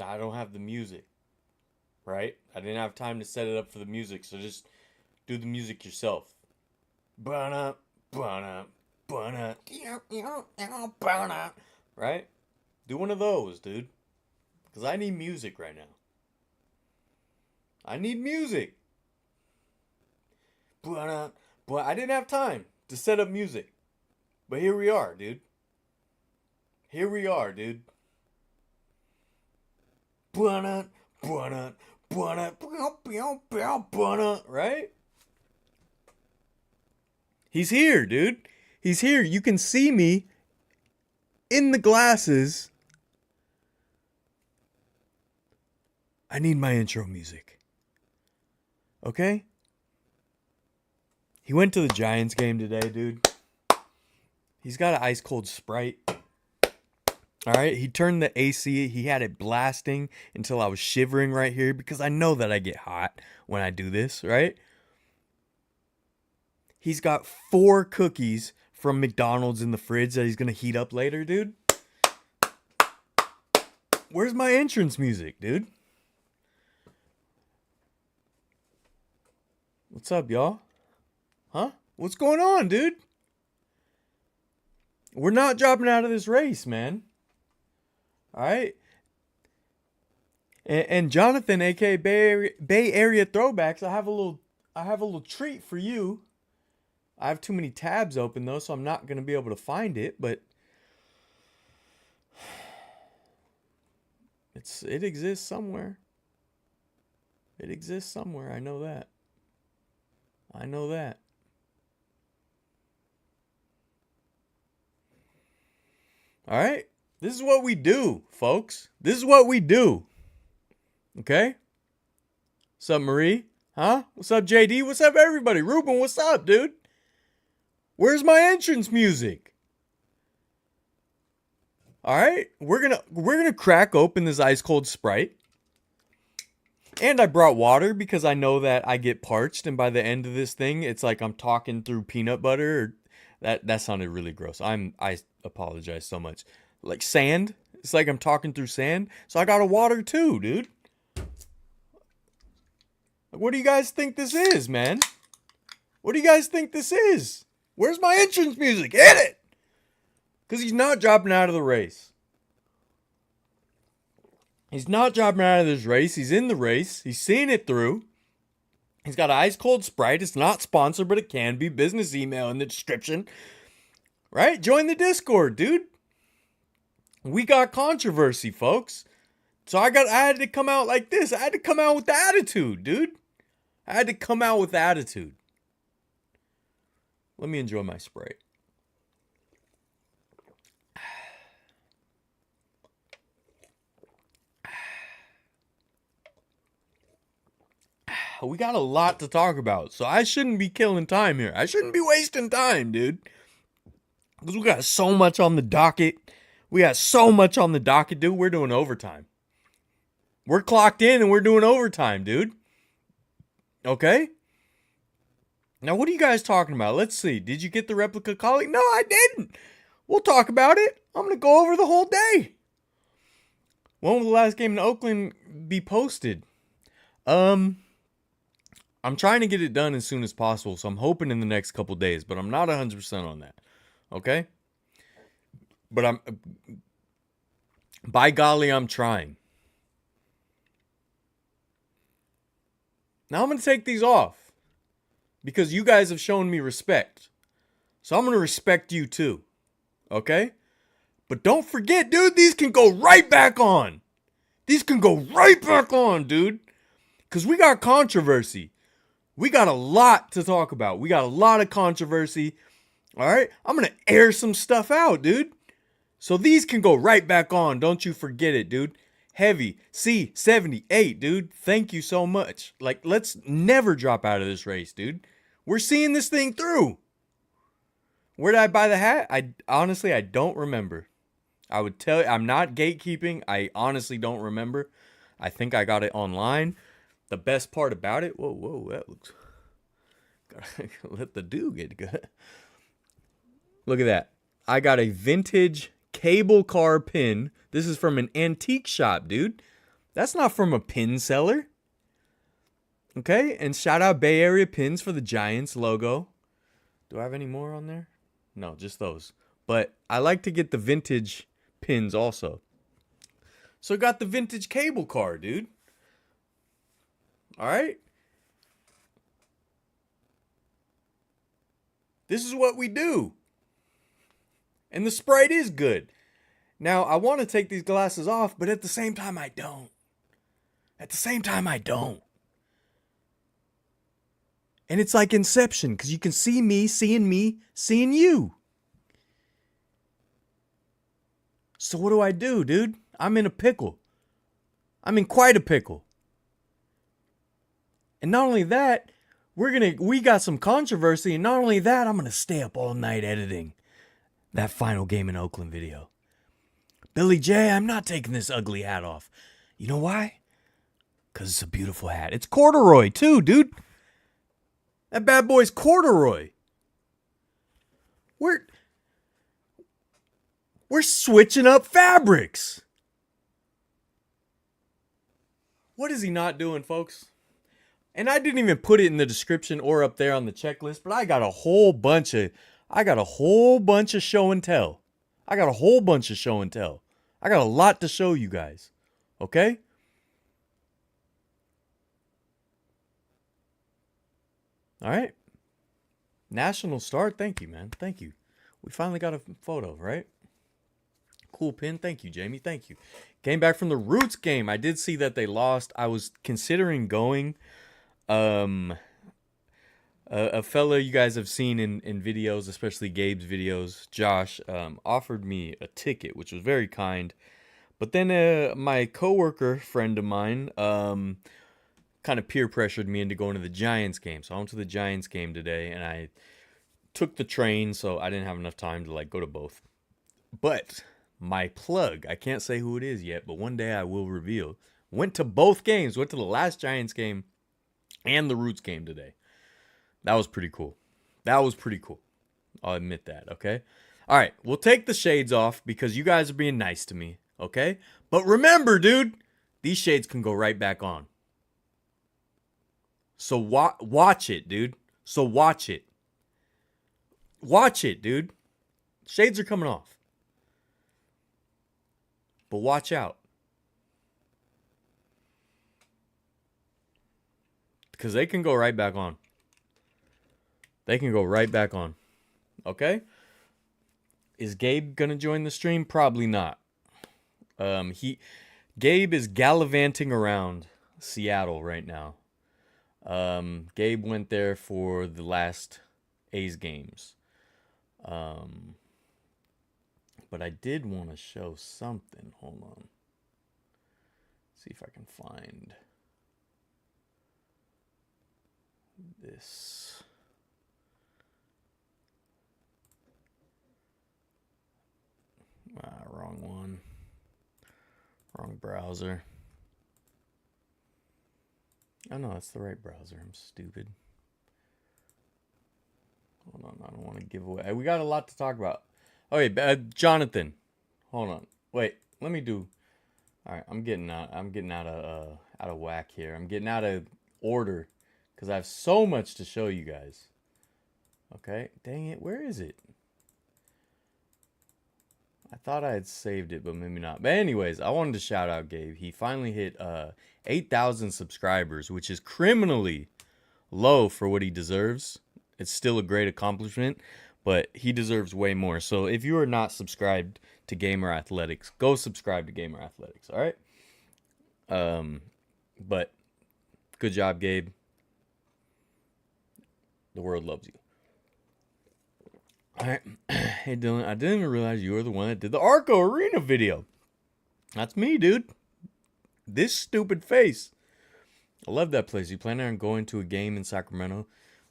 I don't have the music, right? I didn't have time to set it up for the music, so just do the music yourself. Ba-na, ba-na, ba-na, ba-na. Right? Do one of those, dude. Because I need music right now. I need music. But I didn't have time to set up music. But here we are, dude. Here we are, dude. Right? He's here, dude. He's here. You can see me in the glasses. I need my intro music. Okay? He went to the Giants game today, dude. He's got an ice cold Sprite. All right, he turned the AC. He had it blasting until I was shivering right here because I know that I get hot when I do this, right? He's got 4 cookies from McDonald's in the fridge that he's going to heat up later, dude. Where's my entrance music, dude? What's up, y'all? Huh? What's going on, dude? We're not dropping out of this race, man. All right. And Jonathan, aka Bay Area Throwbacks, I have a little treat for you. I have too many tabs open though, so I'm not gonna be able to find it. But it exists somewhere. It exists somewhere. I know that. I know that. All right. This is what we do, folks. This is what we do. Okay? What's up, Marie? Huh? What's up, JD? What's up, everybody? Ruben, what's up, dude? Where's my entrance music? All right? We're gonna crack open this ice cold Sprite. And I brought water because I know that I get parched, and by the end of this thing, it's like I'm talking through peanut butter. That sounded really gross. I apologize so much. Like sand. It's like I'm talking through sand. So I got a water too, dude. What do you guys think this is, man? What do you guys think this is? Where's my entrance music? Hit it! Because he's not dropping out of the race. He's not dropping out of this race. He's in the race. He's seeing it through. He's got an ice cold Sprite. It's not sponsored, but it can be. Business email in the description. Right? Join the Discord, dude. We got controversy, folks. So I had to come out like this. I had to come out with the attitude, dude. I had to come out with attitude. Let me enjoy my Sprite. We got a lot to talk about, so I shouldn't be killing time here. I shouldn't be wasting time, dude. Because we got so much on the docket. We got so much on the docket, dude. We're doing overtime. We're clocked in and we're doing overtime, dude. Okay? Now, what are you guys talking about? Let's see. Did you get the replica collie? No, I didn't. We'll talk about it. I'm going to go over the whole day. When will the last game in Oakland be posted? I'm trying to get it done as soon as possible, so I'm hoping in the next couple days, but I'm not 100% on that. Okay? But by golly, I'm trying. Now I'm going to take these off because you guys have shown me respect. So I'm going to respect you too. Okay? But don't forget, dude, these can go right back on. These can go right back on, dude. Because we got controversy. We got a lot to talk about. We got a lot of controversy. All right? I'm going to air some stuff out, dude. So these can go right back on. Don't you forget it, dude. Heavy C78, dude. Thank you so much. Like, let's never drop out of this race, dude. We're seeing this thing through. Where did I buy the hat? I don't remember. I would tell you, I'm not gatekeeping. I honestly don't remember. I think I got it online. The best part about it, whoa, that looks, gotta let the dew get good. Look at that. I got a vintage cable car pin. This is from an antique shop, dude. That's not from a pin seller. Okay, and shout out Bay Area Pins for the Giants logo. Do I have any more on there? No, just those. But I like to get the vintage pins also. So got the vintage cable car, dude. All right. This is what we do. And the Sprite is good. Now, I want to take these glasses off, but at the same time, I don't. At the same time, I don't. And it's like Inception, because you can see me, seeing you. So what do, dude? I'm in a pickle. I'm in quite a pickle. And not only that, we got some controversy, and not only that, I'm gonna stay up all night editing that final game in Oakland video. Billy J, I'm not taking this ugly hat off. You know why? Because it's a beautiful hat. It's corduroy too, dude. That bad boy's corduroy. We're switching up fabrics. What is he not doing, folks? And I didn't even put it in the description or up there on the checklist, but I got a whole bunch of show and tell. I got a lot to show you guys. Okay? All right. National Start. Thank you, man. Thank you. We finally got a photo, right? Cool pin. Thank you, Jamie. Thank you. Came back from the Roots game. I did see that they lost. I was considering going. A fella you guys have seen in videos, especially Gabe's videos, Josh, offered me a ticket, which was very kind. But then my coworker friend of mine kind of peer pressured me into going to the Giants game. So I went to the Giants game today, and I took the train, so I didn't have enough time to like go to both. But my plug, I can't say who it is yet, but one day I will reveal. Went to both games. Went to the last Giants game and the Roots game today. That was pretty cool. I'll admit that, okay? All right, we'll take the shades off because you guys are being nice to me, okay? But remember, dude, these shades can go right back on. So watch it, dude. Watch it, dude. Shades are coming off. But watch out. Because they can go right back on. Okay? Is Gabe going to join the stream? Probably not. Gabe is gallivanting around Seattle right now. Gabe went there for the last A's games. But I did want to show something. Hold on. See if I can find this. Wrong one. Wrong browser. Oh no, that's the right browser. I'm stupid. Hold on, I don't want to give away. We got a lot to talk about. Okay, Jonathan. Hold on. Wait, let me do. All right, I'm getting out of whack here. I'm getting out of order because I have so much to show you guys. Okay, dang it, where is it? I thought I had saved it, but maybe not. But anyways, I wanted to shout out Gabe. He finally hit 8,000 subscribers, which is criminally low for what he deserves. It's still a great accomplishment, but he deserves way more. So if you are not subscribed to Gamer Athletics, go subscribe to Gamer Athletics, all right? But good job, Gabe. The world loves you. All right. Hey, Dylan, I didn't even realize you were the one that did the Arco Arena video. That's me, dude. This stupid face. I love that place. You planning on going to a game in Sacramento?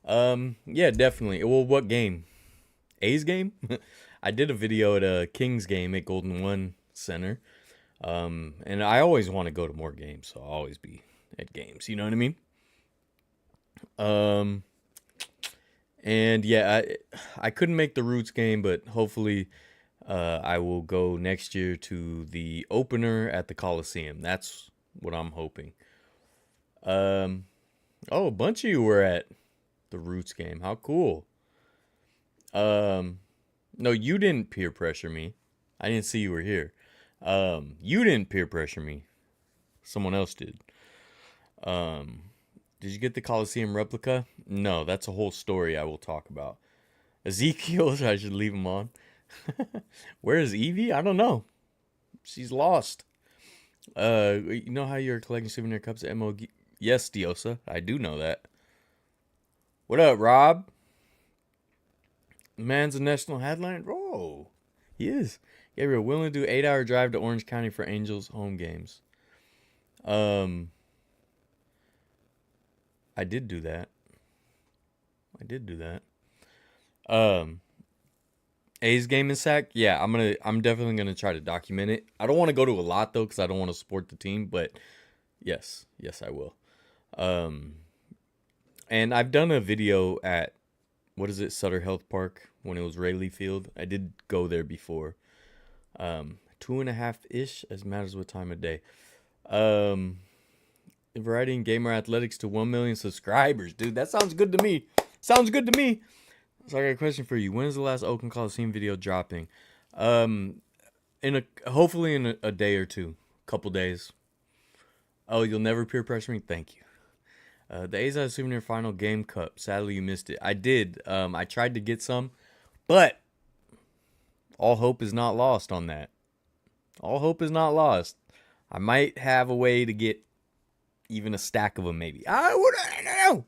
Yeah, definitely. Well, what game? A's game? I did a video at a Kings game at Golden One Center. And I always want to go to more games, so I'll always be at games. You know what I mean? And yeah, I couldn't make the Roots game, but hopefully I will go next year to the opener at the Coliseum. That's what I'm hoping. Oh, a bunch of you were at the Roots game. How cool. No, you didn't peer pressure me. I didn't see you were here. You didn't peer pressure me. Someone else did. Did you get the Coliseum replica? No, that's a whole story I will talk about. Ezekiel, I should leave him on. Where is Evie? I don't know. She's lost. You know how you're collecting souvenir cups at MOG? Yes, Diosa. I do know that. What up, Rob? Man's a national headline. Oh, he is. Gabriel, willing to do 8-hour drive to Orange County for Angels home games. I did do that. A's game in Sac. Yeah, I'm definitely gonna try to document it. I don't want to go to a lot though, because I don't want to support the team. But yes, I will. And I've done a video at, what is it, Sutter Health Park, when it was Rayleigh Field. I did go there before. 2.5-ish, as matters what time of day. Variety and Gamer Athletics to 1 million subscribers. Dude, that sounds good to me. So I got a question for you. When is the last Oakland Coliseum video dropping? Hopefully in a day or two. Couple days. Oh, you'll never peer pressure me? Thank you. The A's had a souvenir final game cup. Sadly, you missed it. I did. I tried to get some, but all hope is not lost on that. All hope is not lost. I might have a way to get even a stack of them, maybe. I don't know.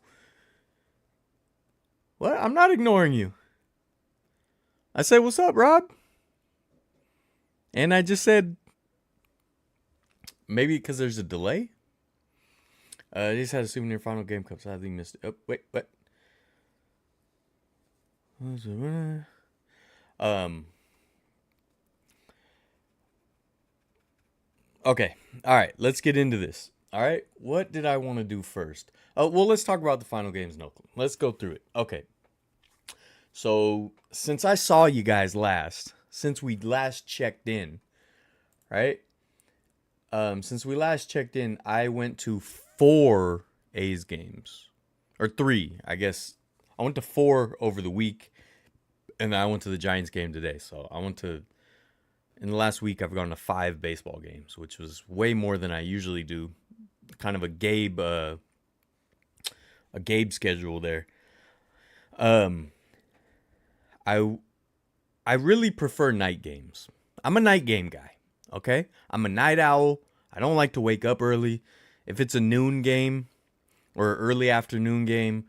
What? I'm not ignoring you. I said, what's up, Rob? And I just said, maybe because there's a delay. They just had a souvenir final game cup. Sadly missed it. Oh, wait, what? Okay. All right. Let's get into this. All right. What did I want to do first? Oh, well, let's talk about the final games in Oakland. Let's go through it. Okay. So, since I saw you guys last, since we last checked in, right? Since we last checked in, I went to 4 A's games. Or 3, I guess. I went to 4 over the week. And then I went to the Giants game today. So in the last week, I've gone to 5 baseball games, which was way more than I usually do. Kind of a Gabe schedule there. I really prefer night games. I'm a night game guy, okay? I'm a night owl. I don't like to wake up early. If it's a noon game or early afternoon game,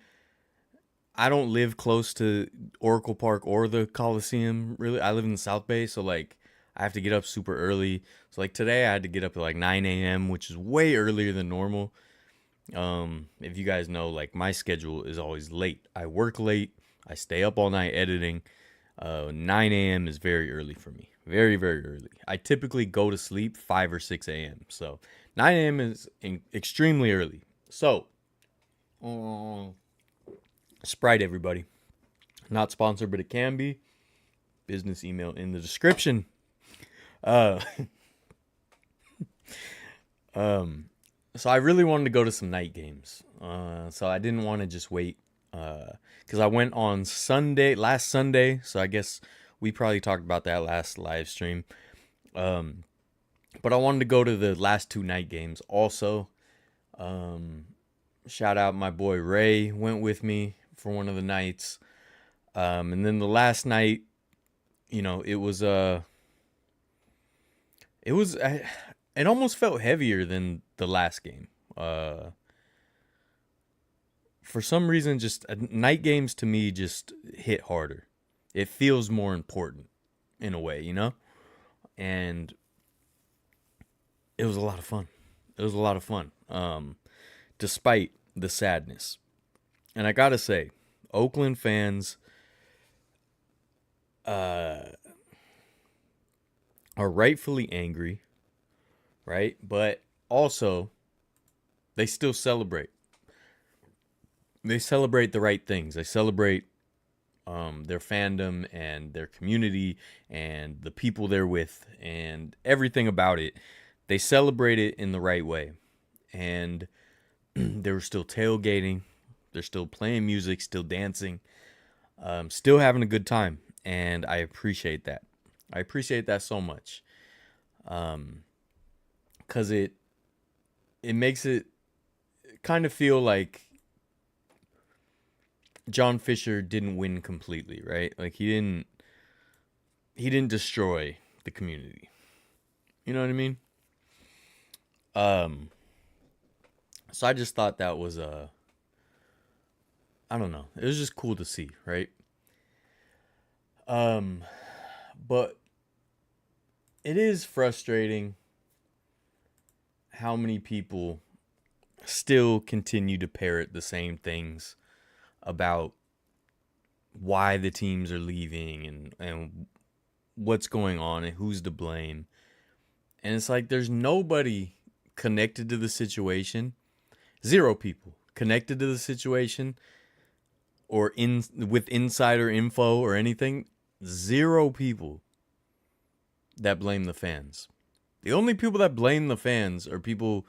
I don't live close to Oracle Park or the Coliseum, really. I live in the South Bay, so, like, I have to get up super early. So, like, today I had to get up at, like, 9 a.m., which is way earlier than normal. If you guys know, like, my schedule is always late. I work late. I stay up all night editing. 9 a.m. is very early for me. Very, very early. I typically go to sleep 5 or 6 a.m. So 9 a.m. is extremely early. So, Sprite, everybody. Not sponsored, but it can be. Business email in the description. So I really wanted to go to some night games. So I didn't want to just wait. Because I went on last Sunday. So I guess we probably talked about that last live stream. But I wanted to go to the last 2 night games also. Shout out my boy Ray went with me for one of the nights. And then the last night, you know, it almost felt heavier than the last game. For some reason, just night games to me just hit harder. It feels more important in a way, you know? And it was a lot of fun. Despite the sadness. And I gotta say, Oakland fans are rightfully angry, right? But also, they still celebrate. They celebrate the right things. They celebrate their fandom and their community and the people they're with and everything about it. They celebrate it in the right way. and they were still tailgating. They're still playing music, still dancing, still having a good time. And I appreciate that. I appreciate that so much. Because it makes it kind of feel like John Fisher didn't win completely, right? Like he didn't destroy the community. You know what I mean? So I just thought that was I don't know. It was just cool to see, right? But it is frustrating how many people still continue to parrot the same things about why the teams are leaving and what's going on and who's to blame. And it's like there's nobody connected to the situation. Zero people connected to the situation or with insider info or anything. Zero people that blame the fans. The only people that blame the fans are people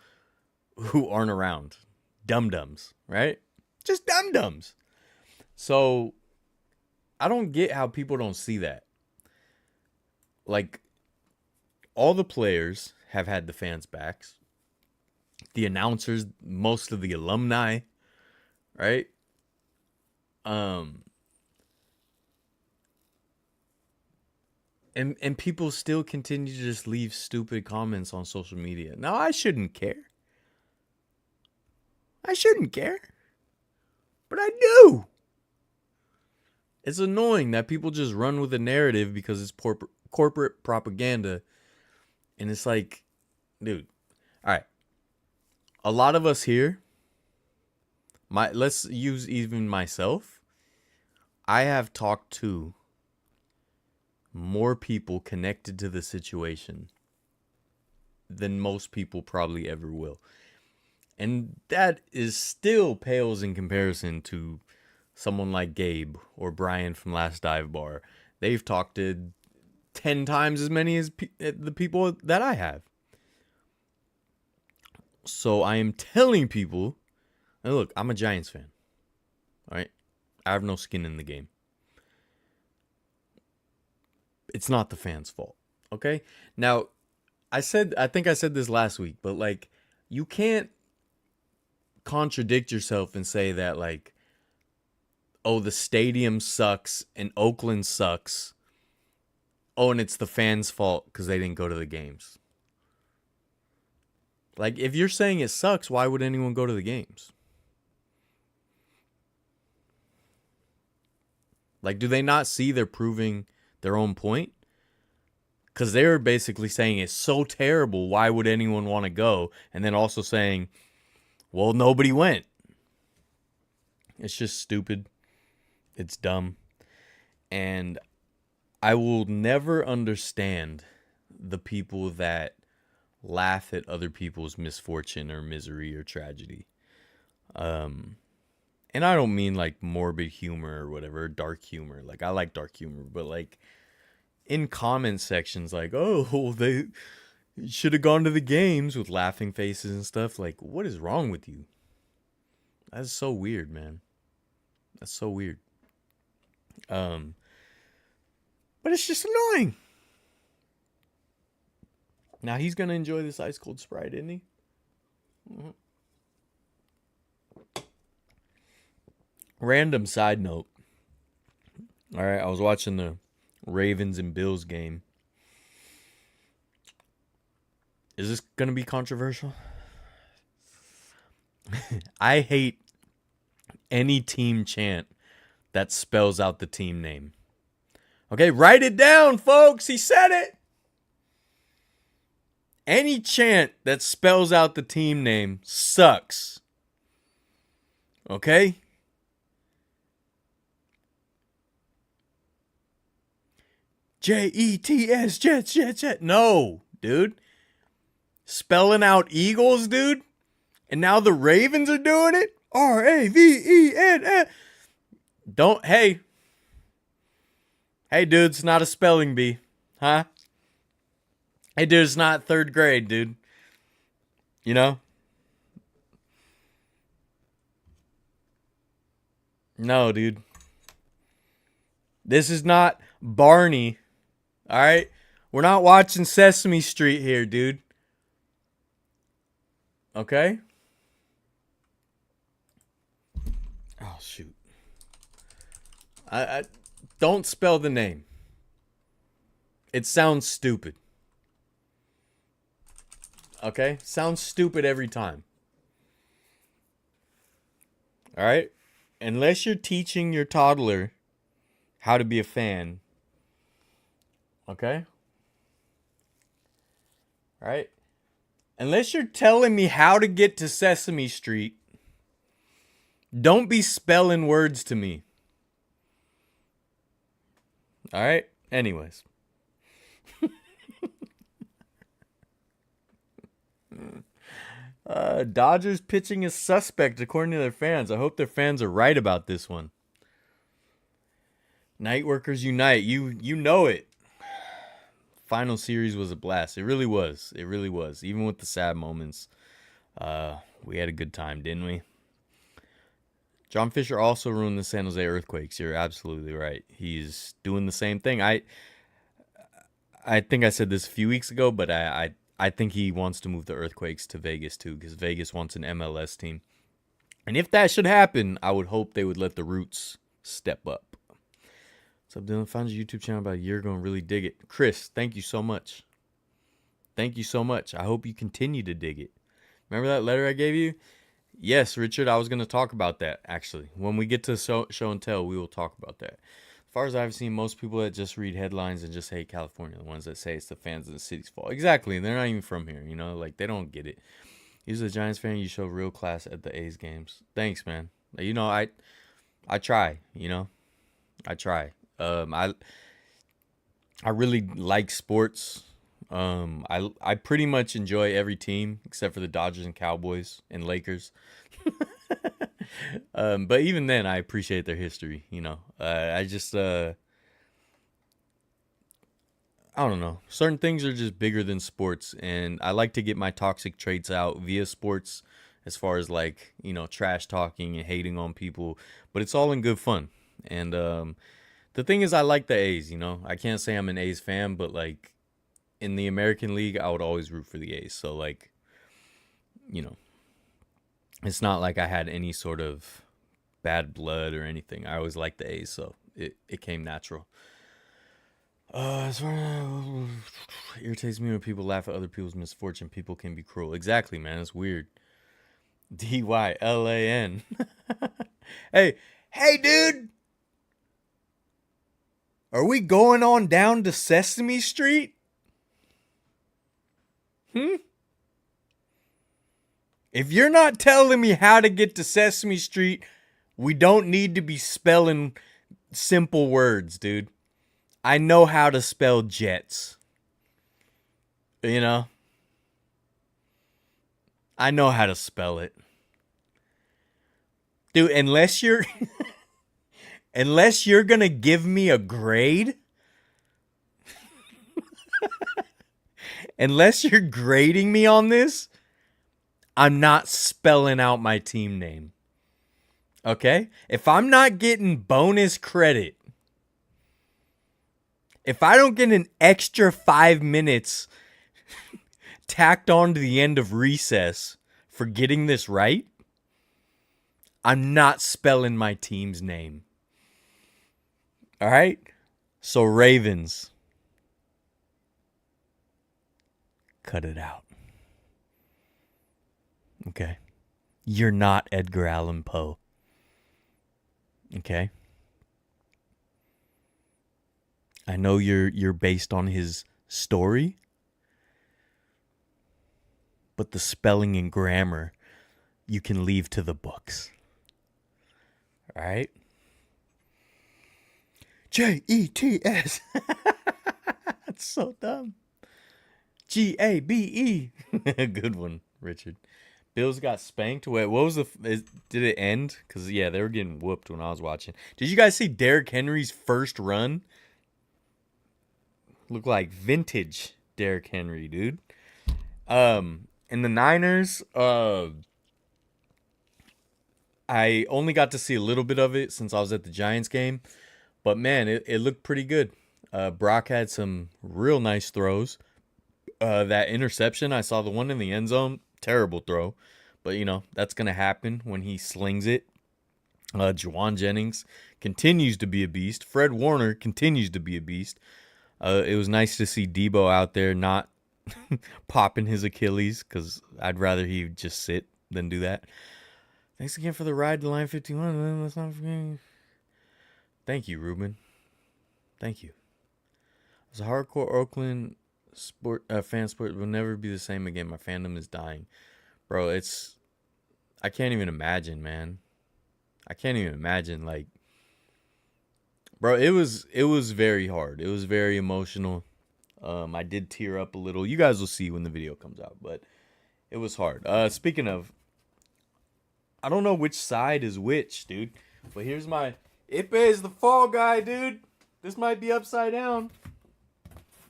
who aren't around. Dum-dums, right? Just dum-dums. So I don't get how people don't see that. Like, all the players have had the fans' backs. The announcers, most of the alumni, right? And people still continue to just leave stupid comments on social media. Now, I shouldn't care. I shouldn't care. But I do. It's annoying that people just run with a narrative because it's corporate propaganda. And it's like, dude, all right. A lot of us here, let's use even myself. I have talked to more people connected to the situation than most people probably ever will. And that is still pales in comparison to someone like Gabe or Brian from Last Dive Bar. They've talked to 10 times as many as the people that I have. So I am telling people, and look, I'm a Giants fan. All right? I have no skin in the game. It's not the fans' fault. Okay? Now, I think I said this last week, but like, you can't contradict yourself and say that like, oh, the stadium sucks and Oakland sucks. Oh, and it's the fans' fault because they didn't go to the games. Like, if you're saying it sucks, why would anyone go to the games? Like, do they not see they're proving their own point? Because they're basically saying it's so terrible, why would anyone want to go? And then also saying, well, nobody went. It's just stupid. It's dumb. And I will never understand the people that laugh at other people's misfortune or misery or tragedy. And I don't mean like morbid humor or whatever, dark humor. Like, I like dark humor, but like in comment sections, like, oh, they should have gone to the games with laughing faces and stuff. Like, what is wrong with you? That's so weird, man. That's so weird. But it's just annoying. Now he's gonna enjoy this ice cold Sprite, isn't he? Mm-hmm. Random side note. All right, I was watching the Ravens and Bills game. Is this gonna be controversial? I hate any team chant that spells out the team name. Okay, write it down, folks. He said it. Any chant that spells out the team name sucks. Okay? Jets, Jets, Jets, Jets. No, dude. Spelling out Eagles, dude. And now the Ravens are doing it? Raven. Don't, hey. Hey, dude, it's not a spelling bee. Huh? Hey, dude, it's not third grade, dude. You know? No, dude. This is not Barney. All right? We're not watching Sesame Street here, dude. Okay? Oh, shoot. I don't spell the name. It sounds stupid. Okay? Sounds stupid every time. All right? Unless you're teaching your toddler how to be a fan. Okay? All right? Unless you're telling me how to get to Sesame Street, don't be spelling words to me. All right? Anyways. Dodgers pitching is suspect according to their fans. I hope their fans are right about this one. Night workers unite. You know it. Final series was a blast. It really was. It really was. Even with the sad moments, we had a good time, didn't we? John Fisher also ruined the San Jose Earthquakes. You're absolutely right. He's doing the same thing. I think I said this a few weeks ago, but I think he wants to move the Earthquakes to Vegas too, because Vegas wants an MLS team. And if that should happen, I would hope they would let the Roots step up. What's up, Dylan? Found your YouTube channel about a year ago and really dig it. Chris, thank you so much. Thank you so much. I hope you continue to dig it. Remember that letter I gave you? Yes, Richard, I was going to talk about that, actually. When we get to show and tell, we will talk about that. As far as I've seen, most people that just read headlines and just hate California, the ones that say it's the fans of the city's fault. Exactly. They're not even from here, you know? Like, they don't get it. You're a Giants fan, you show real class at the A's games. Thanks, man. You know, I try, you know? I try. I really like sports. I pretty much enjoy every team except for the Dodgers and Cowboys and Lakers. But even then, I appreciate their history. You know, I just I don't know. Certain things are just bigger than sports, and I like to get my toxic traits out via sports, as far as like, you know, trash talking and hating on people. But it's all in good fun. And the thing is, I like the A's. You know, I can't say I'm an A's fan, but like in the American League, I would always root for the A's. So like, you know, it's not like I had any sort of bad blood or anything. I always liked the A's, so it came natural. As far as irritates me when people laugh at other people's misfortune. People can be cruel. Exactly, man. It's weird. DYLAN. Hey, dude. Are we going on down to Sesame Street? If you're not telling me how to get to Sesame Street, we don't need to be spelling simple words, dude. I know how to spell jets. You know? I know how to spell it. Dude, unless you're going to give me a grade, unless you're grading me on this, I'm not spelling out my team name. Okay? If I'm not getting bonus credit, if I don't get an extra 5 minutes tacked on to the end of recess for getting this right, I'm not spelling my team's name. All right? So Ravens, cut it out. Okay? You're not Edgar Allan Poe. Okay? I know you're based on his story, but the spelling and grammar you can leave to the books. All right? Jets. That's so dumb. GABE. Good one, Richard. Bills got spanked. Wait, what was did it end? Because, yeah, they were getting whooped when I was watching. Did you guys see Derrick Henry's first run? Looked like vintage Derrick Henry, dude. And the Niners, I only got to see a little bit of it since I was at the Giants game, but man, it looked pretty good. Brock had some real nice throws. That interception, I saw the one in the end zone, terrible throw, but that's gonna happen when he slings it. Juwan Jennings continues to be a beast. Fred Warner continues to be a beast. It was nice to see Debo out there not popping his Achilles, because I'd rather he just sit than do that. Thanks again for the ride to line 51. Let's not forget. Thank you, Ruben. Thank you. As a hardcore Oakland fan sport will never be the same again. My fandom is dying. Bro, I can't even imagine, man. I can't even imagine, like, bro, it was very hard. It was very emotional. I did tear up a little. You guys will see when the video comes out, but it was hard. Speaking of, I don't know which side is which, dude. But here's my Ipe is the fall guy, dude. This might be upside down.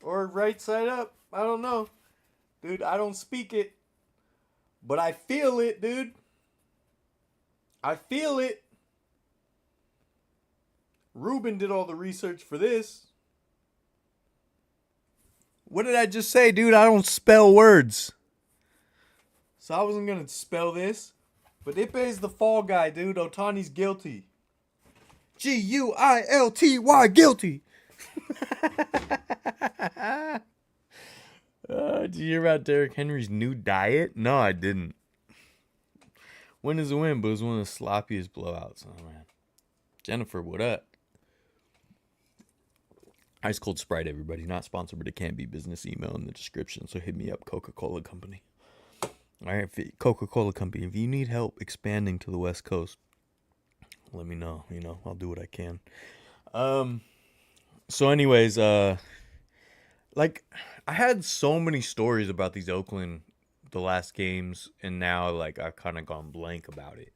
Or right side up. I don't know. Dude, I don't speak it. But I feel it, dude. I feel it. Ruben did all the research for this. What did I just say, dude? I don't spell words. So I wasn't going to spell this. But Ipe is the fall guy, dude. Otani's guilty. Guilty. Guilty. Did you hear about Derrick Henry's new diet? No, I didn't. Win is a win, but it was one of the sloppiest blowouts. Oh, man. Jennifer, what up? Ice Cold Sprite, everybody. Not sponsored, but it can be. Business email in the description, so hit me up, Coca-Cola Company. All right, Coca-Cola Company, if you need help expanding to the West Coast, let me know. I'll do what I can. So anyways, like, I had so many stories about these Oakland, the last games, and now, like, I've kind of gone blank about it.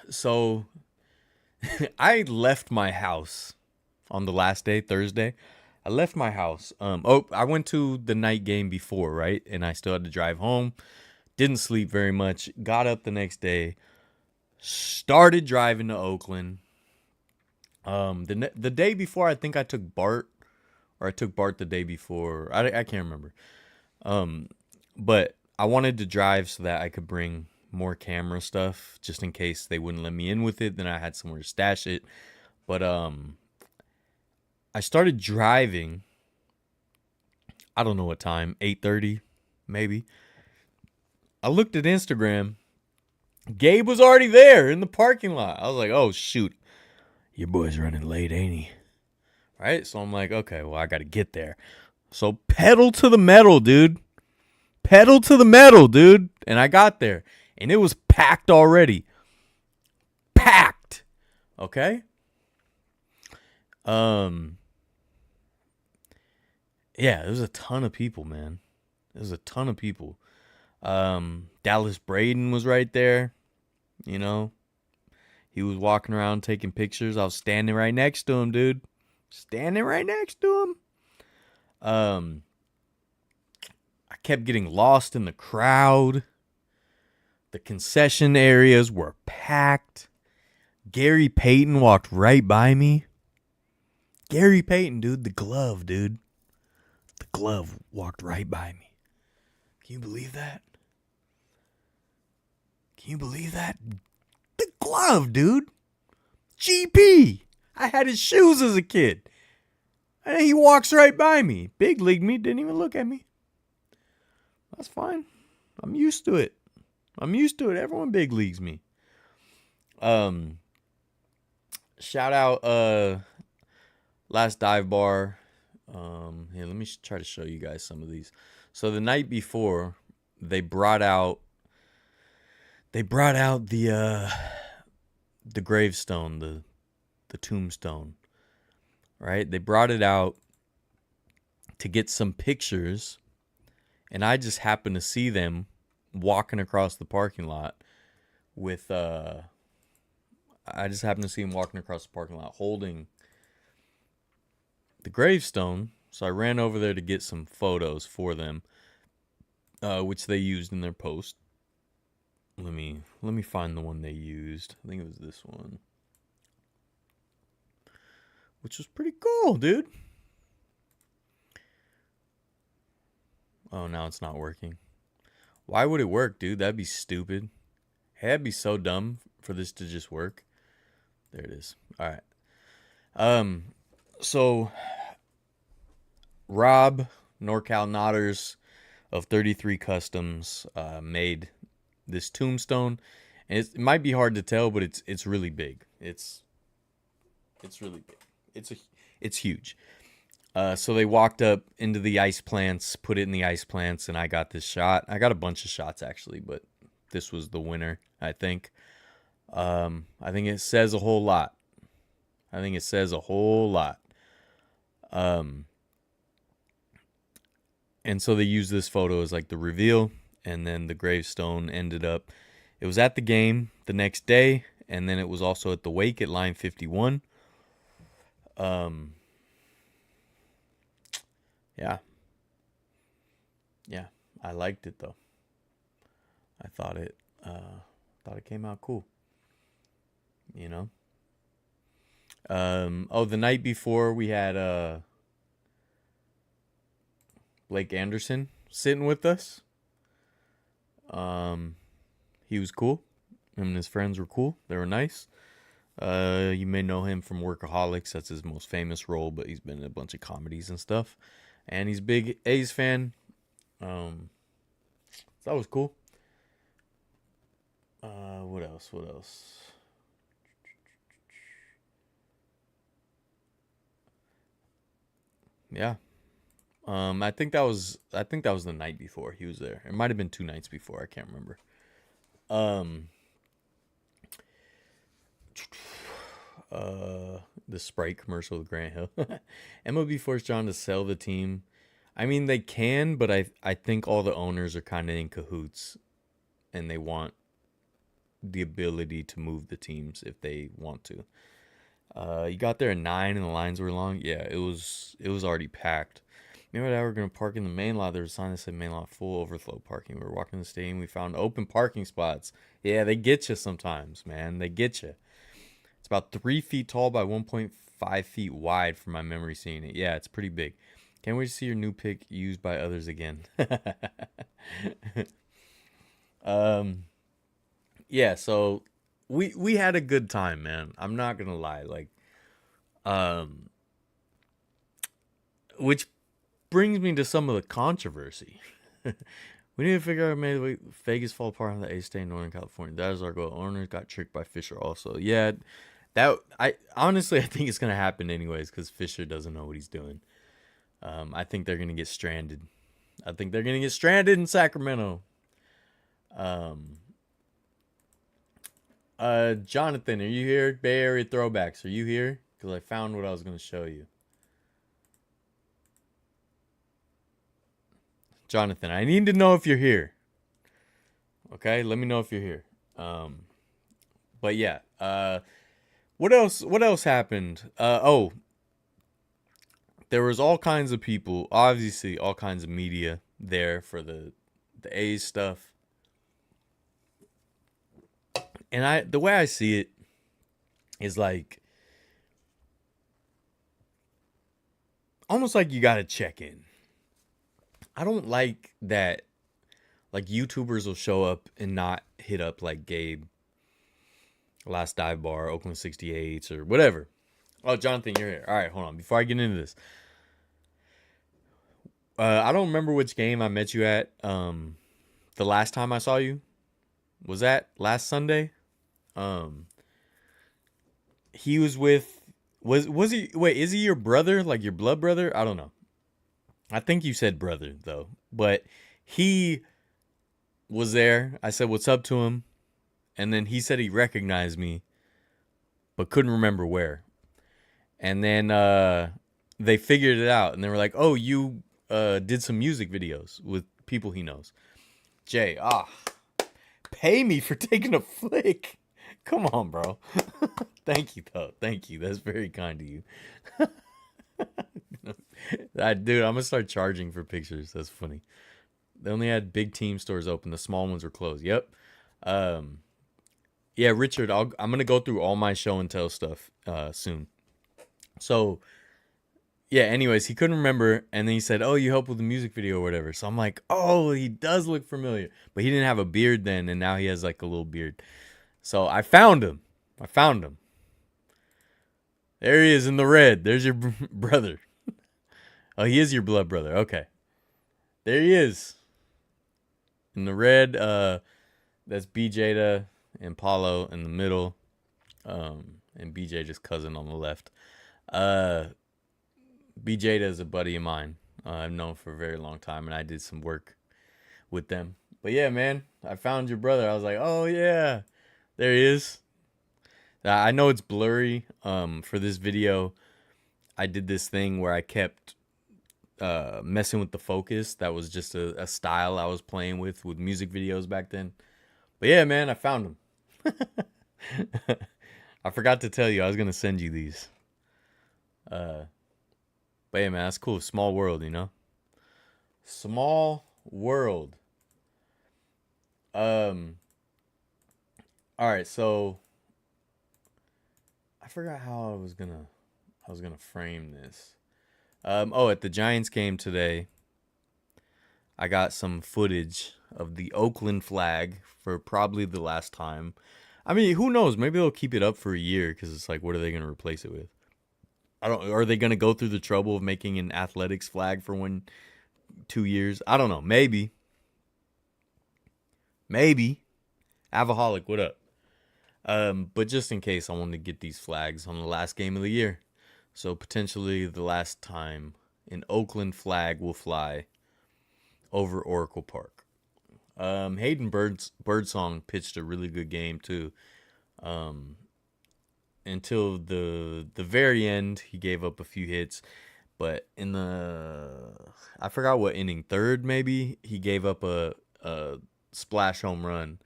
So I left my house on the last day, Thursday. I left my house. I went to the night game before, right? And I still had to drive home. Didn't sleep very much. Got up the next day. Started driving to Oakland. The day before, I think I took Bart, or I took Bart the day before. I can't remember. But I wanted to drive so that I could bring more camera stuff, just in case they wouldn't let me in with it. Then I had somewhere to stash it. But I started driving. I don't know what time, 8:30, maybe. I looked at Instagram. Gabe was already there in the parking lot. I was like, oh, shoot. Your boy's running late, ain't he? Right? So I'm like, okay, well, I got to get there. So pedal to the metal, dude. Pedal to the metal, dude. And I got there. And it was packed already. Packed. Okay? Yeah, there was a ton of people, man. There was a ton of people. Dallas Braden was right there. He was walking around taking pictures. I was standing right next to him, dude. Standing right next to him. I kept getting lost in the crowd. The concession areas were packed. Gary Payton walked right by me. Gary Payton, dude. The glove, dude. The glove walked right by me. Can you believe that? Can you believe that? The glove, dude. GP. I had his shoes as a kid. And he walks right by me. Big league me. Didn't even look at me. That's fine. I'm used to it. Everyone big leagues me. Shout out Last Dive Bar. Here, let me try to show you guys some of these. So the night before, they brought out the gravestone, the tombstone. Right? They brought it out to get some pictures, and I just happened to see them walking across the parking lot with holding the gravestone. So I ran over there to get some photos for them, which they used in their post. let me find the one they used. I think it was this one, which was pretty cool, dude. Oh, now it's not working. Why would it work, dude? That'd be stupid. Hey, that'd be so dumb for this to just work. There it is. All right. So Rob NorCal Nodders of 33 Customs made this tombstone, and it might be hard to tell, but it's really big. It's really big. It's huge. So they walked up into the ice plants, put it in the ice plants, and I got this shot. I got a bunch of shots actually, but this was the winner, I think. I think it says a whole lot. And so they used this photo as like the reveal, and then the gravestone ended up. It was at the game the next day, and then it was also at the wake at line 51. Yeah. Yeah, I liked it though. I thought it came out cool. You know. The night before we had Blake Anderson sitting with us. He was cool. Him and his friends were cool. They were nice. You may know him from Workaholics. That's his most famous role, but he's been in a bunch of comedies and stuff. And he's a big A's fan. So that was cool. What else? Yeah. I think that was the night before he was there. It might have been 2 nights before. I can't remember. The Sprite commercial with Grant Hill. MLB forced John to sell the team. I mean, they can, but I think all the owners are kind of in cahoots, and they want the ability to move the teams if they want to. You got there at 9 and the lines were long. Yeah, it was already packed. Remember that we were going to park in the main lot. There was a sign that said main lot full overflow parking. We were walking the stadium. We found open parking spots. Yeah, they get you sometimes, man. They get you. It's about 3 feet tall by 1.5 feet wide from my memory seeing it. Yeah, it's pretty big. Can't wait to see your new pick used by others again. Yeah, so we had a good time, man. I'm not gonna lie. Like, which brings me to some of the controversy. We need to figure out maybe Vegas fall apart on the A state in Northern California. That is our goal. Owners got tricked by Fisher also. Yeah, that I honestly I think it's gonna happen anyways because Fisher doesn't know what he's doing. I think they're gonna get stranded. I think they're gonna get stranded in Sacramento. Jonathan, are you here? Bay Area Throwbacks, are you here? Because I found what I was gonna show you. Jonathan, I need to know if you're here. Okay, let me know if you're here. But yeah. What else happened? There was all kinds of people, obviously all kinds of media there for the A's stuff. And the way I see it is like almost like you got to check in. I don't like that like YouTubers will show up and not hit up like Gabe, Last Dive Bar, Oakland 68s or whatever. Oh, Jonathan, you're here. All right, hold on. Before I get into this, I don't remember which game I met you at. The last time I saw you was that last Sunday. He was with was he? Wait, is he your brother? Like your blood brother? I don't know. I think you said brother though, but he was there. I said what's up to him, and then he said he recognized me, but couldn't remember where. And then they figured it out, and they were like, "Oh, you did some music videos with people he knows." Jay, pay me for taking a flick. Come on, bro. Thank you, though. Thank you. That's very kind of you. Dude, I'm gonna start charging for pictures. That's funny. They only had big team stores open. The small ones were closed. Yep. Um, yeah, Richard, I'm gonna go through all my show and tell stuff soon. So yeah, anyways, he couldn't remember, and then he said, "Oh, you helped with the music video or whatever." So I'm like, "Oh, he does look familiar," but he didn't have a beard then, and now he has like a little beard. So I found him. I found him. There he is in the red. There's your brother. Oh, he is your blood brother. Okay, there he is in the red. That's BJ and Paulo in the middle, and BJ just cousin on the left. Uh, BJ is a buddy of mine. I've known for a very long time, and I did some work with them. But yeah, man, I found your brother. I was like, oh yeah, there he is. I know it's blurry. For this video, I did this thing where I kept messing with the focus. That was just a style I was playing with music videos back then. But yeah, man, I found him. I forgot to tell you, I was gonna send you these. But yeah, man, that's cool. Small world, you know. Small world. Um. All right, so I forgot how I was gonna frame this. Oh, at the Giants game today, I got some footage of the Oakland flag for probably the last time. I mean, who knows? Maybe they'll keep it up for a year because it's like, what are they gonna replace it with? I don't. Are they gonna go through the trouble of making an athletics flag for 2 years? I don't know. Maybe. Maybe. Avaholic, what up? But just in case, I wanted to get these flags on the last game of the year. So potentially the last time an Oakland flag will fly over Oracle Park. Hayden Birdsong pitched a really good game too. Until the very end, he gave up a few hits. But in I forgot what inning, third maybe, he gave up a splash home run.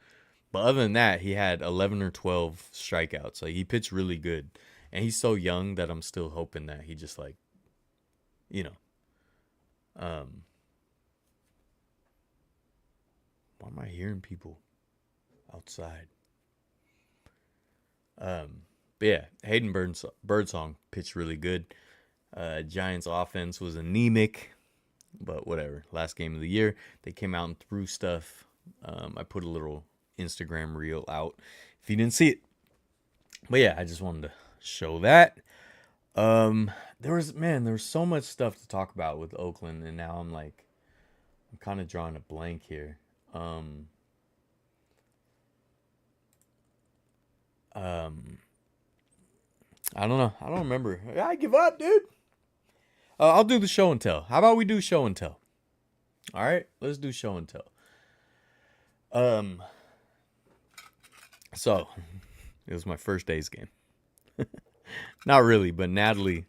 But other than that, he had 11 or 12 strikeouts. Like, he pitched really good. And he's so young that I'm still hoping that he just, like, you know. Why am I hearing people outside? But yeah, Hayden Birdsong pitched really good. Giants offense was anemic, but whatever. Last game of the year, they came out and threw stuff. I put a little Instagram reel out if you didn't see it. But yeah, I just wanted to show that. There was so much stuff to talk about with Oakland, and now I'm kind of drawing a blank here. I don't know. I don't remember. I give up, dude. I'll do the show and tell. How about we do show and tell? All right, let's do show and tell. So it was my first day's game. Not really, but Natalie,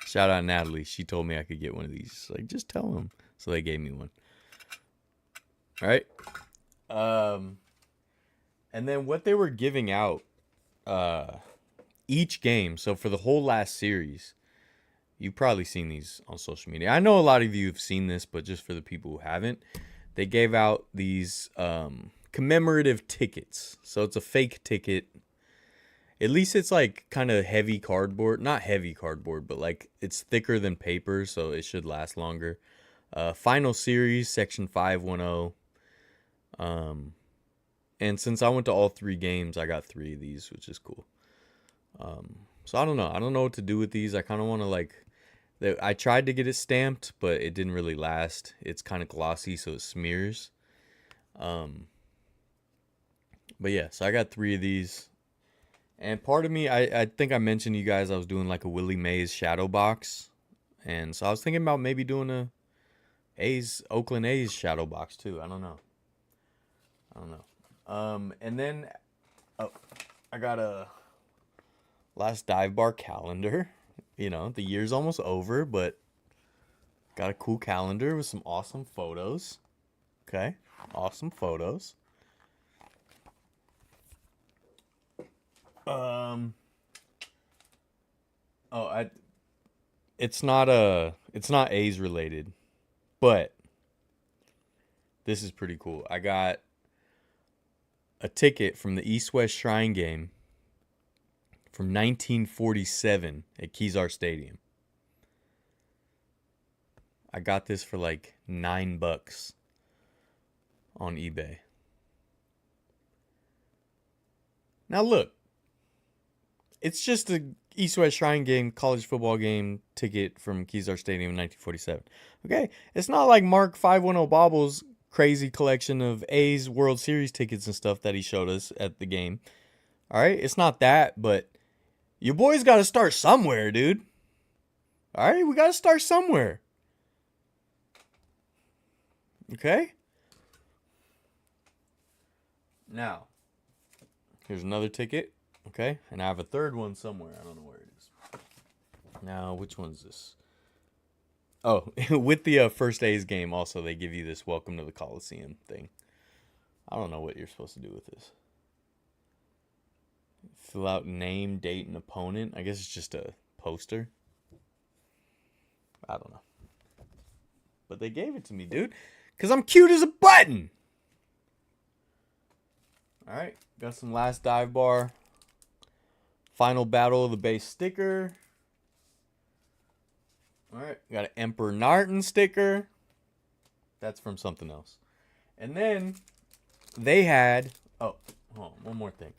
shout out Natalie. She told me I could get one of these. Like, just tell them. So they gave me one. All right. And then what they were giving out, each game. So for the whole last series, you've probably seen these on social media. I know a lot of you have seen this, but just for the people who haven't, they gave out these commemorative tickets. So it's a fake ticket. At least it's like kind of heavy cardboard. Not heavy cardboard, but like it's thicker than paper, so it should last longer. Final series, section 510. And since I went to all 3 games, I got 3 of these, which is cool. So I don't know. I don't know what to do with these. I kind of want to I tried to get it stamped, but it didn't really last. It's kind of glossy, so it smears. But yeah, so I got 3 of these. And part of me, I think I mentioned to you guys I was doing like a Willie Mays shadow box. And so I was thinking about maybe doing a Oakland A's shadow box too. I don't know. And then I got a last dive bar calendar. You know, the year's almost over, but got a cool calendar with some awesome photos. Okay, awesome photos. It's not A's related, but this is pretty cool. I got a ticket from the East-West Shrine game from 1947 at Kezar Stadium. I got this for like $9 on eBay. Now look, it's just a East-West Shrine game, college football game ticket from Kezar Stadium in 1947. Okay? It's not like Mark 510 Bobble's crazy collection of A's World Series tickets and stuff that he showed us at the game. All right? It's not that, but your boys got to start somewhere, dude. All right? We got to start somewhere. Okay? Now, here's another ticket. Okay? And I have a third one somewhere. I don't know where it is. Now, which one's this? Oh, with the first A's game, also, they give you this Welcome to the Coliseum thing. I don't know what you're supposed to do with this. Fill out name, date, and opponent. I guess it's just a poster. I don't know. But they gave it to me, dude. Because I'm cute as a button. Alright. Got some Last Dive Bar. Final Battle of the Base sticker. Alright. Got an Emperor Narton sticker. That's from something else. And then they had... Oh, hold on. One more thing.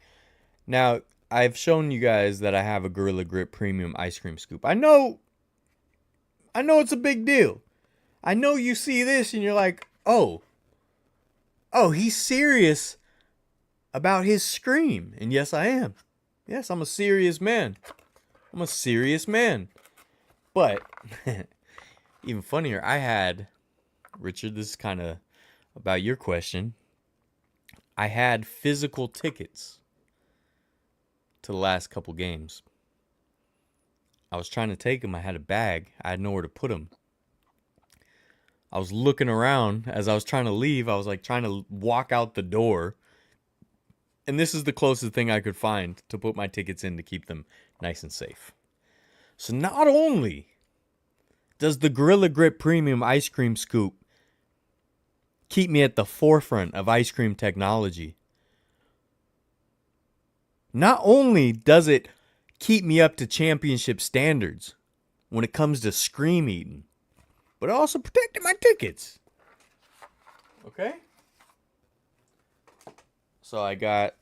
Now, I've shown you guys that I have a Gorilla Grip Premium Ice Cream Scoop. I know it's a big deal. I know you see this and you're like, oh, he's serious about his Scream. And yes, I am. Yes, I'm a serious man. I'm a serious man. But, even funnier, I had, Richard, this is kind of about your question. I had physical tickets to the last couple games. I was trying to take them. I had a bag. I had nowhere to put them. I was looking around as I was trying to leave. I was like trying to walk out the door. And this is the closest thing I could find to put my tickets in to keep them nice and safe. So not only does the Gorilla Grip Premium Ice Cream Scoop keep me at the forefront of ice cream technology, not only does it keep me up to championship standards when it comes to Scream eating, but it also protected my tickets. Okay? So I got...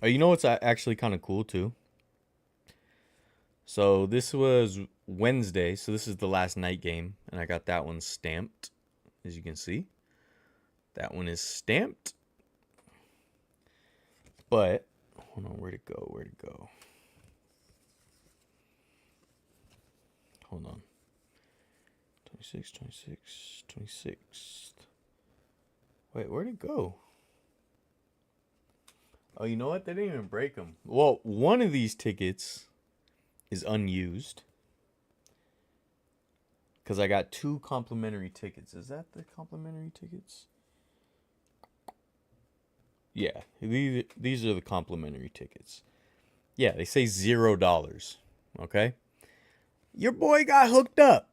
Oh, you know what's actually kind of cool, too? So this was Wednesday, so this is the last night game, and I got that one stamped, as you can see. That one is stamped. But, hold on, where'd it go? Hold on. 26. Wait, where'd it go? Oh, you know what? They didn't even break them. Well, one of these tickets is unused. Because I got 2 complimentary tickets. Is that the complimentary tickets? Yeah, these are the complimentary tickets. Yeah, they say $0. Okay? Your boy got hooked up.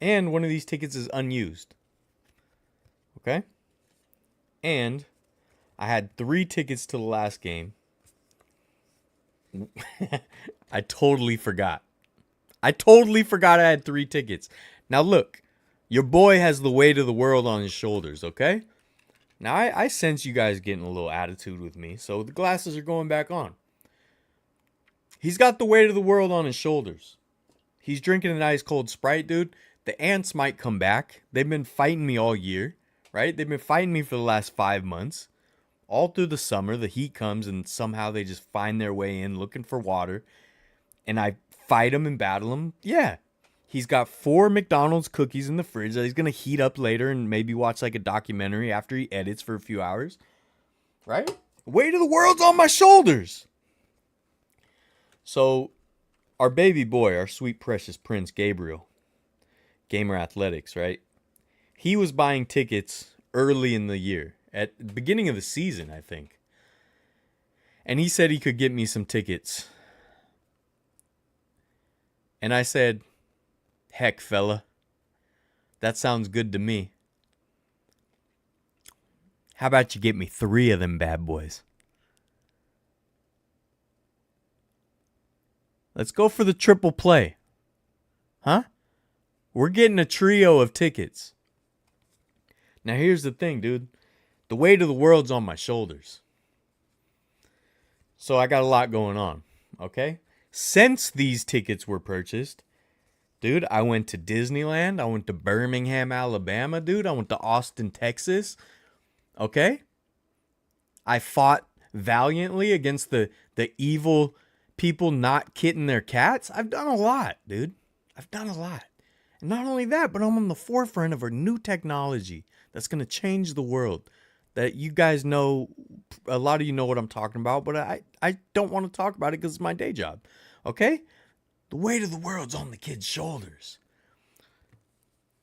And one of these tickets is unused. Okay? And I had 3 tickets to the last game. I totally forgot. I had 3 tickets. Now look, your boy has the weight of the world on his shoulders, okay? Now I sense you guys getting a little attitude with me, so the glasses are going back on. He's got the weight of the world on his shoulders. He's drinking an ice cold Sprite, dude. The ants might come back. They've been fighting me all year, right? They've been fighting me for the last 5 months. All through the summer, the heat comes and somehow they just find their way in looking for water. And I fight them and battle them. Yeah. He's got 4 McDonald's cookies in the fridge that he's going to heat up later and maybe watch like a documentary after he edits for a few hours. Right? The weight of the world's on my shoulders. So, our baby boy, our sweet precious prince, Gabriel, Gamer Athletics, right? He was buying tickets early in the year. At the beginning of the season, I think. And he said he could get me some tickets. And I said, heck, fella. That sounds good to me. How about you get me 3 of them bad boys? Let's go for the triple play. Huh? We're getting a trio of tickets. Now here's the thing, dude. The weight of the world's on my shoulders. So I got a lot going on, okay? Since these tickets were purchased, dude, I went to Disneyland. I went to Birmingham, Alabama, dude. I went to Austin, Texas. Okay? I fought valiantly against the evil people not kitting their cats. I've done a lot, dude. I've done a lot. And not only that, but I'm on the forefront of a new technology that's going to change the world. That you guys know, a lot of you know what I'm talking about, but I don't want to talk about it because it's my day job. Okay? The weight of the world's on the kid's shoulders.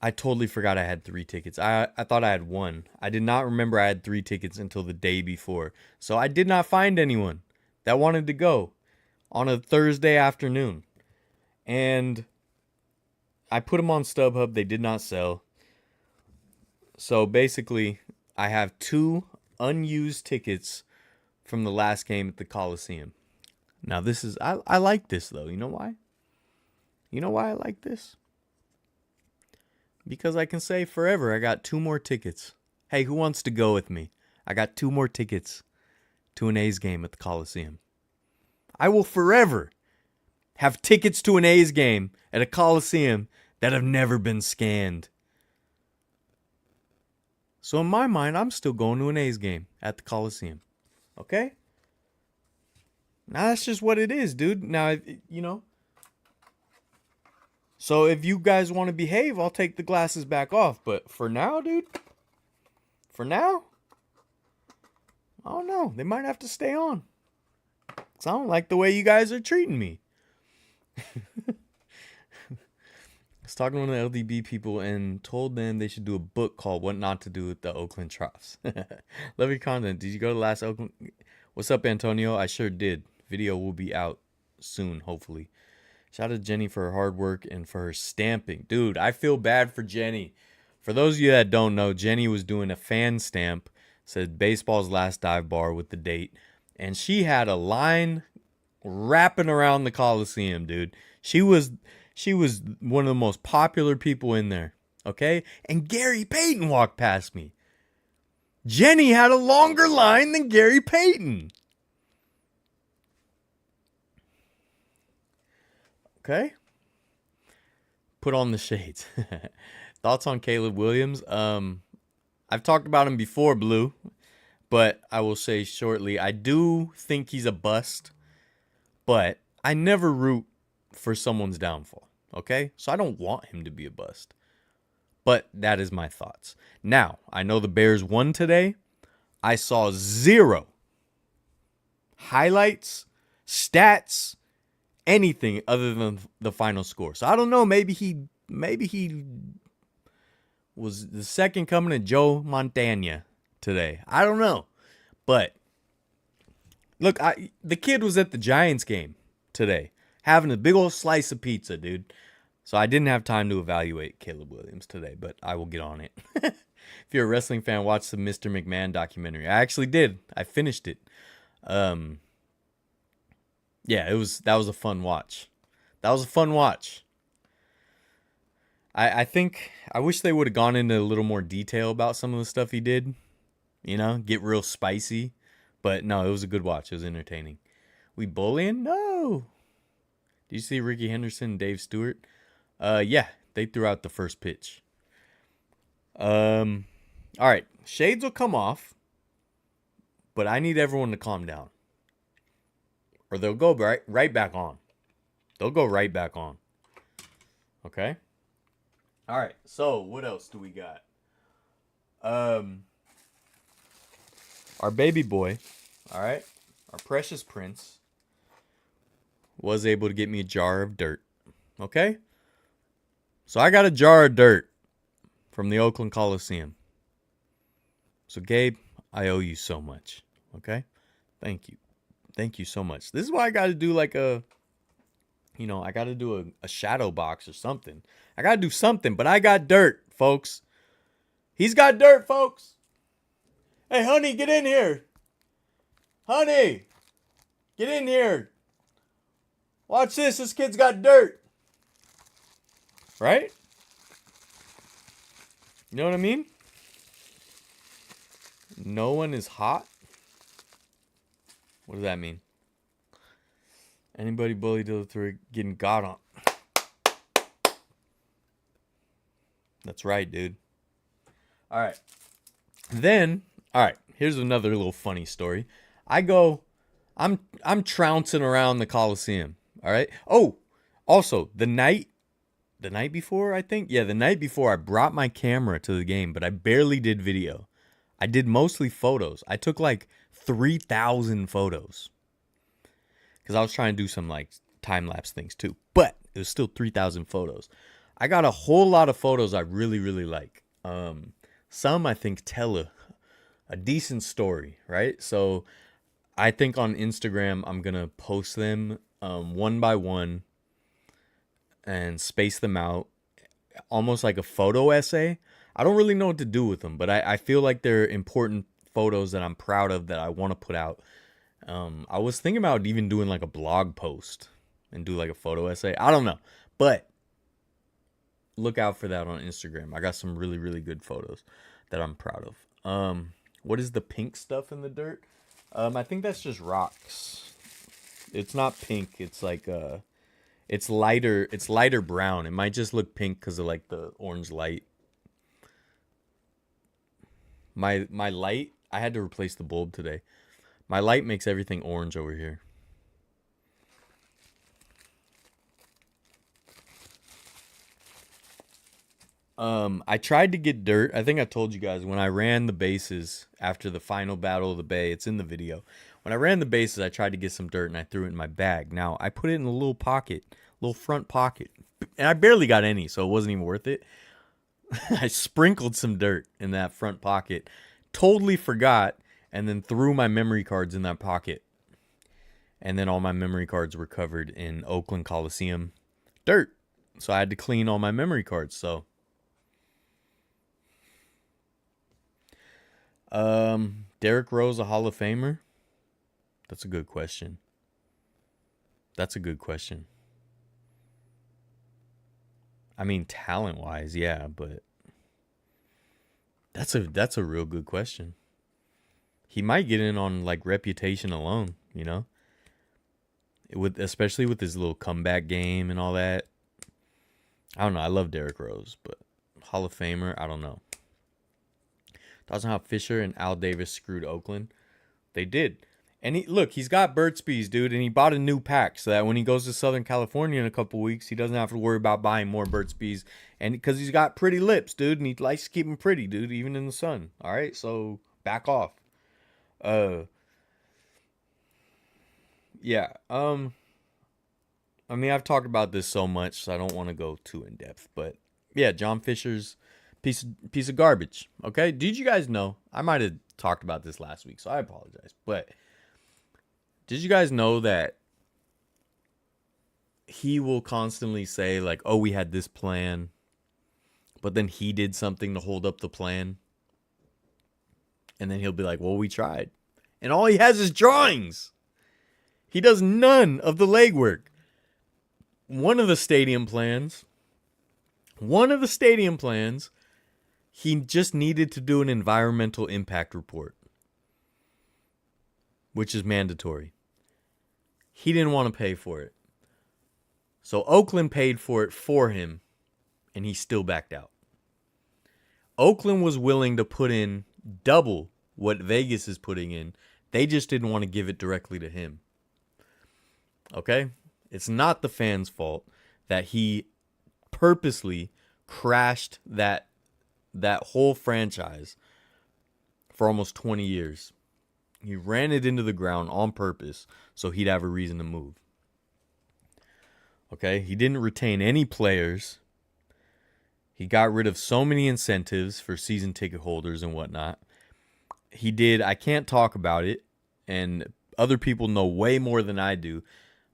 I totally forgot I had 3 tickets. I thought I had 1. I did not remember I had 3 tickets until the day before. So I did not find anyone that wanted to go on a Thursday afternoon. And I put them on StubHub. They did not sell. So basically, I have 2 unused tickets from the last game at the Coliseum. Now this is, I like this though. You know why? You know why I like this? Because I can say forever, I got 2 more tickets. Hey, who wants to go with me? I got 2 more tickets to an A's game at the Coliseum. I will forever have tickets to an A's game at a Coliseum that have never been scanned. So in my mind, I'm still going to an A's game at the Coliseum. Okay? Now that's just what it is, dude. Now, you know. So if you guys want to behave, I'll take the glasses back off. But for now, dude. For now. I don't know. They might have to stay on. Because I don't like the way you guys are treating me. I was talking to one of the LDB people and told them they should do a book called What Not to Do with the Oakland Troughs. Love your content. Did you go to the last Oakland? What's up, Antonio? I sure did. Video will be out soon, hopefully. Shout out to Jenny for her hard work and for her stamping. Dude, I feel bad for Jenny. For those of you that don't know, Jenny was doing a fan stamp. Said baseball's last dive bar with the date. And she had a line wrapping around the Coliseum, dude. She was one of the most popular people in there. Okay? And Gary Payton walked past me. Jenny had a longer line than Gary Payton. Okay? Put on the shades. Thoughts on Caleb Williams? I've talked about him before, Blue. But I will say shortly, I do think he's a bust. But I never root for someone's downfall. Okay? So I don't want him to be a bust. But that is my thoughts. Now, I know the Bears won today. I saw 0 highlights, stats, anything other than the final score. So I don't know. Maybe he was the second coming of Joe Montana today. I don't know. But look, the kid was at the Giants game today, having a big old slice of pizza, dude. So I didn't have time to evaluate Caleb Williams today, but I will get on it. If you're a wrestling fan, watch the Mr. McMahon documentary. I actually did. I finished it. Yeah, that was a fun watch. That was a fun watch. I think I wish they would have gone into a little more detail about some of the stuff he did. You know, get real spicy. But no, it was a good watch. It was entertaining. We bullying? No. Did you see Ricky Henderson and Dave Stewart? Yeah, they threw out the first pitch. All right, shades will come off, but I need everyone to calm down, or they'll go right back on. They'll go right back on. Okay. All right. So what else do we got? Our baby boy. All right. Our precious prince was able to get me a jar of dirt. Okay. So I got a jar of dirt from the Oakland Coliseum. So Gabe, I owe you so much. Okay? Thank you. Thank you so much. This is why I got to do like I got to do a shadow box or something. I got to do something, but I got dirt, folks. He's got dirt, folks. Hey, honey, get in here. Honey, get in here. Watch this. This kid's got dirt. Right? You know what I mean? No one is hot? What does that mean? Anybody bullied through getting got on. That's right, dude. All right. Here's another little funny story. I'm trouncing around the Coliseum. All right. Oh, also the night before, I think. Yeah, the night before I brought my camera to the game, but I barely did video. I did mostly photos. I took like 3,000 photos. Because I was trying to do some like time-lapse things too. But it was still 3,000 photos. I got a whole lot of photos I really, really like. Some I think tell a decent story, right? So I think on Instagram I'm going to post them one by one and space them out. Almost like a photo essay. I don't really know what to do with them, but I feel like they're important photos that I'm proud of that I want to put out. I was thinking about even doing like a blog post and do like a photo essay. I don't know, but look out for that on Instagram. I got some really, really good photos that I'm proud of. What is the pink stuff in the dirt? I think that's just rocks. It's not pink. It's like it's lighter brown. It might just look pink because of like the orange light. My light, I had to replace the bulb today. My light makes everything orange over here. I tried to get dirt. I think I told you guys when I ran the bases after the final battle of the Bay. It's in the video. When I ran the bases, I tried to get some dirt and I threw it in my bag. Now, I put it in a little pocket, little front pocket. And I barely got any, so it wasn't even worth it. I sprinkled some dirt in that front pocket. Totally forgot, and then threw my memory cards in that pocket. And then all my memory cards were covered in Oakland Coliseum dirt. So I had to clean all my memory cards, so... Derrick Rose a Hall of Famer? That's a good question. I mean, talent-wise, yeah, but that's a real good question. He might get in on like reputation alone, you know? Especially with his little comeback game and all that. I don't know. I love Derrick Rose, but Hall of Famer, I don't know. Doesn't how Fisher and Al Davis screwed Oakland. They did. And he's got Burt's Bees, dude, and he bought a new pack so that when he goes to Southern California in a couple weeks, he doesn't have to worry about buying more Burt's Bees. And because he's got pretty lips, dude, and he likes to keep them pretty, dude, even in the sun. All right, so back off. Yeah. I mean, I've talked about this so much, so I don't want to go too in depth, but yeah, John Fisher's piece of garbage. Okay, did you guys know? I might have talked about this last week, so I apologize. But did you guys know that he will constantly say like, "Oh, we had this plan," but then he did something to hold up the plan, and then he'll be like, "Well, we tried," and all he has is drawings. He does none of the legwork. One of the stadium plans, he just needed to do an environmental impact report, which is mandatory. He didn't want to pay for it. So Oakland paid for it for him, and he still backed out. Oakland was willing to put in double what Vegas is putting in. They just didn't want to give it directly to him. Okay? It's not the fans' fault that he purposely crashed that whole franchise for almost 20 years. He ran it into the ground on purpose so he'd have a reason to move. Okay? He didn't retain any players. He got rid of so many incentives for season ticket holders and whatnot. He did, I can't talk about it, and other people know way more than I do,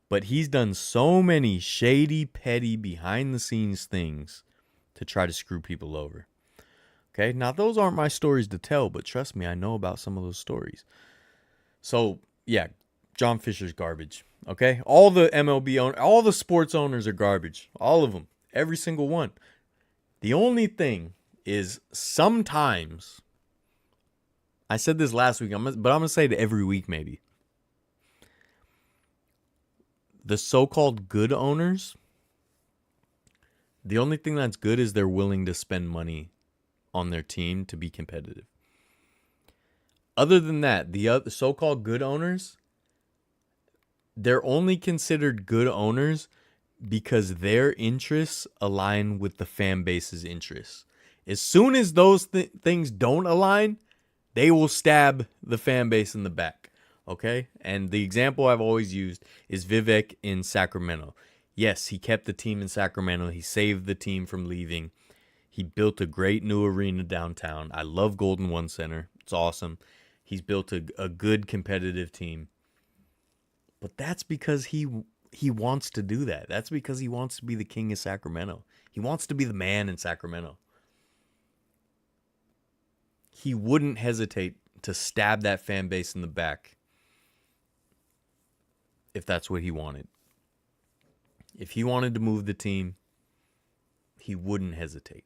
but he's done so many shady, petty, behind-the-scenes things to try to screw people over. Okay, now those aren't my stories to tell, but trust me, I know about some of those stories. So, yeah, John Fisher's garbage. Okay, all the MLB owners, all the sports owners are garbage. All of them, every single one. The only thing is sometimes, I said this last week, but I'm gonna say it every week maybe. The so-called good owners, the only thing that's good is they're willing to spend money on their team to be competitive. Other than that, the other so-called good owners, they're only considered good owners because their interests align with the fan base's interests. As soon as those things don't align, they will stab the fan base in the back. Okay? And the example I've always used is Vivek in Sacramento. Yes, he kept the team in Sacramento. He saved the team from leaving. He built a great new arena downtown. I love Golden One Center. It's awesome. He's built a good competitive team. But that's because he wants to do that. That's because he wants to be the king of Sacramento. He wants to be the man in Sacramento. He wouldn't hesitate to stab that fan base in the back if that's what he wanted. If he wanted to move the team, he wouldn't hesitate.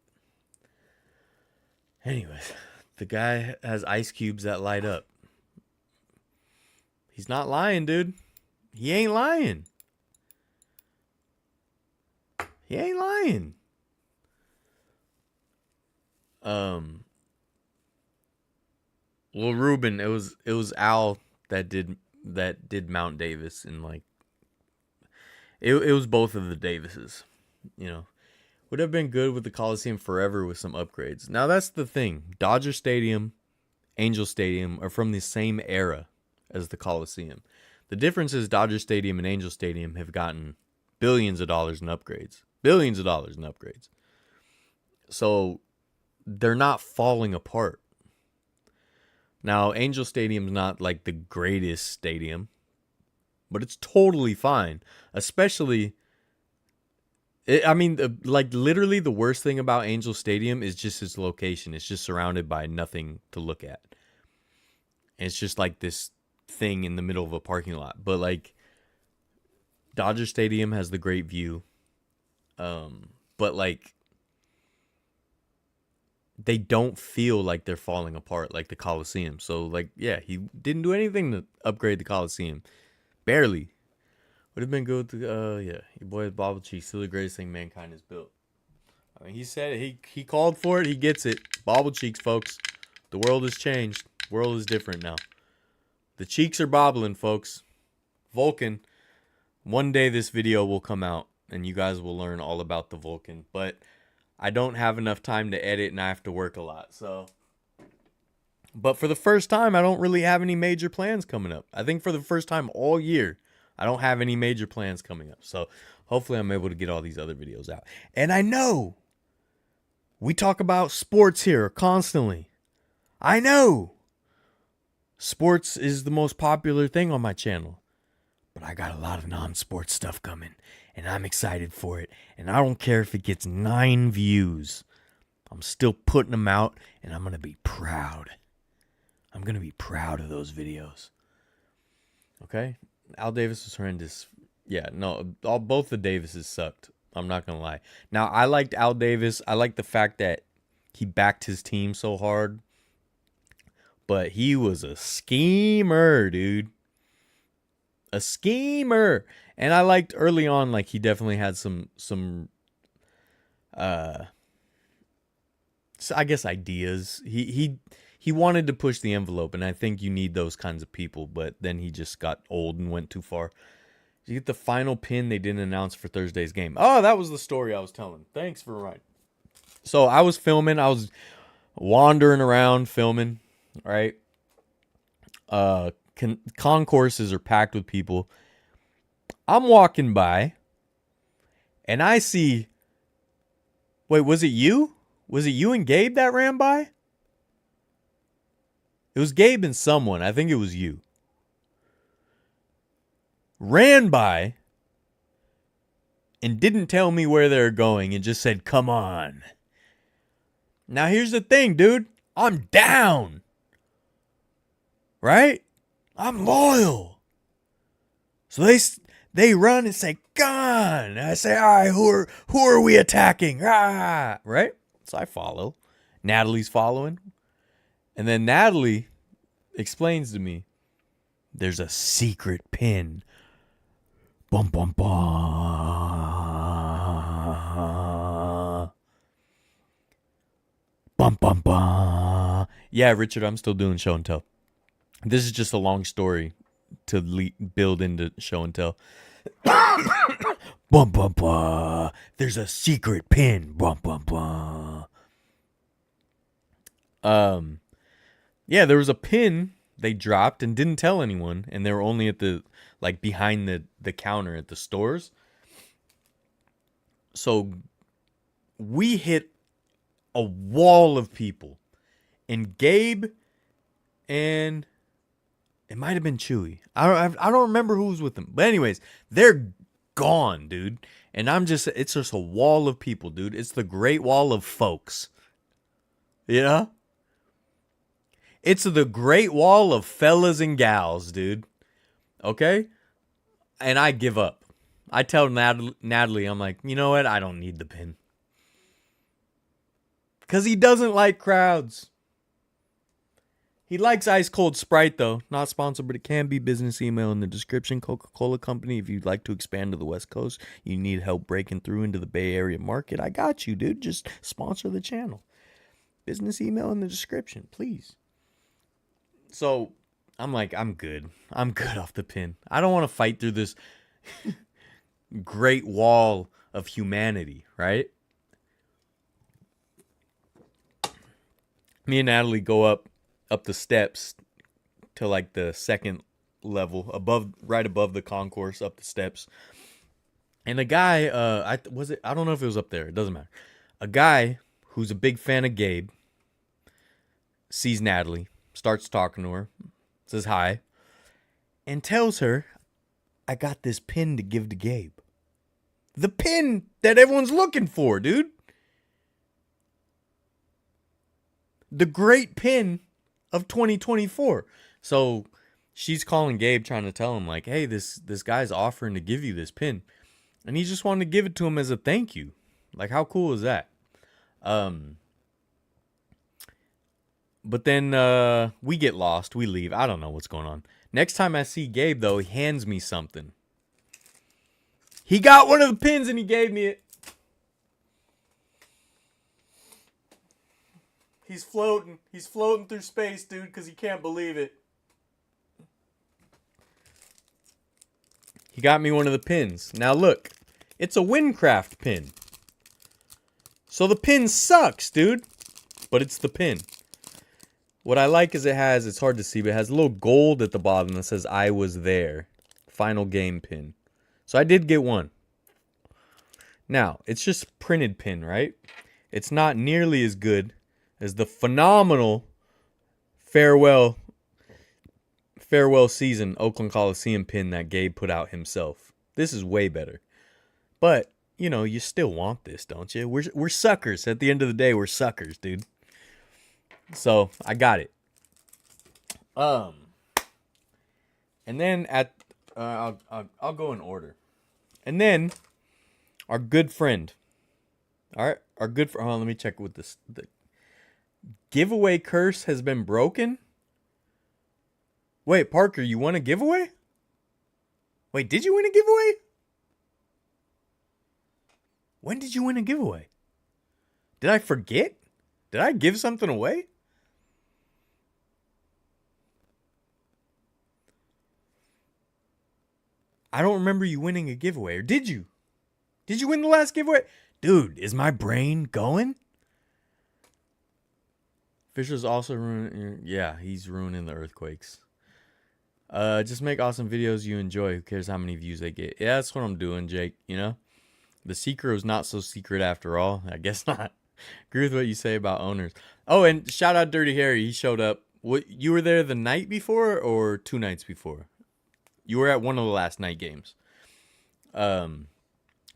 Anyways, the guy has ice cubes that light up. He's not lying, dude. He ain't lying. He ain't lying. Well, Ruben, it was Al that did Mount Davis, and like it was both of the Davises, you know. Would have been good with the Coliseum forever with some upgrades. Now that's the thing. Dodger Stadium, Angel Stadium are from the same era as the Coliseum. The difference is Dodger Stadium and Angel Stadium have gotten billions of dollars in upgrades. Billions of dollars in upgrades. So they're not falling apart. Now, Angel Stadium's not like the greatest stadium, but it's totally fine. Especially, like literally the worst thing about Angel Stadium is just its location. It's just surrounded by nothing to look at. And it's just like this thing in the middle of a parking lot. But like Dodger Stadium has the great view. But like they don't feel like they're falling apart like the Coliseum. So like, yeah, he didn't do anything to upgrade the Coliseum. Barely. Would have been good to your boy Bobble Cheeks, still the greatest thing mankind has built. I mean, he said it. He called for it. He gets it. Bobble Cheeks, folks. The world has changed. The world is different now. The cheeks are bobbling, folks. Vulcan. One day this video will come out and you guys will learn all about the Vulcan. But I don't have enough time to edit and I have to work a lot. So, but for the first time, I don't really have any major plans coming up. I think for the first time all year, I don't have any major plans coming up. So hopefully I'm able to get all these other videos out. And I know we talk about sports here constantly. I know sports is the most popular thing on my channel. But I got a lot of non-sports stuff coming. And I'm excited for it. And I don't care if it gets 9 views. I'm still putting them out. And I'm going to be proud. I'm going to be proud of those videos. Okay? Al Davis was horrendous. Yeah, no, both the Davises sucked. I'm not going to lie. Now, I liked Al Davis. I liked the fact that he backed his team so hard. But he was a schemer, dude. A schemer. And I liked early on, like, he definitely had some I guess ideas. He wanted to push the envelope, and I think you need those kinds of people, but then he just got old and went too far. Did you get the final pin they didn't announce for Thursday's game? Oh, that was the story I was telling. Thanks for reminding. So I was filming. I was wandering around filming, right? Concourses are packed with people. I'm walking by, and I see... Wait, was it you? Was it you and Gabe that ran by? It was Gabe and someone. I think it was you. Ran by and didn't tell me where they were going and just said, "Come on." Now, here's the thing, dude. I'm down. Right? I'm loyal. So they run and say, "Gun." And I say, "All right, who are we attacking?" Ah, right? So I follow. Natalie's following. And then Natalie explains to me, there's a secret pin. Bum, bum, bum. Bum, bum, bum. Yeah, Richard, I'm still doing show and tell. This is just a long story to build into show and tell. Bum, bum, bum. There's a secret pin. Bum, bum, bum. Yeah, there was a pin they dropped and didn't tell anyone, and they were only at the, like, behind the counter at the stores. So we hit a wall of people, and Gabe and it might have been Chewy. I don't remember who was with them, but anyways, they're gone, dude. And it's just a wall of people, dude. It's the Great Wall of Folks. You know? It's the Great Wall of fellas and gals, dude. Okay? And I give up. I tell Natalie, I'm like, you know what? I don't need the pin. Because he doesn't like crowds. He likes ice cold Sprite, though. Not sponsored, but it can be. Business email in the description. Coca-Cola Company. If you'd like to expand to the West Coast, you need help breaking through into the Bay Area market, I got you, dude. Just sponsor the channel. Business email in the description, please. So I'm like, I'm good. I'm good off the pin. I don't want to fight through this great wall of humanity, right? Me and Natalie go up the steps to like the second level, right above the concourse, up the steps. And a guy, I don't know if it was up there. It doesn't matter. A guy who's a big fan of Gabe sees Natalie, starts talking to her, says hi, and tells her, I got this pin to give to Gabe. The pin that everyone's looking for, dude. The great pin of 2024. So she's calling Gabe, trying to tell him, like, hey, this guy's offering to give you this pin. And he just wanted to give it to him as a thank you. Like, how cool is that? But then we get lost. We leave. I don't know what's going on. Next time I see Gabe, though, he hands me something. He got one of the pins and he gave me it. He's floating. He's floating through space, dude, because he can't believe it. He got me one of the pins. Now, look. It's a Windcraft pin. So the pin sucks, dude. But it's the pin. What I like is it's hard to see, but it has a little gold at the bottom that says, I was there. Final game pin. So I did get one. Now, it's just printed pin, right? It's not nearly as good as the phenomenal farewell season Oakland Coliseum pin that Gabe put out himself. This is way better. But, you know, you still want this, don't you? We're suckers. At the end of the day, we're suckers, dude. So, I got it. And then I'll go in order. And then our good friend. All right, hold on, let me check with this. The giveaway curse has been broken. Wait, Parker, you won a giveaway? Wait, did you win a giveaway? When did you win a giveaway? Did I forget? Did I give something away? I don't remember you winning a giveaway. Or did you? Did you win the last giveaway? Dude, is my brain going? Fisher's also ruining... Yeah, he's ruining the earthquakes. Just make awesome videos you enjoy. Who cares how many views they get? Yeah, that's what I'm doing, Jake. You know? The secret was not so secret after all. I guess not. Agree with what you say about owners. Oh, and shout out Dirty Harry. He showed up. What, you were there the night before or 2 nights before? You were at one of the last night games.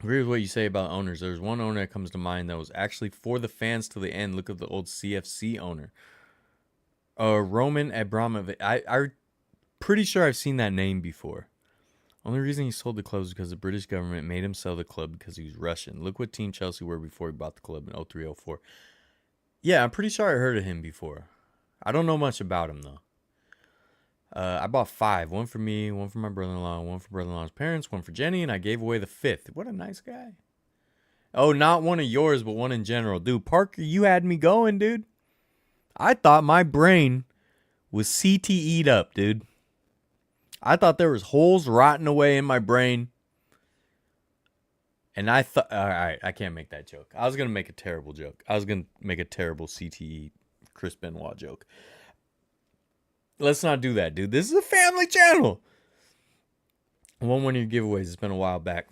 agree with what you say about owners. There's one owner that comes to mind that was actually for the fans to the end. Look at the old CFC owner. Roman Abramovich. I'm pretty sure I've seen that name before. Only reason he sold the club is because the British government made him sell the club because he was Russian. Look what Team Chelsea were before he bought the club in 03-04. Yeah, I'm pretty sure I heard of him before. I don't know much about him, though. I bought 5. One for me, one for my brother-in-law, one for brother-in-law's parents, one for Jenny, and I gave away the 5th. What a nice guy. Oh, not one of yours, but one in general. Dude, Parker, you had me going, dude. I thought my brain was CTE'd up, dude. I thought there was holes rotting away in my brain. And I thought, all right, I can't make that joke. I was going to make a terrible joke. I was going to make a terrible CTE Chris Benoit joke. Let's not do that, dude. This is a family channel. One of your giveaways. It's been a while back.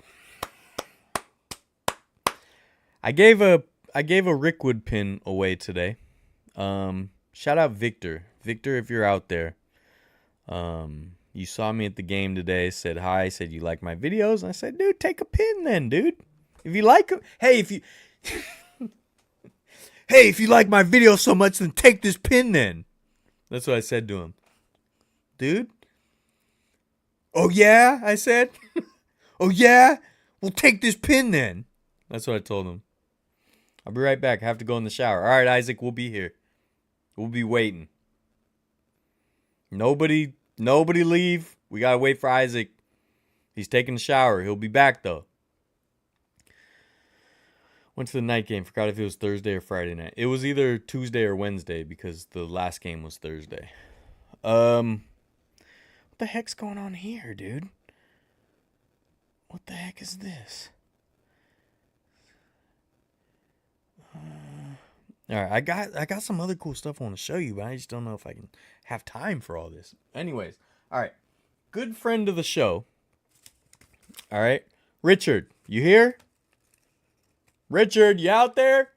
I gave a Rickwood pin away today. Shout out Victor. Victor, if you're out there. You saw me at the game today, said hi, said you like my videos. And I said, dude, take a pin then, dude. If you like them, hey, if you like my videos so much, then take this pin then. That's what I said to him. Dude. Oh, yeah, I said. Oh, yeah? Well, take this pin then. That's what I told him. I'll be right back. I have to go in the shower. All right, Isaac, we'll be here. We'll be waiting. Nobody leave. We got to wait for Isaac. He's taking a shower. He'll be back, though. Went to the night game. Forgot if it was Thursday or Friday night. It was either Tuesday or Wednesday because the last game was Thursday. What the heck's going on here, dude? What the heck is this? All right, I got some other cool stuff I want to show you, but I just don't know if I can have time for all this. Anyways, all right. Good friend of the show. All right. Richard, you here? Richard, you out there?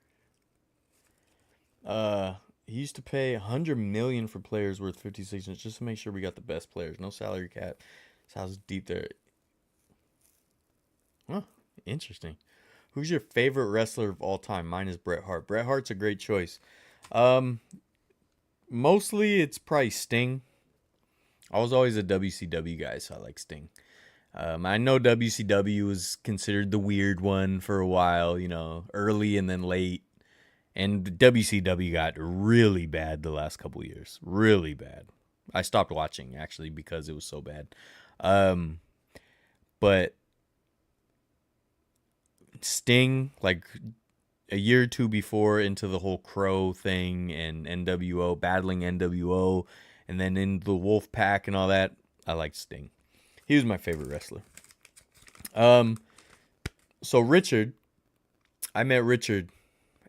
He used to pay $100 million for players worth 56 inches just to make sure we got the best players. No salary cap. This house is deep there. Huh, interesting. Who's your favorite wrestler of all time? Mine is Bret Hart. Bret Hart's a great choice. Mostly it's probably Sting. I was always a WCW guy, so I like Sting. I know WCW was considered the weird one for a while, you know, early and then late. And WCW got really bad the last couple of years. Really bad. I stopped watching, actually, because it was so bad. But Sting, like a year or two before, into the whole Crow thing and NWO, battling NWO, and then in the Wolf Pack and all that, I liked Sting. He was my favorite wrestler. So Richard, I met Richard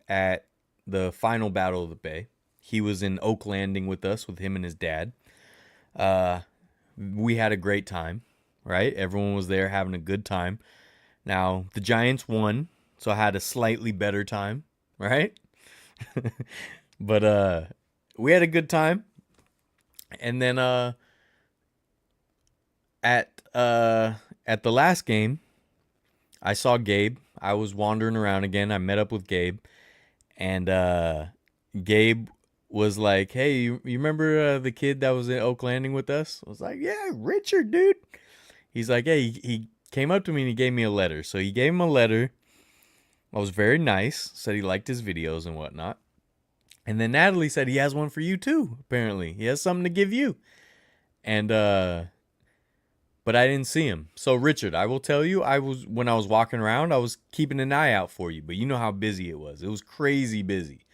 at the final Battle of the Bay. He was in Oak Landing with us, with him and his dad. We had a great time, right? Everyone was there having a good time. Now, the Giants won, so I had a slightly better time, right? But we had a good time. And then at the last game, I saw Gabe. I was wandering around again. I met up with Gabe. And Gabe was like, hey, you remember the kid that was in Oak Landing with us? I was like, yeah, Richard, dude. He's like, hey, he came up to me and he gave me a letter. So he gave him a letter. I was very nice. Said he liked his videos and whatnot. And then Natalie said he has one for you too, apparently. He has something to give you. And but I didn't see him. So Richard, I will tell you, when I was walking around, I was keeping an eye out for you. But you know how busy it was. It was crazy busy.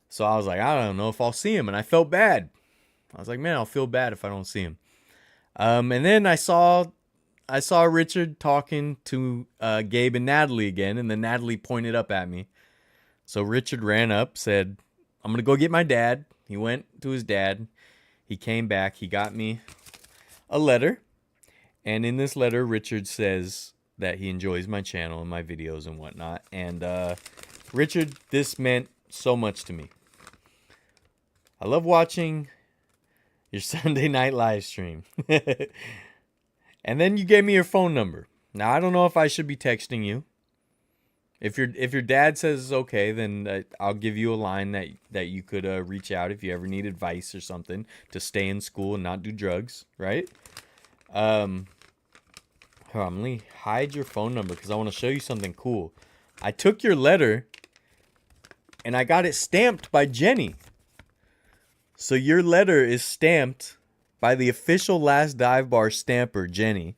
So I was like, I don't know if I'll see him. And I felt bad. I was like, man, I'll feel bad if I don't see him. And then I saw Richard talking to Gabe and Natalie again. And then Natalie pointed up at me. So Richard ran up, said, I'm going to go get my dad. He went to his dad. He came back. He got me a letter. And in this letter, Richard says that he enjoys my channel and my videos and whatnot. And Richard, this meant so much to me. I love watching your Sunday night live stream. And then you gave me your phone number. Now, I don't know if I should be texting you. If your dad says it's okay, then I'll give you a line that you could reach out if you ever need advice or something to stay in school and not do drugs, right? Hold on, let me hide your phone number because I want to show you something cool. I took your letter and I got it stamped by Jenny. So your letter is stamped by the official Last Dive Bar stamper, Jenny,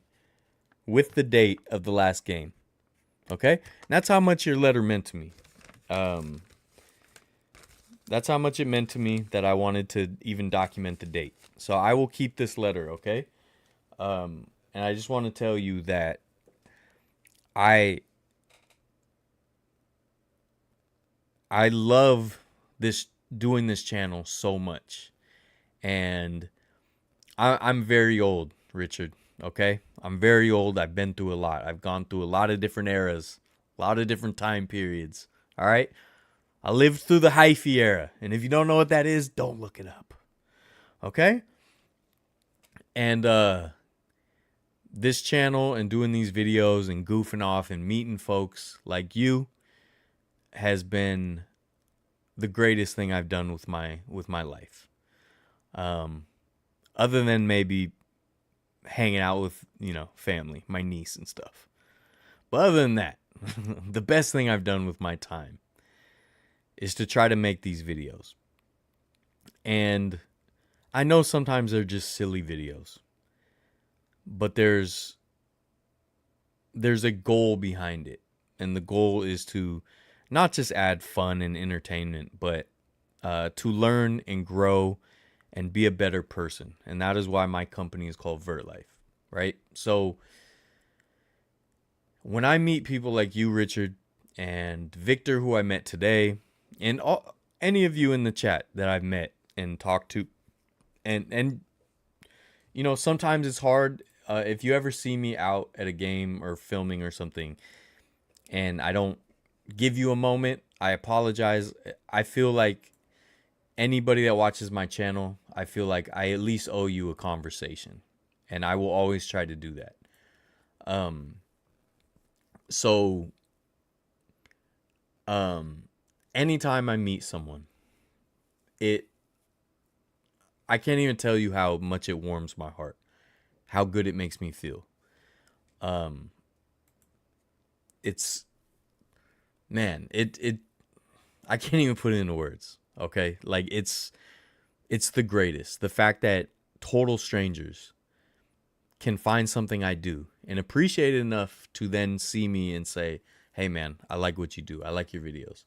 with the date of the last game. Okay? And that's how much your letter meant to me. That's how much it meant to me that I wanted to even document the date. So I will keep this letter, okay? And I just want to tell you that I love doing this channel so much. And I'm very old, Richard, okay? I'm very old. I've been through a lot. I've gone through a lot of different eras, a lot of different time periods, all right? I lived through the hyphy era, and if you don't know what that is, don't look it up, okay? And this channel and doing these videos and goofing off and meeting folks like you has been the greatest thing I've done with my life. Other than maybe hanging out with, family, my niece and stuff. But other than that, the best thing I've done with my time is to try to make these videos. And I know sometimes they're just silly videos, but there's a goal behind it. And the goal is to not just add fun and entertainment, but to learn and grow and be a better person. And that is why my company is called Vertlife, right? So when I meet people like you, Richard, and Victor, who I met today, and any of you in the chat that I've met and talked to, and sometimes it's hard if you ever see me out at a game or filming or something, and I don't give you a moment, I apologize. I feel like anybody that watches my channel, I feel like I at least owe you a conversation, and I will always try to do that. So anytime I meet someone, I can't even tell you how much it warms my heart, how good it makes me feel. It's, man, I can't even put it into words. Okay. Like it's the greatest. The fact that total strangers can find something I do and appreciate it enough to then see me and say, hey man, I like what you do. I like your videos.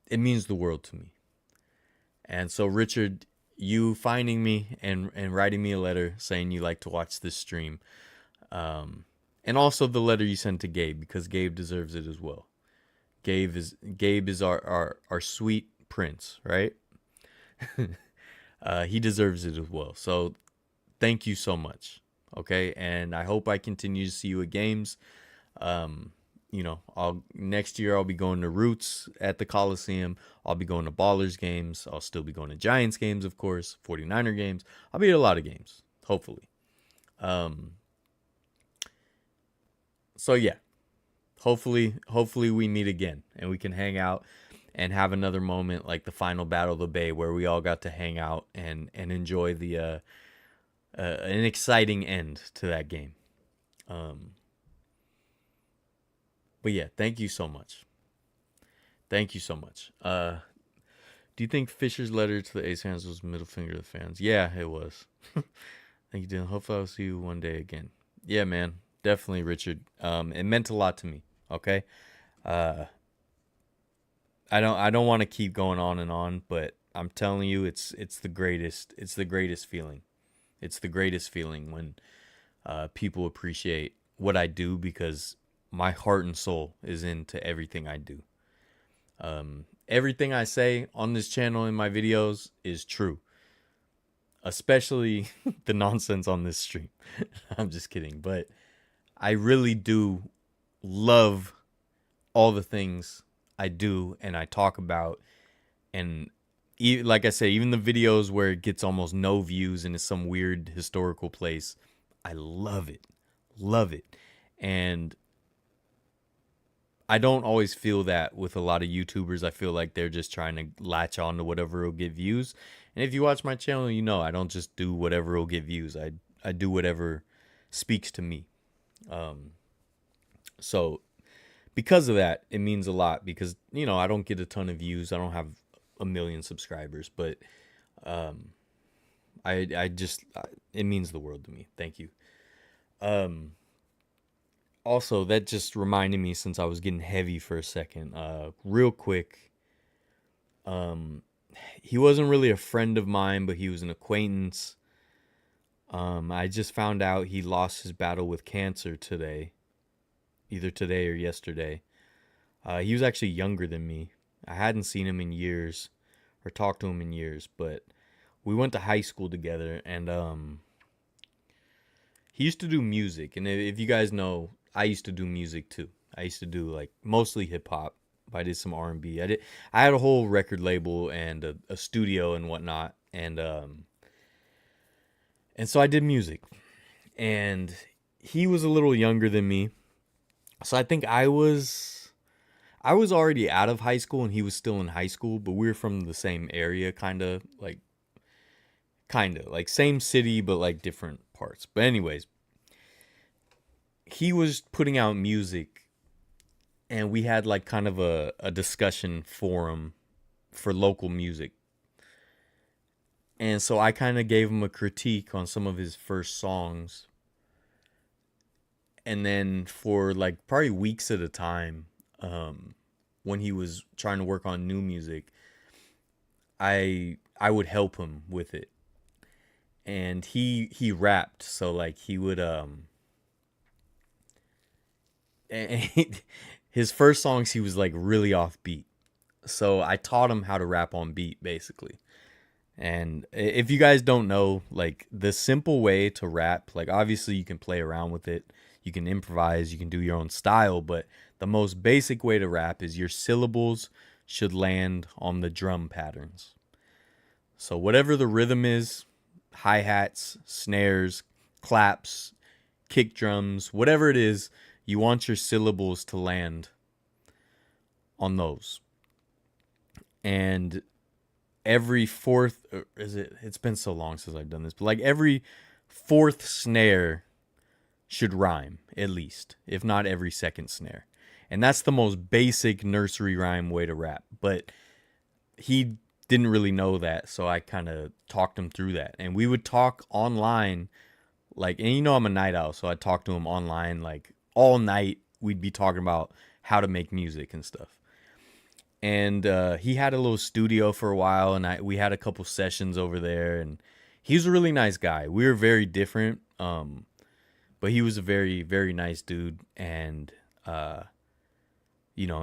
It means the world to me. And so Richard, you finding me and writing me a letter saying you like to watch this stream, and also the letter you sent to Gabe, because Gabe deserves it as well. Gabe is our sweet prince, right? He deserves it as well. So thank you so much. Okay. And I hope I continue to see you at games. Next year I'll be going to Roots at the Coliseum. I'll be going to Ballers games. I'll still be going to Giants games, of course, 49er games. I'll be at a lot of games, hopefully. So yeah, hopefully we meet again and we can hang out and have another moment like the final Battle of the Bay where we all got to hang out and enjoy the an exciting end to that game. But yeah, thank you so much. Thank you so much. Do you think Fisher's letter to the Ace fans was middle finger to the fans? Yeah, it was. Thank you, Dylan. Hopefully I'll see you one day again. Yeah, man. Definitely, Richard. It meant a lot to me. Okay. I don't want to keep going on and on, but I'm telling you, it's the greatest. It's the greatest feeling. It's the greatest feeling when people appreciate what I do, because my heart and soul is into everything I do. Everything I say on this channel in my videos is true, especially the nonsense on this stream. I'm just kidding, but I really do love all the things I do and I talk about. And like I say, even the videos where it gets almost no views and it's some weird historical place, I love it. Love it. And I don't always feel that with a lot of YouTubers. I feel like they're just trying to latch on to whatever will get views. And if you watch my channel, you know I don't just do whatever will get views. I do whatever speaks to me. So because of that, it means a lot because I don't get a ton of views. I don't have a million subscribers, but I just it means the world to me. Thank you. Also, that just reminded me since I was getting heavy for a second. Real quick, he wasn't really a friend of mine, but he was an acquaintance. I just found out he lost his battle with cancer today, either today or yesterday. He was actually younger than me. I hadn't seen him in years or talked to him in years, but we went to high school together, and he used to do music. And if you guys know, I used to do music too. I used to do like mostly hip hop. I did some R&B. I had a whole record label and a studio and whatnot, and so I did music. And he was a little younger than me, so I think I was already out of high school and he was still in high school, but we were from the same area, kind of like same city, but like different parts. But anyways, he was putting out music, and we had like kind of a discussion forum for local music. And so I kind of gave him a critique on some of his first songs. And then for like probably weeks at a time, when he was trying to work on new music, I would help him with it. And he rapped, so like he would and his first songs he was like really off beat. So I taught him how to rap on beat basically. And if you guys don't know, like the simple way to rap, like obviously you can play around with it, you can improvise, you can do your own style, but the most basic way to rap is your syllables should land on the drum patterns. So whatever the rhythm is, hi-hats, snares, claps, kick drums, whatever it is, you want your syllables to land on those. And every fourth, or it's been so long since I've done this, but like every fourth snare should rhyme at least, if not every second snare. And that's the most basic nursery rhyme way to rap. But he didn't really know that, so I kind of talked him through that. And we would talk online, like, and I'm a night owl, so I talked to him online like all night. We'd be talking about how to make music and stuff. And he had a little studio for a while, and we had a couple sessions over there. And he's a really nice guy. We were very different, but he was a very, very nice dude. And it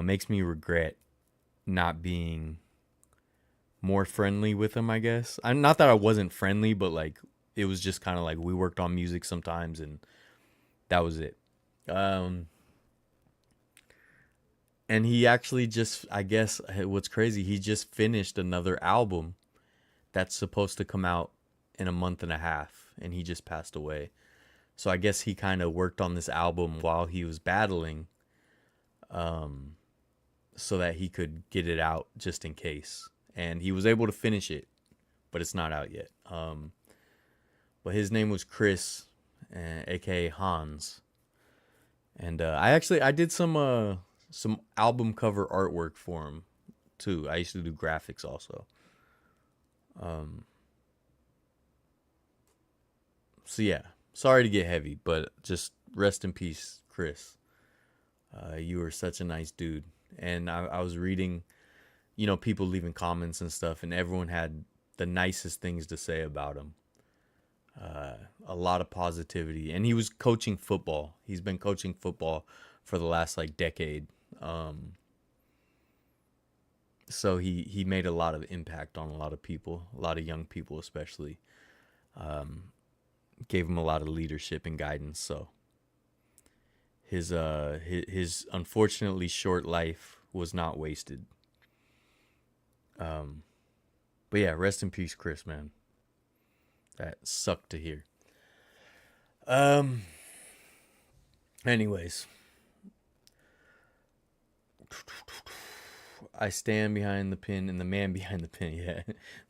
makes me regret not being more friendly with him, I guess. I'm not that I wasn't friendly, but like it was just kind of like we worked on music sometimes, and that was it. And he actually just, I guess, what's crazy, he just finished another album that's supposed to come out in a month and a half, and he just passed away. So I guess he kind of worked on this album while he was battling, so that he could get it out just in case. And he was able to finish it, but it's not out yet. But his name was Chris, aka Hans. And I did some album cover artwork for him too. I used to do graphics also. So yeah, sorry to get heavy, but just rest in peace, Chris. You were such a nice dude. And I was reading, people leaving comments and stuff, and everyone had the nicest things to say about him. A lot of positivity. And he was coaching football. He's been coaching football for the last like decade. So he made a lot of impact on a lot of people, a lot of young people especially. Gave him a lot of leadership and guidance. So his unfortunately short life was not wasted. But yeah, rest in peace, Chris, man. That sucked to hear. Anyways, I stand behind the pin and the man behind the pin. Yeah,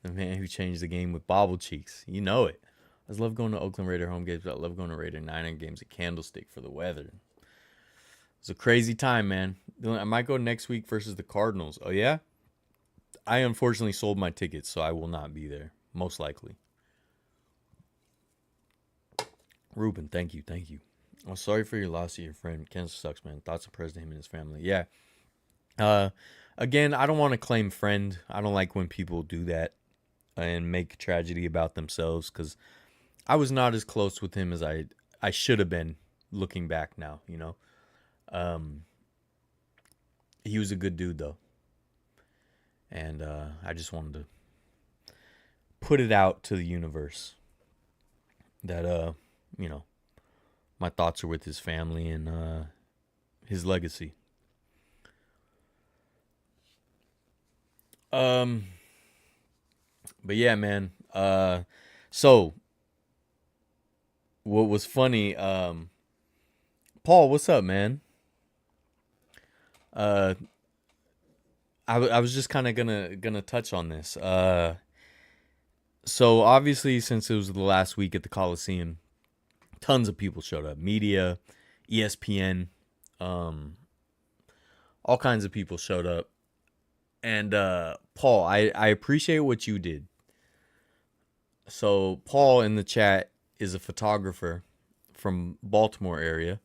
the man who changed the game with bobble cheeks. You know it. I just love going to Oakland Raider home games. I love going to Raider Niner games at Candlestick for the weather. It's a crazy time, man. I might go next week versus the Cardinals. Oh, yeah? I unfortunately sold my tickets, so I will not be there, most likely. Ruben, thank you. I'm sorry for your loss of your friend. Cancer sucks, man. Thoughts and prayers to him and his family. Yeah. Again, I don't want to claim friend. I don't like when people do that and make tragedy about themselves, because I was not as close with him as I should have been looking back now, you know. He was a good dude, though. And I just wanted to put it out to the universe that, you know, my thoughts are with his family and his legacy. But yeah, man. So what was funny, Paul, what's up, man? I was just kind of gonna touch on this. So obviously, since it was the last week at the Coliseum, tons of people showed up. Media, ESPN, all kinds of people showed up. And Paul, I appreciate what you did. So Paul in the chat is a photographer from Baltimore area.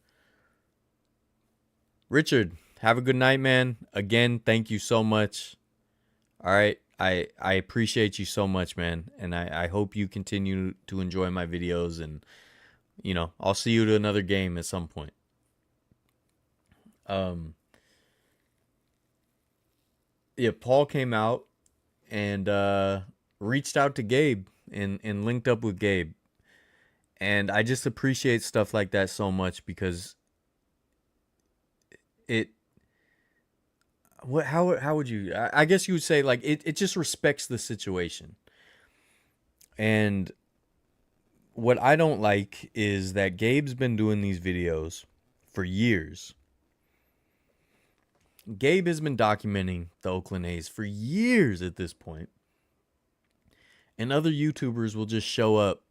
Richard, have a good night, man. Again, thank you so much. All right. I appreciate you so much, man. And I hope you continue to enjoy my videos. And, you know, I'll see you to another game at some point. Yeah, Paul came out and reached out to Gabe and linked up with Gabe. And I just appreciate stuff like that so much, because how would you, I guess you would say, like, it just respects the situation. And what I don't like is that Gabe's been doing these videos for years. Gabe has been documenting the Oakland A's for years at this point. And other YouTubers will just show up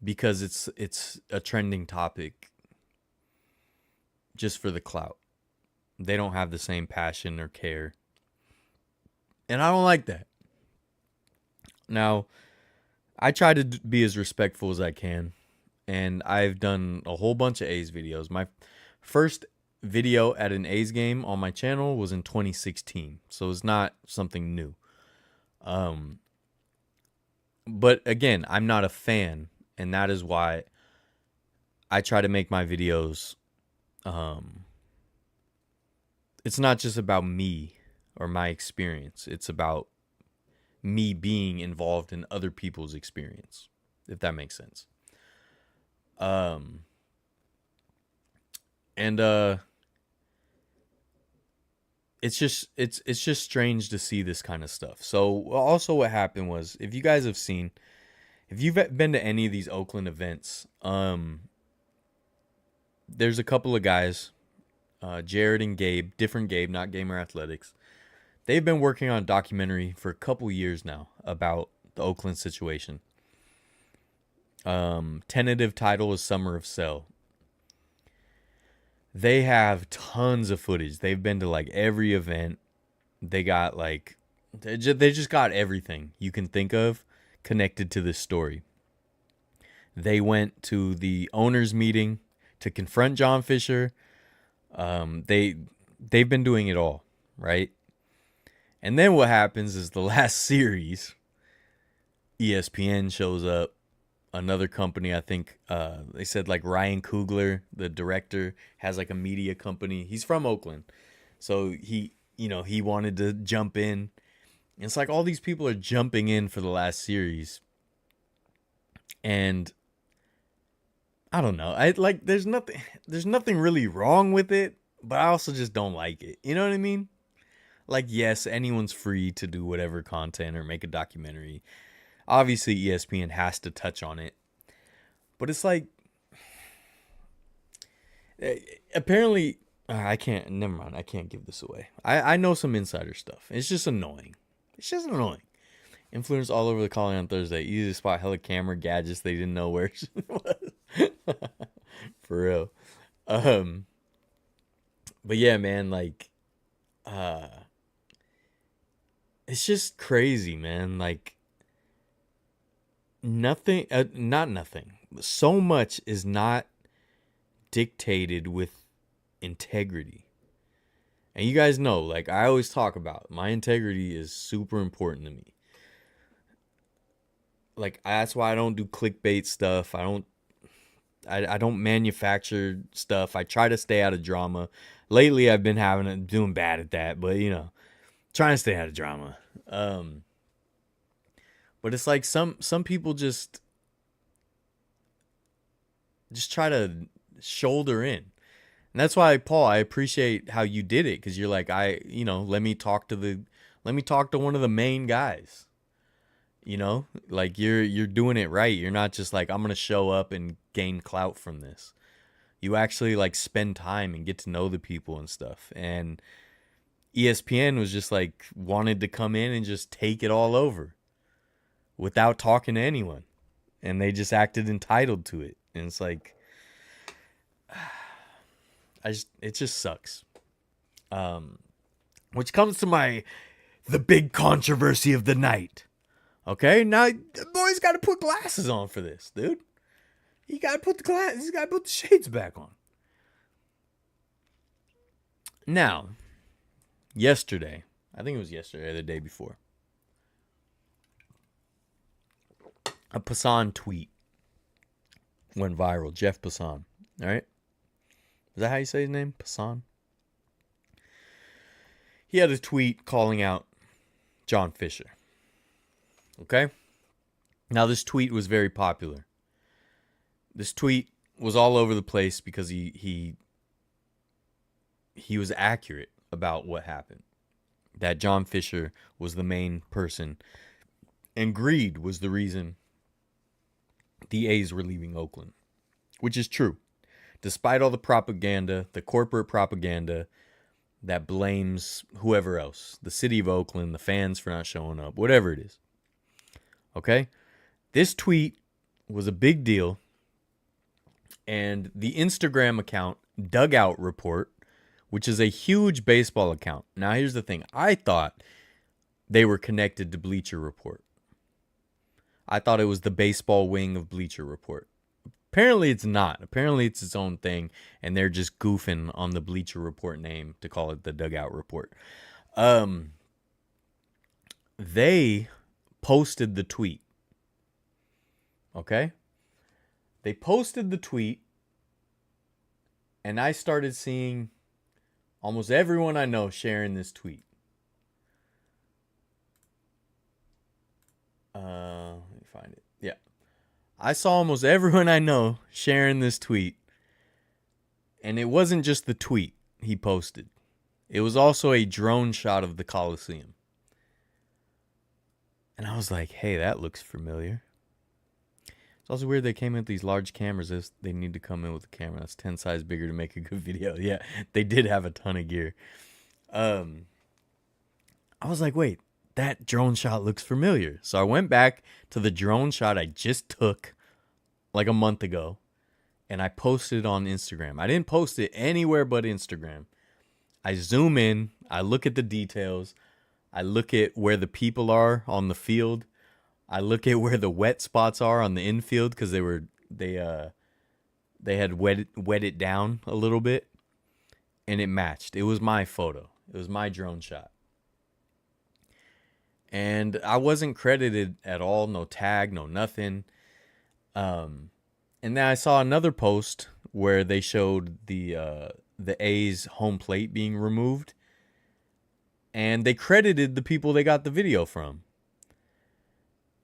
because it's a trending topic just for the clout. They don't have the same passion or care. And I don't like that. Now, I try to be as respectful as I can. And I've done a whole bunch of A's videos. My first video at an A's game on my channel was in 2016. So it's not something new. But again, I'm not a fan. And that is why I try to make my videos. It's not just about me or my experience. It's about me being involved in other people's experience, if that makes sense. It's just strange to see this kind of stuff. So also what happened was, if you guys have seen, if you've been to any of these Oakland events, there's a couple of guys, Jared and Gabe, different Gabe, not Gamer Athletics. They've been working on a documentary for a couple years now about the Oakland situation. Tentative title is Summer of Sell. They have tons of footage. They've been to like every event. They got like, they just got everything you can think of connected to this story. They went to the owners' meeting to confront John Fisher. They've been doing it all, right? And then what happens is the last series, ESPN shows up. Another company, I think, they said like Ryan Coogler, the director, has like a media company. He's from Oakland. So he wanted to jump in. And it's like all these people are jumping in for the last series. And I don't know. There's nothing really wrong with it, but I also just don't like it. You know what I mean? Like, yes, anyone's free to do whatever content or make a documentary. Obviously, ESPN has to touch on it. But it's like, apparently, I can't. Never mind. I can't give this away. I know some insider stuff. It's just annoying. It's just annoying. Influencers all over the calling on Thursday. Easy to spot hella camera gadgets they didn't know where it was. For real. Um, but yeah, man, like, uh, it's just crazy, man. Like, nothing, not nothing. So much is not dictated with integrity. And you guys know, like I always talk about, my integrity is super important to me. Like that's why I don't do clickbait stuff. I don't manufacture stuff. I try to stay out of drama. Lately I've been doing bad at that, but trying to stay out of drama. But it's like some people just try to shoulder in. And that's why, Paul, I appreciate how you did it, because you're like, let me talk to one of the main guys. Like you're doing it right. You're not just like, I'm gonna show up and gain clout from this. You actually like spend time and get to know the people and stuff. And ESPN was just like wanted to come in and just take it all over without talking to anyone. And they just acted entitled to it. And it's like, it just sucks. Which comes to the big controversy of the night. Okay, now the boy's got to put glasses on for this, dude. He got to put the glasses. He's got to put the shades back on. Now, yesterday, I think it was yesterday or the day before, a Passan tweet went viral. Jeff Passan. All right, is that how you say his name? Passan. He had a tweet calling out John Fisher. Okay? Now, this tweet was very popular. This tweet was all over the place because he was accurate about what happened. That John Fisher was the main person. And greed was the reason the A's were leaving Oakland. Which is true. Despite all the propaganda, the corporate propaganda that blames whoever else. The city of Oakland, the fans for not showing up, whatever it is. Okay? This tweet was a big deal. And the Instagram account, Dugout Report, which is a huge baseball account. Now, here's the thing. I thought they were connected to Bleacher Report. I thought it was the baseball wing of Bleacher Report. Apparently, it's not. Apparently, it's its own thing. And they're just goofing on the Bleacher Report name to call it the Dugout Report. They posted the tweet. Okay? They posted the tweet, and I started seeing almost everyone I know sharing this tweet. Let me find it. Yeah. I saw almost everyone I know sharing this tweet. And it wasn't just the tweet he posted. It was also a drone shot of the Coliseum. And I was like, hey, that looks familiar. It's also weird they came in with these large cameras. They need to come in with a camera that's 10 sizes bigger to make a good video. Yeah, they did have a ton of gear. I was like, wait, that drone shot looks familiar. So I went back to the drone shot I just took like a month ago, and I posted it on Instagram. I didn't post it anywhere but Instagram. I zoom in, I look at the details, I look at where the people are on the field, I look at where the wet spots are on the infield because they had wet it down a little bit, and it matched. It was my photo. It was my drone shot. And I wasn't credited at all, no tag, no nothing. And then I saw another post where they showed the A's home plate being removed, and they credited the people they got the video from.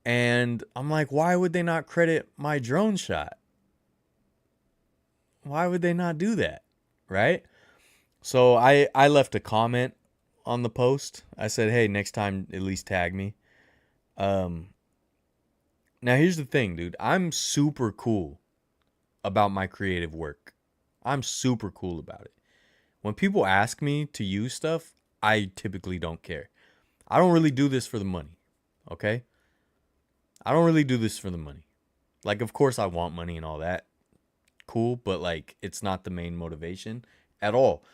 And I'm like, why would they not credit my drone shot? Why would they not do that? Right? So I left a comment on the post. I said, hey, next time at least tag me. Now here's the thing, dude. I'm super cool about my creative work. I'm super cool about it. When people ask me to use stuff, I typically don't care. I don't really do this for the money, okay? I don't really do this for the money. Like, of course I want money and all that. Cool, but like, it's not the main motivation at all.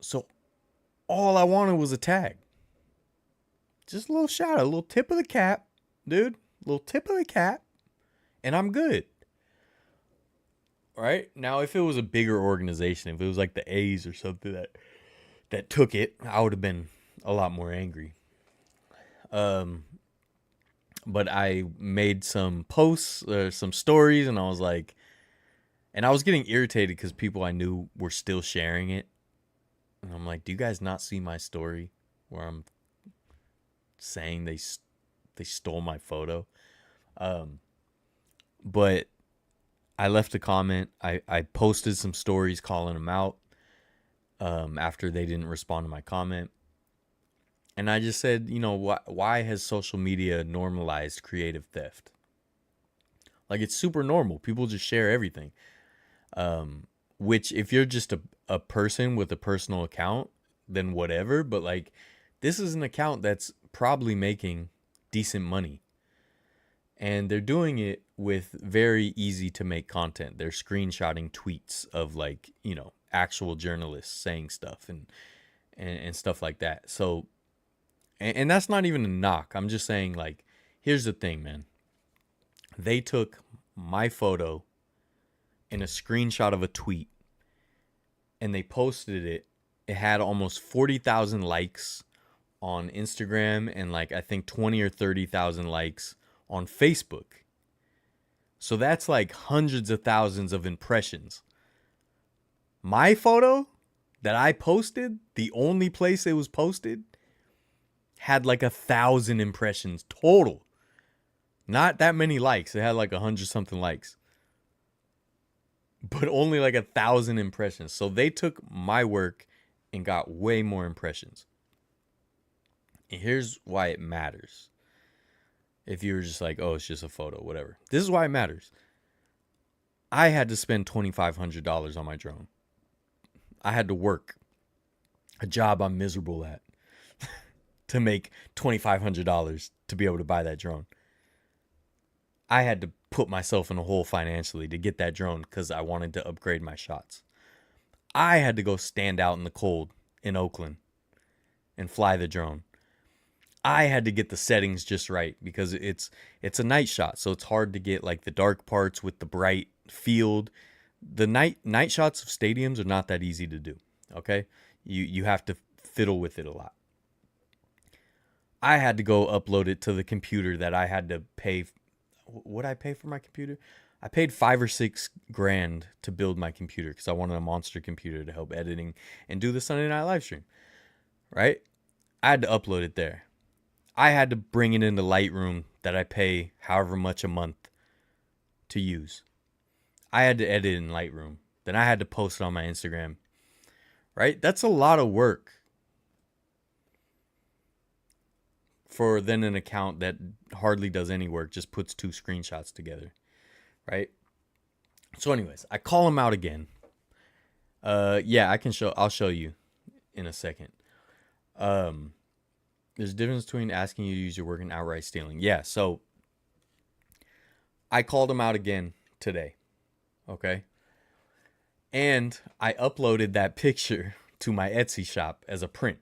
So all I wanted was a tag. Just a little shout out, a little tip of the cap, dude. A little tip of the cap, and I'm good. Right? Now, if it was a bigger organization, if it was like the A's or something that took it, I would have been a lot more angry. But I made some posts or some stories, and I was like, and I was getting irritated because people I knew were still sharing it. And I'm like, do you guys not see my story where I'm saying they stole my photo? But I left a comment. I posted some stories calling them out after they didn't respond to my comment. And I just said, you know, why has social media normalized creative theft? Like, it's super normal. People just share everything. Which, if you're just a person with a personal account, then whatever. But, like, this is an account that's probably making decent money. And they're doing it with very easy to make content. They're screenshotting tweets of, like, you know, actual journalists saying stuff and stuff like that. So, and that's not even a knock. I'm just saying, like, here's the thing, man. They took my photo in a screenshot of a tweet and they posted it. It had almost 40,000 likes on Instagram and, like, I think 20 or 30,000 likes on Facebook. So that's like hundreds of thousands of impressions. My photo that I posted, the only place it was posted, had like 1,000 impressions total. Not that many likes. It had like 100 something likes. But only like 1,000 impressions. So they took my work and got way more impressions. And here's why it matters. If you were just like, oh, it's just a photo, whatever. This is why it matters. I had to spend $2,500 on my drone. I had to work a job I'm miserable at to make $2,500 to be able to buy that drone. I had to put myself in a hole financially to get that drone because I wanted to upgrade my shots. I had to go stand out in the cold in Oakland and fly the drone. I had to get the settings just right because it's a night shot, so it's hard to get like the dark parts with the bright field. The night shots of stadiums are not that easy to do. Okay, you have to fiddle with it a lot. I had to go upload it to the computer that I had to pay. What did I pay for my computer? I paid $5 or $6 grand to build my computer because I wanted a monster computer to help editing and do the Sunday night live stream. Right? I had to upload it there. I had to bring it into Lightroom that I pay however much a month to use. I had to edit in Lightroom. Then I had to post it on my Instagram. Right? That's a lot of work for then an account that hardly does any work, just puts 2 screenshots together. Right? So anyways, I call him out again. Yeah, I'll show you in a second. There's a difference between asking you to use your work and outright stealing. Yeah, so I called him out again today. Okay? And I uploaded that picture to my Etsy shop as a print.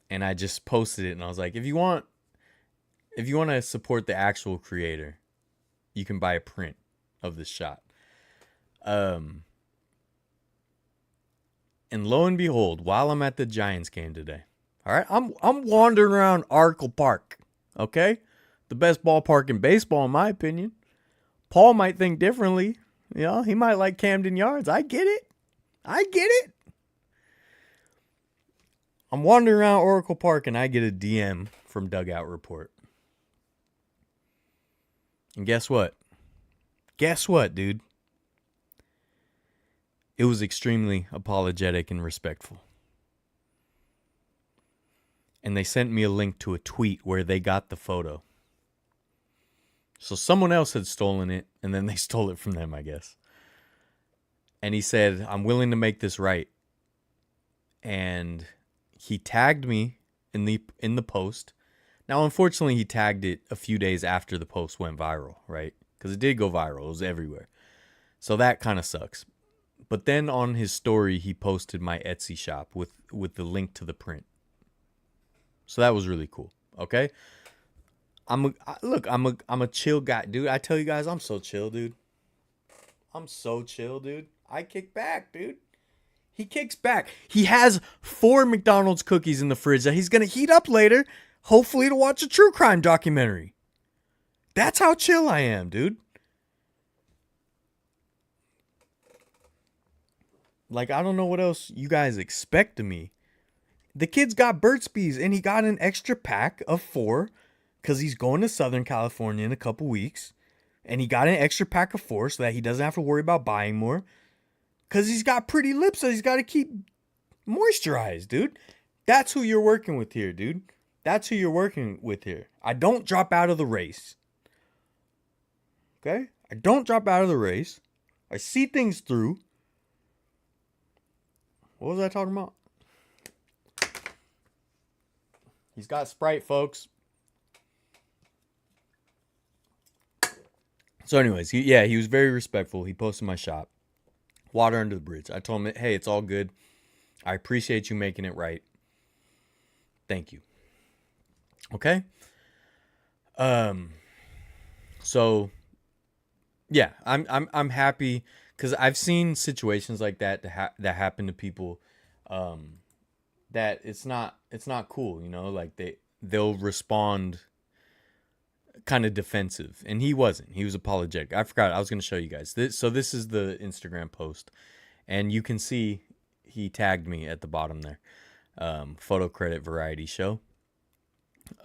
And I just posted it and I was like, if you want to support the actual creator, you can buy a print of this shot. And lo and behold, while I'm at the Giants game today, all right, I'm wandering around Arkle Park, okay? The best ballpark in baseball, in my opinion. Paul might think differently. You know, he might like Camden Yards. I get it. I'm wandering around Oracle Park and I get a DM from Dugout Report. And guess what? Dude? It was extremely apologetic and respectful. And they sent me a link to a tweet where they got the photo. So someone else had stolen it, and then they stole it from them, I guess. And he said, I'm willing to make this right. And he tagged me in the post. Now, unfortunately, he tagged it a few days after the post went viral, right? Because it did go viral. It was everywhere. So that kind of sucks. But then on his story, he posted my Etsy shop with the link to the print. So that was really cool. Okay. I'm a chill guy, dude. I tell you guys, I'm so chill, dude. I'm so chill, dude. I kick back, dude. He kicks back. He has 4 McDonald's cookies in the fridge that he's gonna heat up later, hopefully to watch a true crime documentary. That's how chill I am, dude. Like, I don't know what else you guys expect of me. The kid's got Burt's Bees, and he got an extra pack of 4 because he's going to Southern California in a couple weeks. And he got an extra pack of 4 so that he doesn't have to worry about buying more. Because he's got pretty lips that he's got to keep moisturized, dude. That's who you're working with here, dude. That's who you're working with here. I don't drop out of the race. Okay? I don't drop out of the race. I see things through. What was I talking about? He's got Sprite, folks. So anyways, he was very respectful. He posted my shop. Water under the bridge. I told him, hey, it's all good. I appreciate you making it right. Thank you. Okay? So yeah, I'm happy because I've seen situations like that that happen to people that it's not cool, you know, like they'll respond kind of defensive, and he wasn't. He was apologetic. I forgot. I was going to show you guys this. So this is the Instagram post, and you can see he tagged me at the bottom there. Photo credit variety show.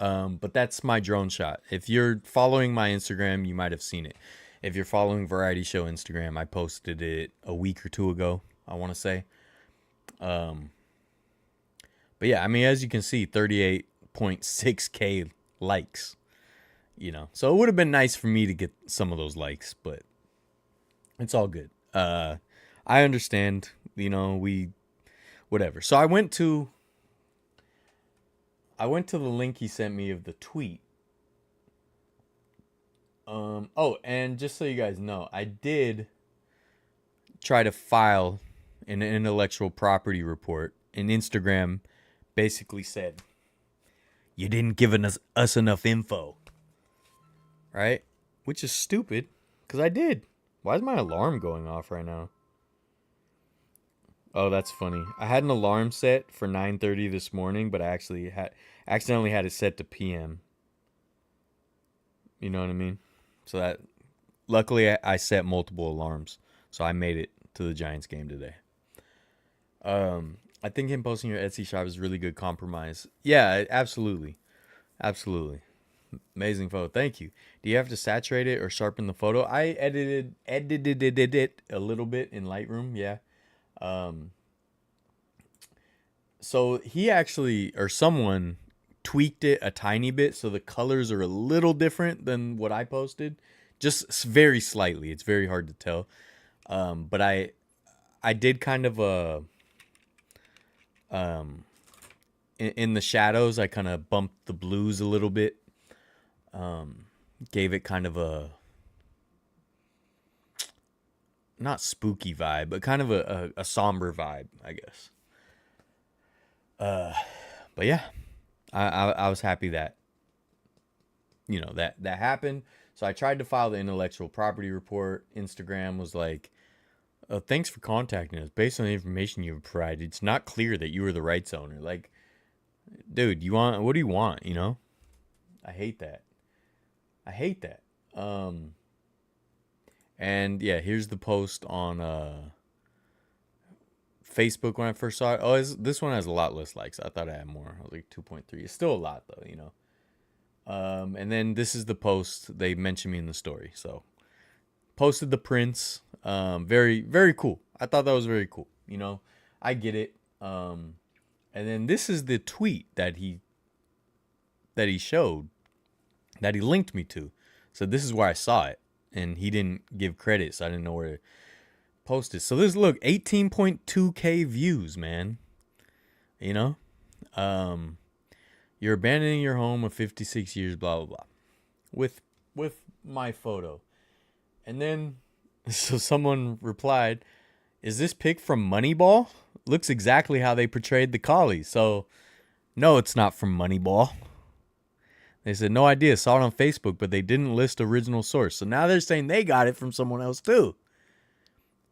But that's my drone shot. If you're following my Instagram, you might have seen it. If you're following Variety Show Instagram, I posted it a week or 2 ago, I want to say. But yeah, I mean, as you can see, 38.6K likes. You know, so it would have been nice for me to get some of those likes, but it's all good. I understand, you know, whatever. So I went to the link he sent me of the tweet. Oh, and just so you guys know, I did try to file an intellectual property report, and Instagram basically said, you didn't give us enough info. Right? Which is stupid, because I did. Why is my alarm going off right now? Oh, that's funny. I had an alarm set for 9:30 this morning, but I accidentally had it set to PM. You know what I mean? So that luckily I set multiple alarms, so I made it to the Giants game today. I think him posting your Etsy shop is really good compromise. Yeah, absolutely. Absolutely. Amazing photo. Thank you. Do you have to saturate it or sharpen the photo? I edited it a little bit in Lightroom, yeah. So he actually, or someone tweaked it a tiny bit so the colors are a little different than what I posted. Just very slightly. It's very hard to tell. But I did kind of in the shadows, I kind of bumped the blues a little bit. Gave it kind of a not spooky vibe, but kind of a somber vibe, I guess. But yeah, I was happy that, you know, that happened. So I tried to file the intellectual property report. Instagram was like, thanks for contacting us. Based on the information you've provided, it's not clear that you were the rights owner. Like, dude, what do you want, you know? I hate that. And yeah, here's the post on Facebook when I first saw it. Oh, this one has a lot less likes. I thought I had more. I was like 2.3. It's still a lot though, you know. And then this is the post. They mentioned me in the story. So posted the prints. Very, very cool. I thought that was very cool. You know, I get it. And then this is the tweet that he showed, that he linked me to. So this is where I saw it, and he didn't give credit, so I didn't know where post it. So this, look, 18.2K views, man. You know? You're abandoning your home of 56 years, blah, blah, blah. With my photo. And then, so someone replied, is this pic from Moneyball? Looks exactly how they portrayed the collie. So, no, it's not from Moneyball. They said, no idea, saw it on Facebook, but they didn't list original source. So now they're saying they got it from someone else too.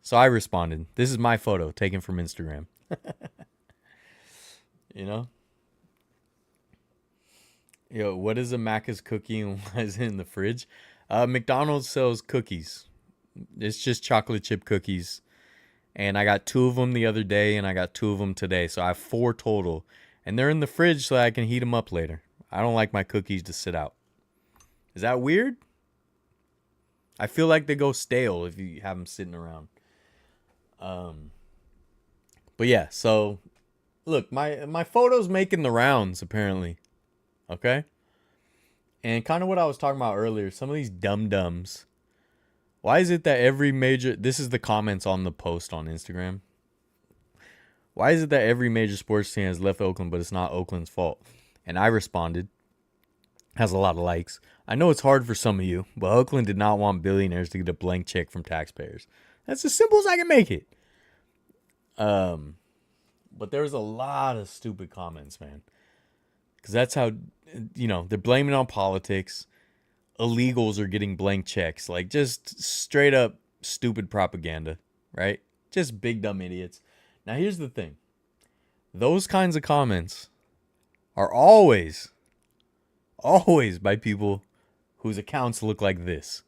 So I responded, this is my photo taken from Instagram. You know? Yo, what is a Macca's cookie and why is it in the fridge? McDonald's sells cookies. It's just chocolate chip cookies. And I got 2 of them the other day and I got 2 of them today. So I have 4 total. And they're in the fridge so I can heat them up later. I don't like my cookies to sit out. Is that weird? I feel like they go stale if you have them sitting around. But yeah, so look, my photo's making the rounds apparently. Okay? And kind of what I was talking about earlier, some of these dum-dums. Why is it that every major... This is the comments on the post on Instagram. Why is it that every major sports team has left Oakland, but it's not Oakland's fault? And I responded, has a lot of likes. I know it's hard for some of you, but Oakland did not want billionaires to get a blank check from taxpayers. That's as simple as I can make it. But there was a lot of stupid comments, man. Because that's how, you know, they're blaming it on politics. Illegals are getting blank checks. Like, just straight up stupid propaganda, right? Just big dumb idiots. Now, here's the thing. Those kinds of comments are always by people whose accounts look like this.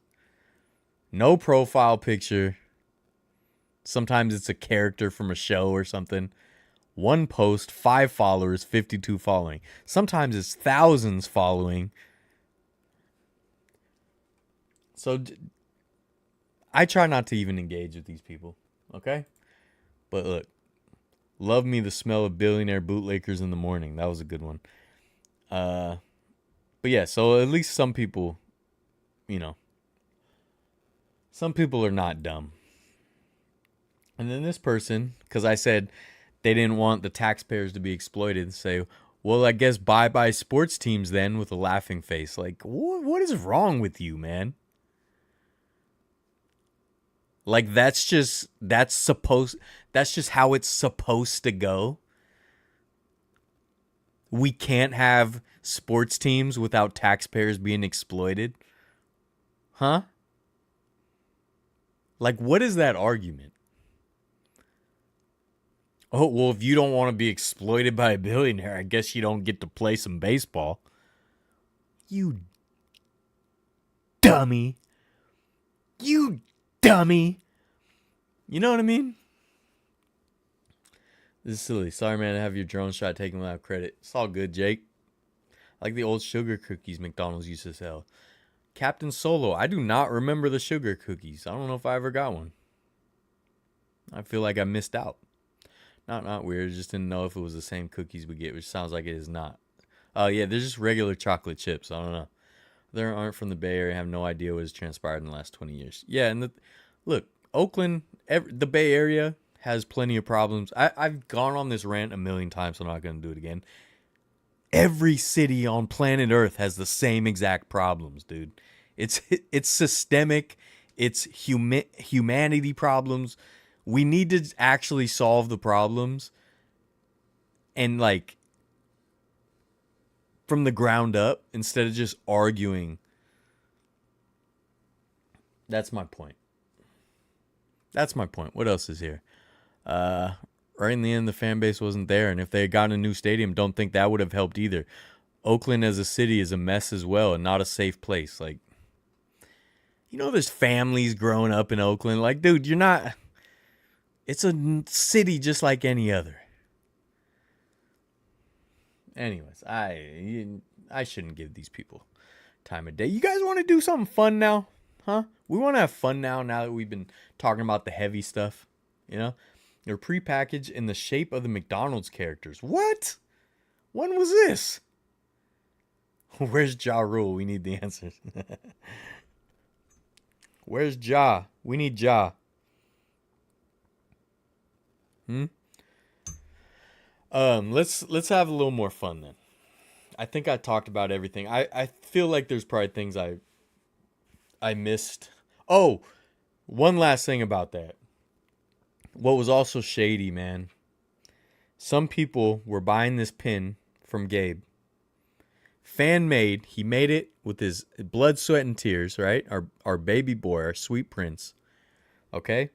No profile picture. Sometimes it's a character from a show or something. 1 post, 5 followers, 52 following. Sometimes it's thousands following. So I try not to even engage with these people, okay? But look, love me the smell of billionaire bootlickers in the morning. That was a good one. But yeah, so at least some people, you know, some people are not dumb. And then this person, because I said they didn't want the taxpayers to be exploited, say, well, I guess bye-bye sports teams then, with a laughing face. Like, what is wrong with you, man? Like, that's just how it's supposed to go. We can't have sports teams without taxpayers being exploited. Huh? Like, what is that argument? Oh, well, if you don't want to be exploited by a billionaire, I guess you don't get to play some baseball. You dummy. You dummy. You know what I mean? This is silly. Sorry, man, to have your drone shot taken without credit. It's all good, Jake. Like the old sugar cookies McDonald's used to sell. Captain Solo. I do not remember the sugar cookies. I don't know if I ever got one. I feel like I missed out. Not weird. Just didn't know if it was the same cookies we get, which sounds like it is not. Yeah, they're just regular chocolate chips. I don't know. They aren't from the Bay Area. I have no idea what has transpired in the last 20 years. Yeah, and look, Oakland, the Bay Area has plenty of problems. I've gone on this rant a million times, so I'm not going to do it again. Every city on planet Earth has the same exact problems, dude. It's systemic. It's humanity problems. We need to actually solve the problems and, like, from the ground up instead of just arguing. That's my point. What else is here? Right in the end, the fan base wasn't there. And if they had gotten a new stadium, don't think that would have helped either. Oakland as a city is a mess as well and not a safe place. Like, you know, there's families growing up in Oakland. Like, dude, you're not... It's a city just like any other. Anyways, I shouldn't give these people time of day. You guys want to do something fun now? Huh? We want to have fun now that we've been talking about the heavy stuff. You know? They're prepackaged in the shape of the McDonald's characters. What? When was this? Where's Ja Rule? We need the answers. Where's Ja? We need Ja. Hmm? Let's have a little more fun then. I think I talked about everything. I feel like there's probably things I missed. Oh, one last thing about that. What was also shady, man. Some people were buying this pin from Gabe. Fan made. He made it with his blood, sweat, and tears, right? Our baby boy, our sweet prince. Okay?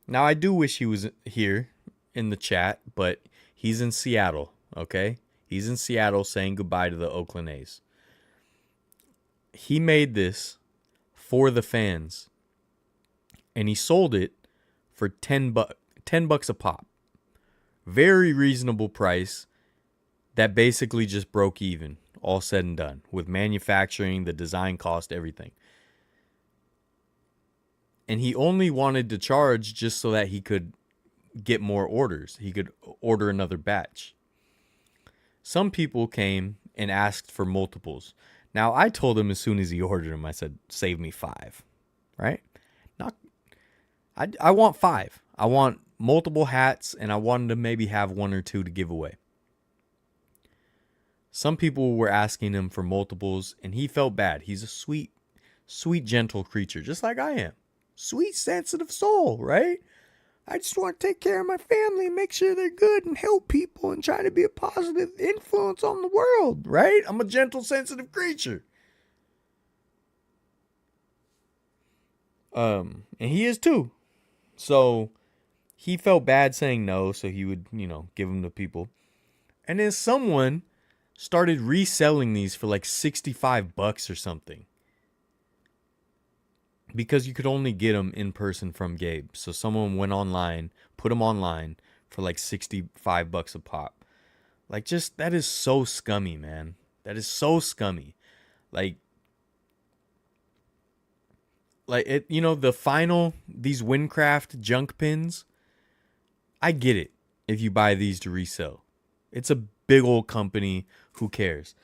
Now, I do wish he was here in the chat, but he's in Seattle, okay? He's in Seattle saying goodbye to the Oakland A's. He made this for the fans, and he sold it for $10 a pop. Very reasonable price that basically just broke even, all said and done, with manufacturing, the design cost, everything. And he only wanted to charge just so that he could get more orders. He could order another batch. Some people came and asked for multiples. Now, I told him as soon as he ordered them, I said, save me 5, right? Not, I want 5. I want multiple hats, and I wanted to maybe have 1 or 2 to give away. Some people were asking him for multiples, and he felt bad. He's a sweet, sweet, gentle creature, just like I am. Sweet, sensitive soul, right? I just want to take care of my family and make sure they're good and help people and try to be a positive influence on the world, right? I'm a gentle, sensitive creature. And he is too. So he felt bad saying no, so he would, give them to people. And then someone started reselling these for like $65 or something. Because you could only get them in person from Gabe. So someone went online, put them online for like $65 a pop. Like, just, that is so scummy, man. That is so scummy. Like it, the final, these Windcraft junk pins, I get it if you buy these to resell. It's a big old company, who cares?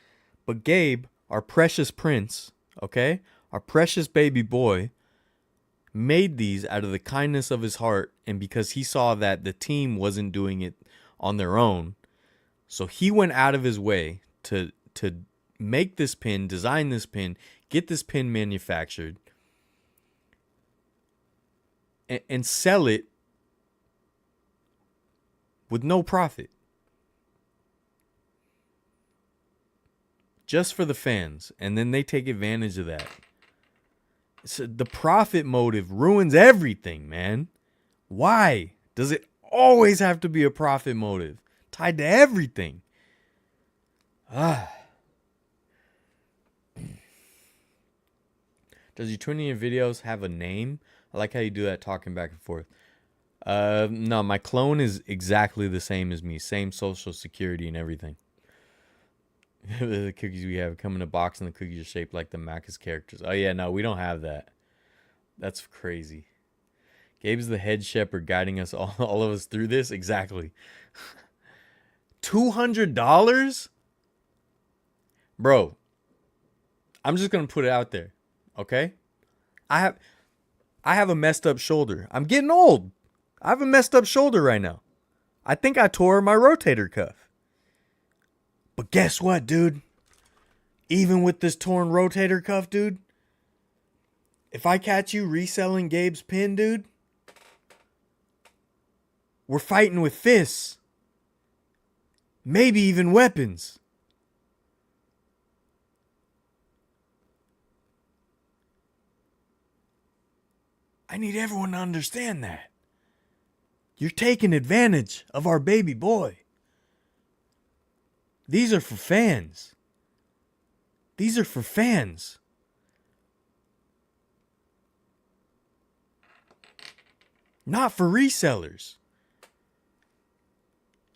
But Gabe, our precious prince, okay? Our precious baby boy, made these out of the kindness of his heart, and because he saw that the team wasn't doing it on their own, so he went out of his way to make this pin, design this pin, get this pin manufactured, and sell it with no profit. Just for the fans, and then they take advantage of that. So the profit motive ruins everything, man. Why does it always have to be a profit motive tied to everything? Does your Twinning videos have a name? I like how you do that, talking back and forth. No, my clone is exactly the same as me. Same social security and everything. The cookies we have come in a box, and the cookies are shaped like the Macca's characters. Oh yeah, no, we don't have that. That's crazy. Gabe's the head shepherd guiding us all of us through this. Exactly. $200, bro. I'm just gonna put it out there, okay? I have a messed up shoulder. I'm getting old. I have a messed up shoulder right now. I think I tore my rotator cuff. But guess what, dude? Even with this torn rotator cuff, dude, if I catch you reselling Gabe's pin, dude, we're fighting with fists. Maybe even weapons. I need everyone to understand that. You're taking advantage of our baby boy. These are for fans. These are for fans. Not for resellers.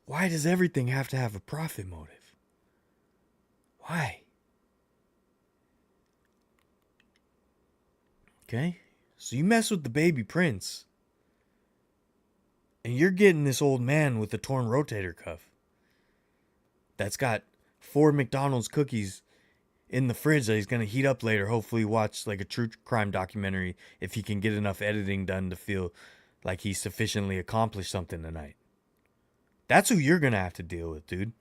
Why does everything have to have a profit motive? Why? Okay? So you mess with the baby prince, and you're getting this old man with a torn rotator cuff that's got 4 McDonald's cookies in the fridge that he's going to heat up later. Hopefully watch like a true crime documentary if he can get enough editing done to feel like he sufficiently accomplished something tonight. That's who you're going to have to deal with, dude.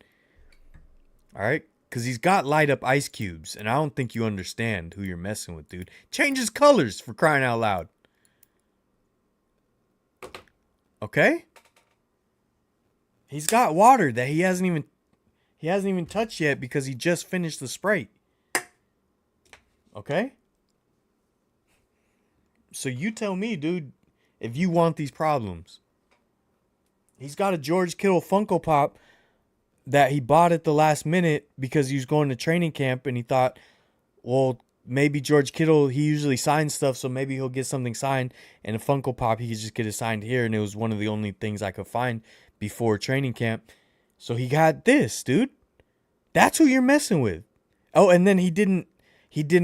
All right? Because he's got light up ice cubes, and I don't think you understand who you're messing with, dude. Changes colors, for crying out loud. Okay? He's got water that he hasn't even touched yet because he just finished the Sprite. Okay? So you tell me, dude, if you want these problems. He's got a George Kittle Funko Pop that he bought at the last minute because he was going to training camp and he thought, well, maybe George Kittle, he usually signs stuff, so maybe he'll get something signed. And a Funko Pop, he could just get it signed here. And it was one of the only things I could find before training camp. So he got this, dude. That's who you're messing with. Oh, and then he didn't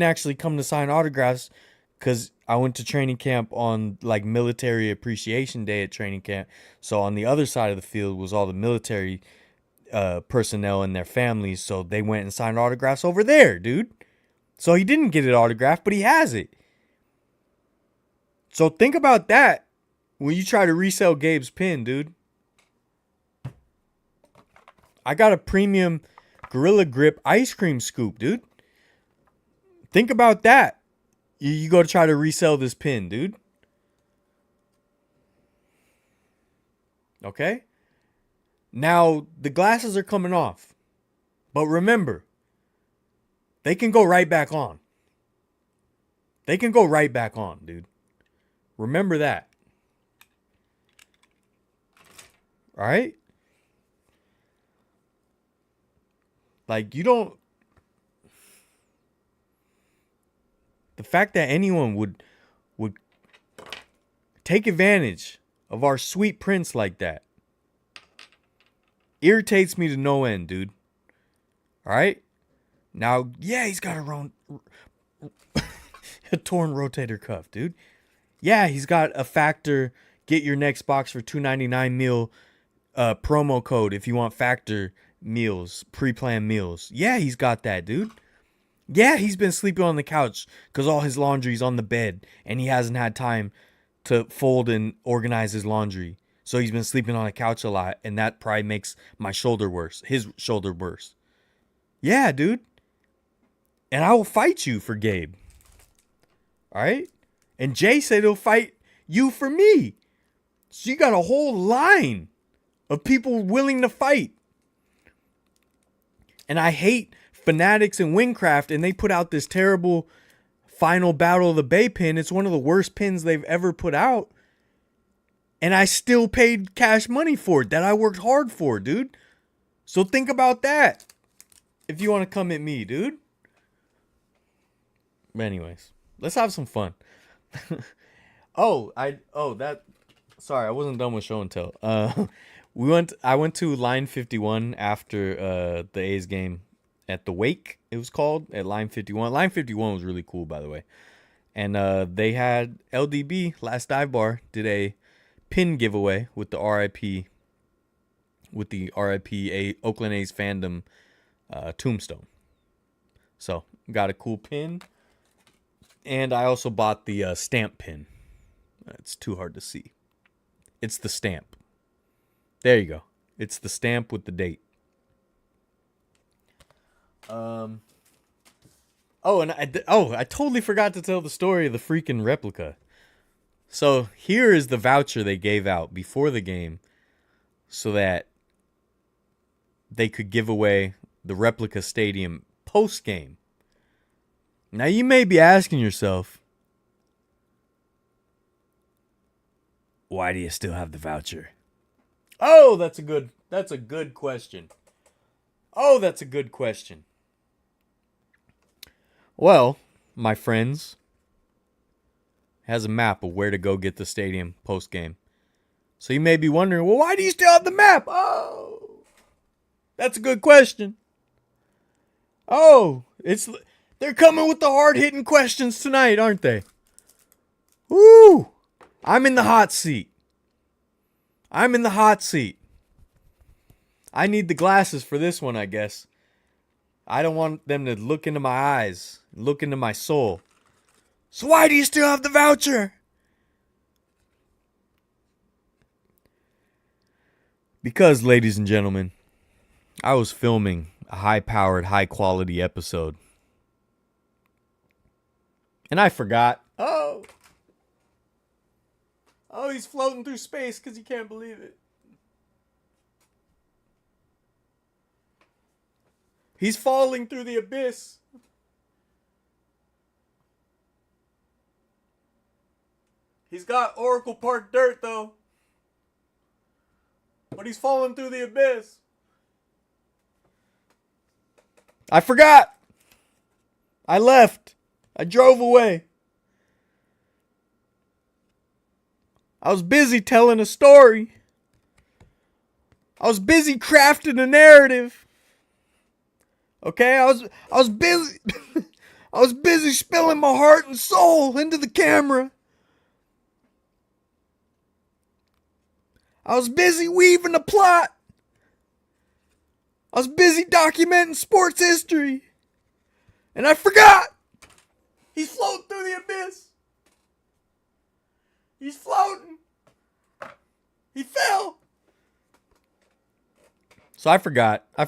actually come to sign autographs because I went to training camp on like military appreciation day at training camp. So on the other side of the field was all the military personnel and their families. So they went and signed autographs over there, dude. So he didn't get it autographed, but he has it. So think about that when you try to resell Gabe's pin, dude. I got a premium Gorilla Grip ice cream scoop, dude. Think about that. You go to try to resell this pin, dude. Okay? Now, the glasses are coming off. But remember, they can go right back on. They can go right back on, dude. Remember that. All right? Like, you don't... The fact that anyone would take advantage of our sweet prince like that irritates me to no end, dude. All right? Now, yeah, he's got a torn rotator cuff, dude. Yeah, he's got a Factor get your next box for $2.99 meal promo code if you want Factor meals, pre-planned meals. Yeah, he's got that, dude. Yeah, he's been sleeping on the couch because all his laundry's on the bed and he hasn't had time to fold and organize his laundry. So he's been sleeping on the couch a lot, and that probably makes my shoulder worse, his shoulder worse. Yeah, dude. And I will fight you for Gabe. All right? And Jay said he'll fight you for me. So you got a whole line of people willing to fight. And I hate Fanatics and Wingcraft, and they put out this terrible Final Battle of the Bay pin. It's one of the worst pins they've ever put out. And I still paid cash money for it that I worked hard for, dude. So think about that if you want to come at me, dude. But anyways, let's have some fun. Sorry, I wasn't done with show and tell. I went to Line 51 after the A's game at the Wake, it was called, at Line 51. Line 51 was really cool, by the way. And they had LDB, Last Dive Bar, did a pin giveaway with the RIP Oakland A's fandom tombstone. So, got a cool pin. And I also bought the stamp pin. It's too hard to see. It's the stamp. There you go. It's the stamp with the date. I totally forgot to tell the story of the freaking replica. So here is the voucher they gave out before the game so that they could give away the replica stadium post-game. Now you may be asking yourself, why do you still have the voucher? Oh, that's a good question. Oh, that's a good question. Well, my friends, has a map of where to go get the stadium post-game. So you may be wondering, well, why do you still have the map? Oh, that's a good question. Oh, they're coming with the hard-hitting questions tonight, aren't they? Woo! I'm in the hot seat. I need the glasses for this one, I guess. I don't want them to look into my eyes, look into my soul. So why do you still have the voucher? Because, ladies and gentlemen, I was filming a high-powered, high-quality episode. And I forgot. Oh, he's floating through space because he can't believe it. He's falling through the abyss. He's got Oracle Park dirt, though. But he's falling through the abyss. I forgot. I left. I drove away. I was busy telling a story. I was busy crafting a narrative. Okay, I was busy. I was busy spilling my heart and soul into the camera. I was busy weaving a plot. I was busy documenting sports history. And I forgot. He's floating through the abyss. He's floating. He fell. So I forgot. I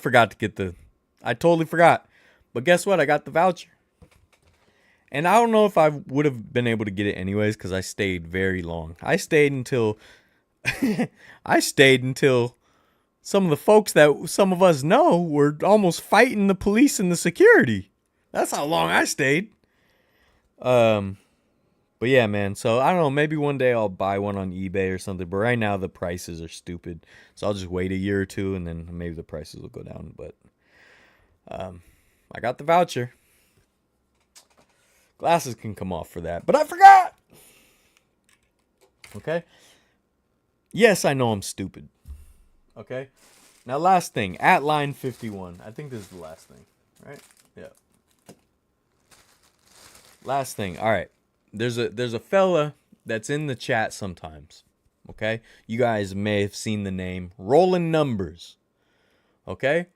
totally forgot. But guess what? I got the voucher. And I don't know if I would have been able to get it anyways because I stayed very long. I stayed until some of the folks that some of us know were almost fighting the police and the security. That's how long I stayed. But yeah, man. So I don't know. Maybe one day I'll buy one on eBay or something. But right now the prices are stupid. So I'll just wait a year or two and then maybe the prices will go down. But I got the voucher. Glasses can come off for that. But I forgot. Okay. Yes, I know I'm stupid. Okay. Now, last thing. At line 51. I think this is the last thing. Right? Yeah. Last thing. All right. There's a fella that's in the chat sometimes. Okay? You guys may have seen the name. Rolling Numbers. Okay?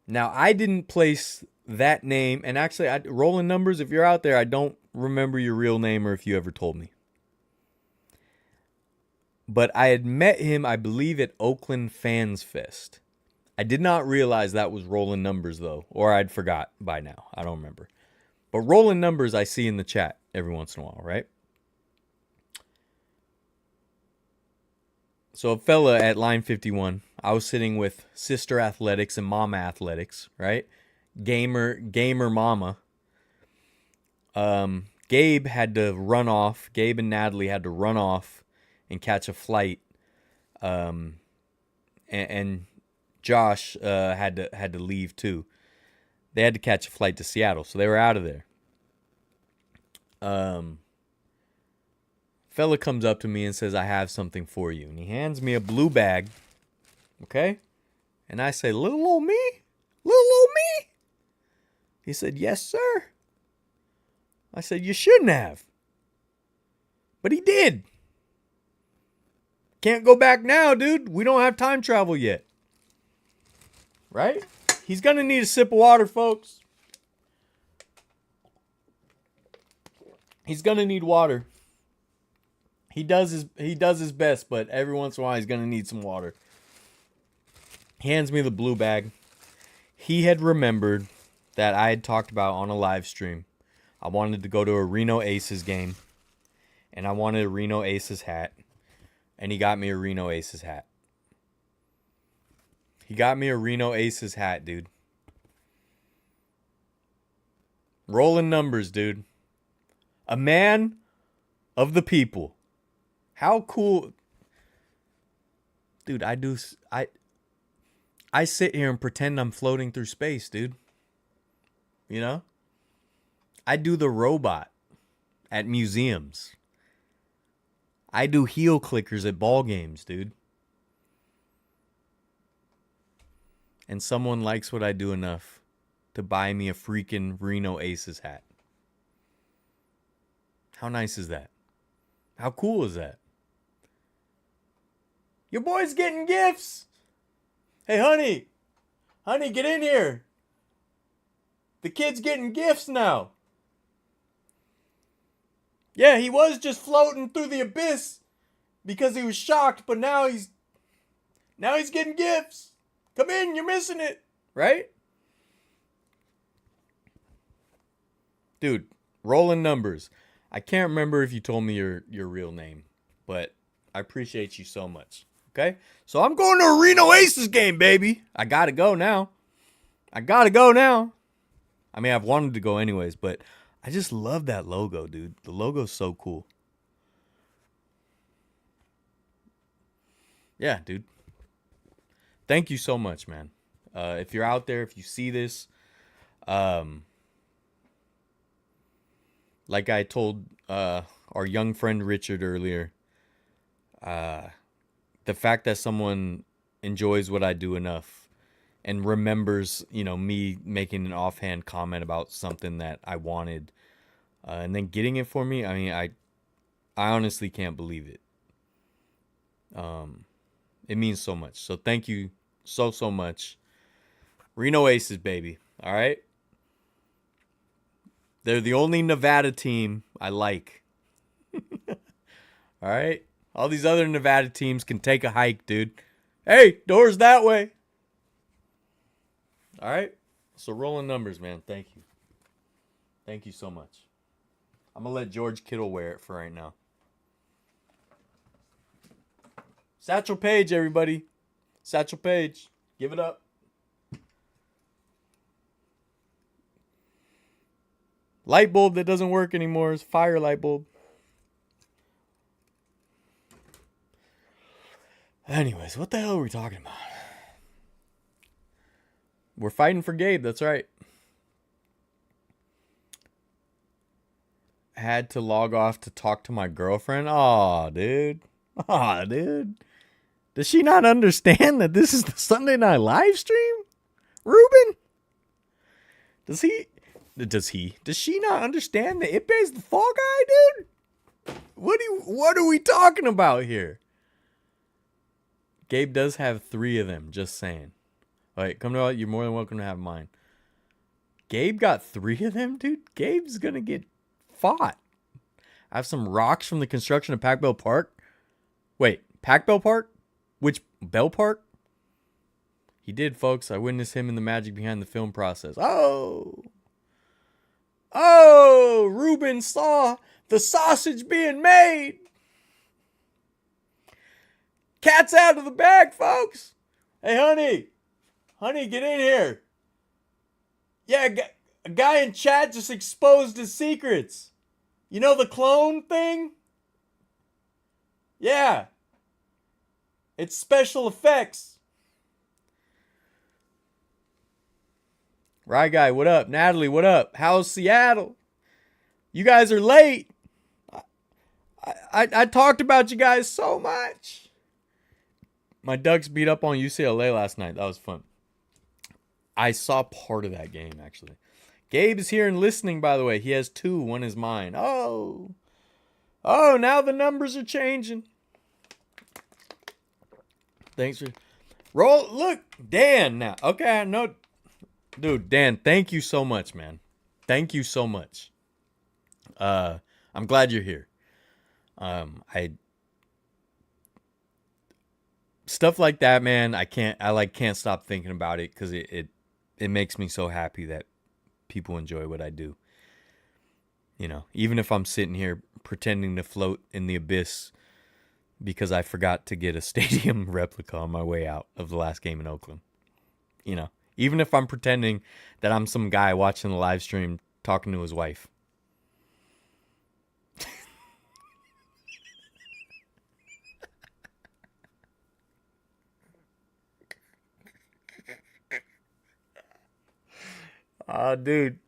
Now, I didn't place that name. And actually, Rolling Numbers, if you're out there, I don't remember your real name or if you ever told me. But I had met him, I believe, at Oakland Fans Fest. I did not realize that was Rolling Numbers, though. Or I'd forgot by now. I don't remember. But Rolling Numbers I see in the chat every once in a while, right? So a fella at line 51, I was sitting with Sister Athletics and Mama Athletics, right? Gamer Mama. Gabe had to run off. Gabe and Natalie had to run off and catch a flight. And Josh had to leave too. They had to catch a flight to Seattle, so they were out of there. Fella comes up to me and says, I have something for you. And he hands me a blue bag. Okay? And I say, little old me? Little old me? He said, yes, sir. I said, you shouldn't have. But he did. Can't go back now, dude. We don't have time travel yet. Right? He's going to need a sip of water, folks. He's going to need water. He does his best, but every once in a while he's going to need some water. He hands me the blue bag. He had remembered that I had talked about on a live stream. I wanted to go to a Reno Aces game. And I wanted a Reno Aces hat. And he got me a Reno Aces hat. He got me a Reno Aces hat, dude. Rolling Numbers, dude. A man of the people. How cool. Dude, I sit here and pretend I'm floating through space, dude. You know? I do the robot at museums. I do heel clickers at ball games, dude. And someone likes what I do enough to buy me a freaking Reno Aces hat. How nice is that? How cool is that? Your boy's getting gifts. Hey, honey. Honey, get in here. The kid's getting gifts now. Yeah, he was just floating through the abyss because he was shocked, but now he's Now he's getting gifts. Come in, you're missing it. Right? Dude, rolling numbers. I can't remember if you told me your real name, but I appreciate you so much. Okay? So I'm going to a Reno Aces game, baby. I gotta go now. I mean, I've wanted to go anyways, but I just love that logo, dude. The logo's so cool. Yeah, dude. Thank you so much, man. If you're out there, if you see this, like I told our young friend Richard earlier, the fact that someone enjoys what I do enough and remembers, me making an offhand comment about something that I wanted, and then getting it for me, I mean, I honestly can't believe it. It means so much. So thank you so much. Reno Aces, baby. All right? They're the only Nevada team I like. All right? All these other Nevada teams can take a hike, dude. Hey, doors that way. All right? So rolling numbers, man. Thank you. Thank you so much. I'm going to let George Kittle wear it for right now. Satchel Paige, everybody. Satchel Paige. Give it up. Light bulb that doesn't work anymore is fire light bulb. Anyways, what the hell are we talking about? We're fighting for Gabe, that's right. Had to log off to talk to my girlfriend. Aw, dude. Does she not understand that this is the Sunday night live stream? Ruben? Does she not understand that Ipe's the fall guy, dude? What are we talking about here? Gabe does have 3 of them, just saying. All right, come to you're more than welcome to have mine. Gabe got 3 of them, dude? Gabe's gonna get fought. I have some rocks from the construction of Pac Bell Park. Wait, Pac Bell Park? Which Bell Park? He did, folks. I witnessed him in the magic behind the film process. Oh, Ruben saw the sausage being made. Cat's out of the bag, folks. Hey, honey, get in here. Yeah, a guy in chat just exposed his secrets. You know the clone thing? Yeah. It's special effects. Right guy, what up? Natalie, what up? How's Seattle? You guys are late. I talked about you guys so much. My Ducks beat up on UCLA last night. That was fun. I saw part of that game, actually. Gabe is here and listening, by the way. He has 2. One is mine. Oh, now the numbers are changing. Thanks for... Look, Dan now. Okay, I know... Dude, Dan, thank you so much, man. Thank you so much. I'm glad you're here. Stuff like that, man, I can't stop thinking about it because it makes me so happy that people enjoy what I do. Even if I'm sitting here pretending to float in the abyss because I forgot to get a stadium replica on my way out of the last game in Oakland. Even if I'm pretending that I'm some guy watching the live stream talking to his wife. Dude,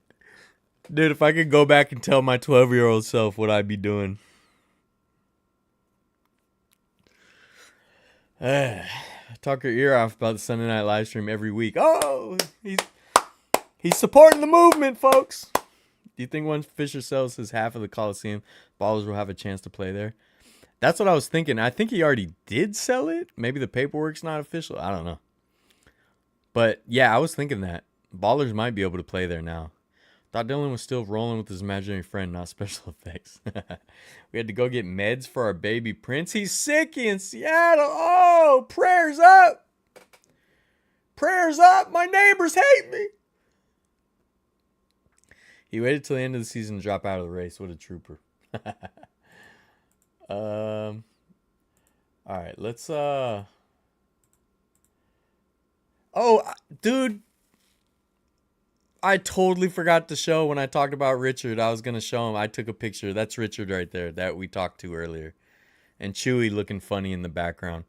if I could go back and tell my 12-year-old self what I'd be doing. Talk your ear off about the Sunday night live stream every week. Oh, he's supporting the movement, folks. Do you think once Fisher sells his half of the Coliseum, Ballers will have a chance to play there? That's what I was thinking. I think he already did sell it. Maybe the paperwork's not official. I don't know. But yeah, I was thinking that. Ballers might be able to play there now. Thought Dylan was still rolling with his imaginary friend, not special effects. We had to go get meds for our baby Prince. He's sick in Seattle. Oh, prayers up. Prayers up. My neighbors hate me. He waited till the end of the season to drop out of the race. What a trooper. All right, let's oh, dude, I totally forgot to show when I talked about Richard. I was going to show him. I took a picture. That's Richard right there that we talked to earlier. And Chewy looking funny in the background.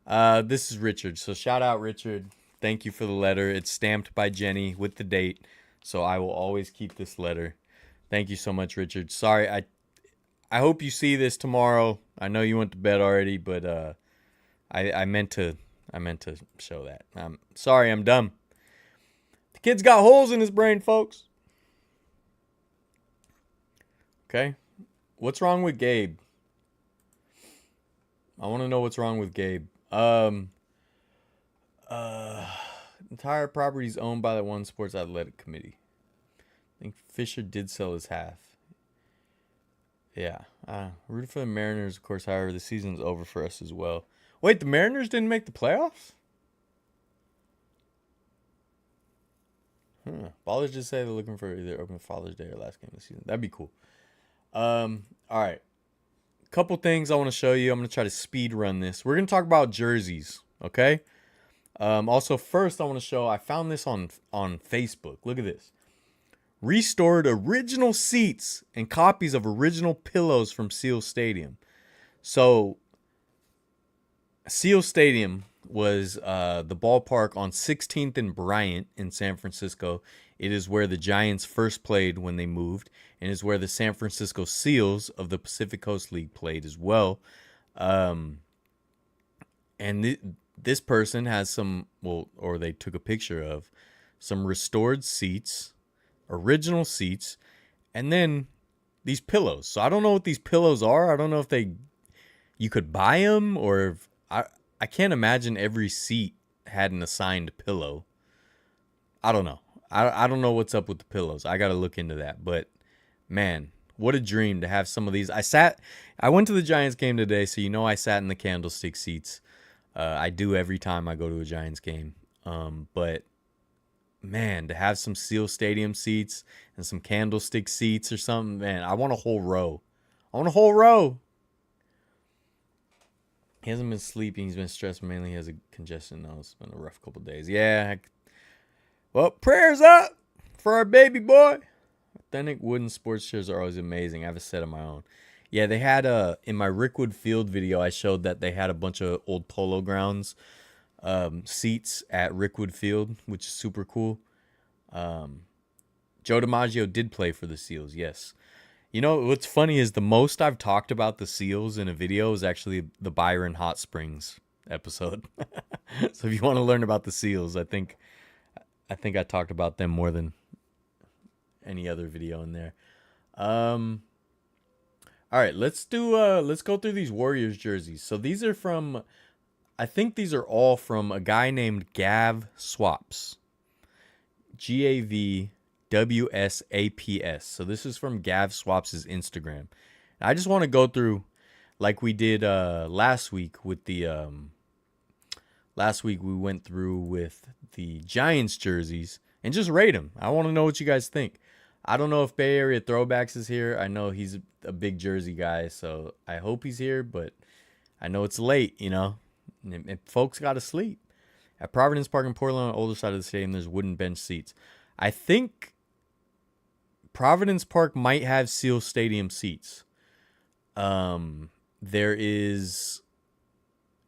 This is Richard. So shout out Richard. Thank you for the letter. It's stamped by Jenny with the date. So I will always keep this letter. Thank you so much, Richard. Sorry, I hope you see this tomorrow. I know you went to bed already, but I meant to show that. I'm sorry, I'm dumb. The kid's got holes in his brain, folks. Okay. What's wrong with Gabe? I want to know what's wrong with Gabe. Entire property is owned by the One Sports Athletic Committee. I think Fisher did sell his half. Yeah. Rooting for the Mariners, of course. However, the season's over for us as well. Wait, the Mariners didn't make the playoffs? Ballers just say they're looking for either Oakland Father's Day or last game of the season. That'd be cool. All right. Couple things I want to show you. I'm going to try to speed run this. We're going to talk about jerseys, okay? Also, first I want to show, I found this on Facebook. Look at this. Restored original seats and copies of original pillows from Seal Stadium. So, Seal Stadium was the ballpark on 16th and Bryant in San Francisco. It is where the Giants first played when they moved, and is where the San Francisco Seals of the Pacific Coast League played as well. This person has some, or they took a picture of some restored seats, original seats, and then these pillows. So I don't know what these pillows are. I don't know if you could buy them, or if, I can't imagine every seat had an assigned pillow. I don't know. I don't know what's up with the pillows. I got to look into that. But, man, what a dream to have some of these. I went to the Giants game today, so you know I sat in the candlestick seats. I do every time I go to a Giants game. But, man, to have some Seal Stadium seats and some candlestick seats or something, man, I want a whole row. I want a whole row. He hasn't been sleeping. He's been stressed. Mainly he has a congestion. No, it's been a rough couple days. Yeah. Well, prayers up for our baby boy. Authentic wooden sports chairs are always amazing. I have a set of my own. Yeah, they had in my Rickwood Field video, I showed that they had a bunch of old Polo Grounds seats at Rickwood Field, which is super cool. Joe DiMaggio did play for the Seals, yes. You know, what's funny is the most I've talked about the Seals in a video is actually the Byron Hot Springs episode. So if you want to learn about the Seals, I think I talked about them more than any other video in there. All right, let's go through these Warriors jerseys. So these are from, I think these are all from a guy named Gav Swaps. GAVWSAPS. So this is from Gav Swaps' Instagram. I just want to go through like we did last week with the last week we went through with the Giants jerseys and just rate them. I want to know what you guys think. I don't know if Bay Area Throwbacks is here. I know he's a big jersey guy, so I hope he's here, but I know it's late, you know, and folks got to sleep. At Providence Park in Portland, on the older side of the stadium, there's wooden bench seats. I think Providence Park might have Seal Stadium seats. There is...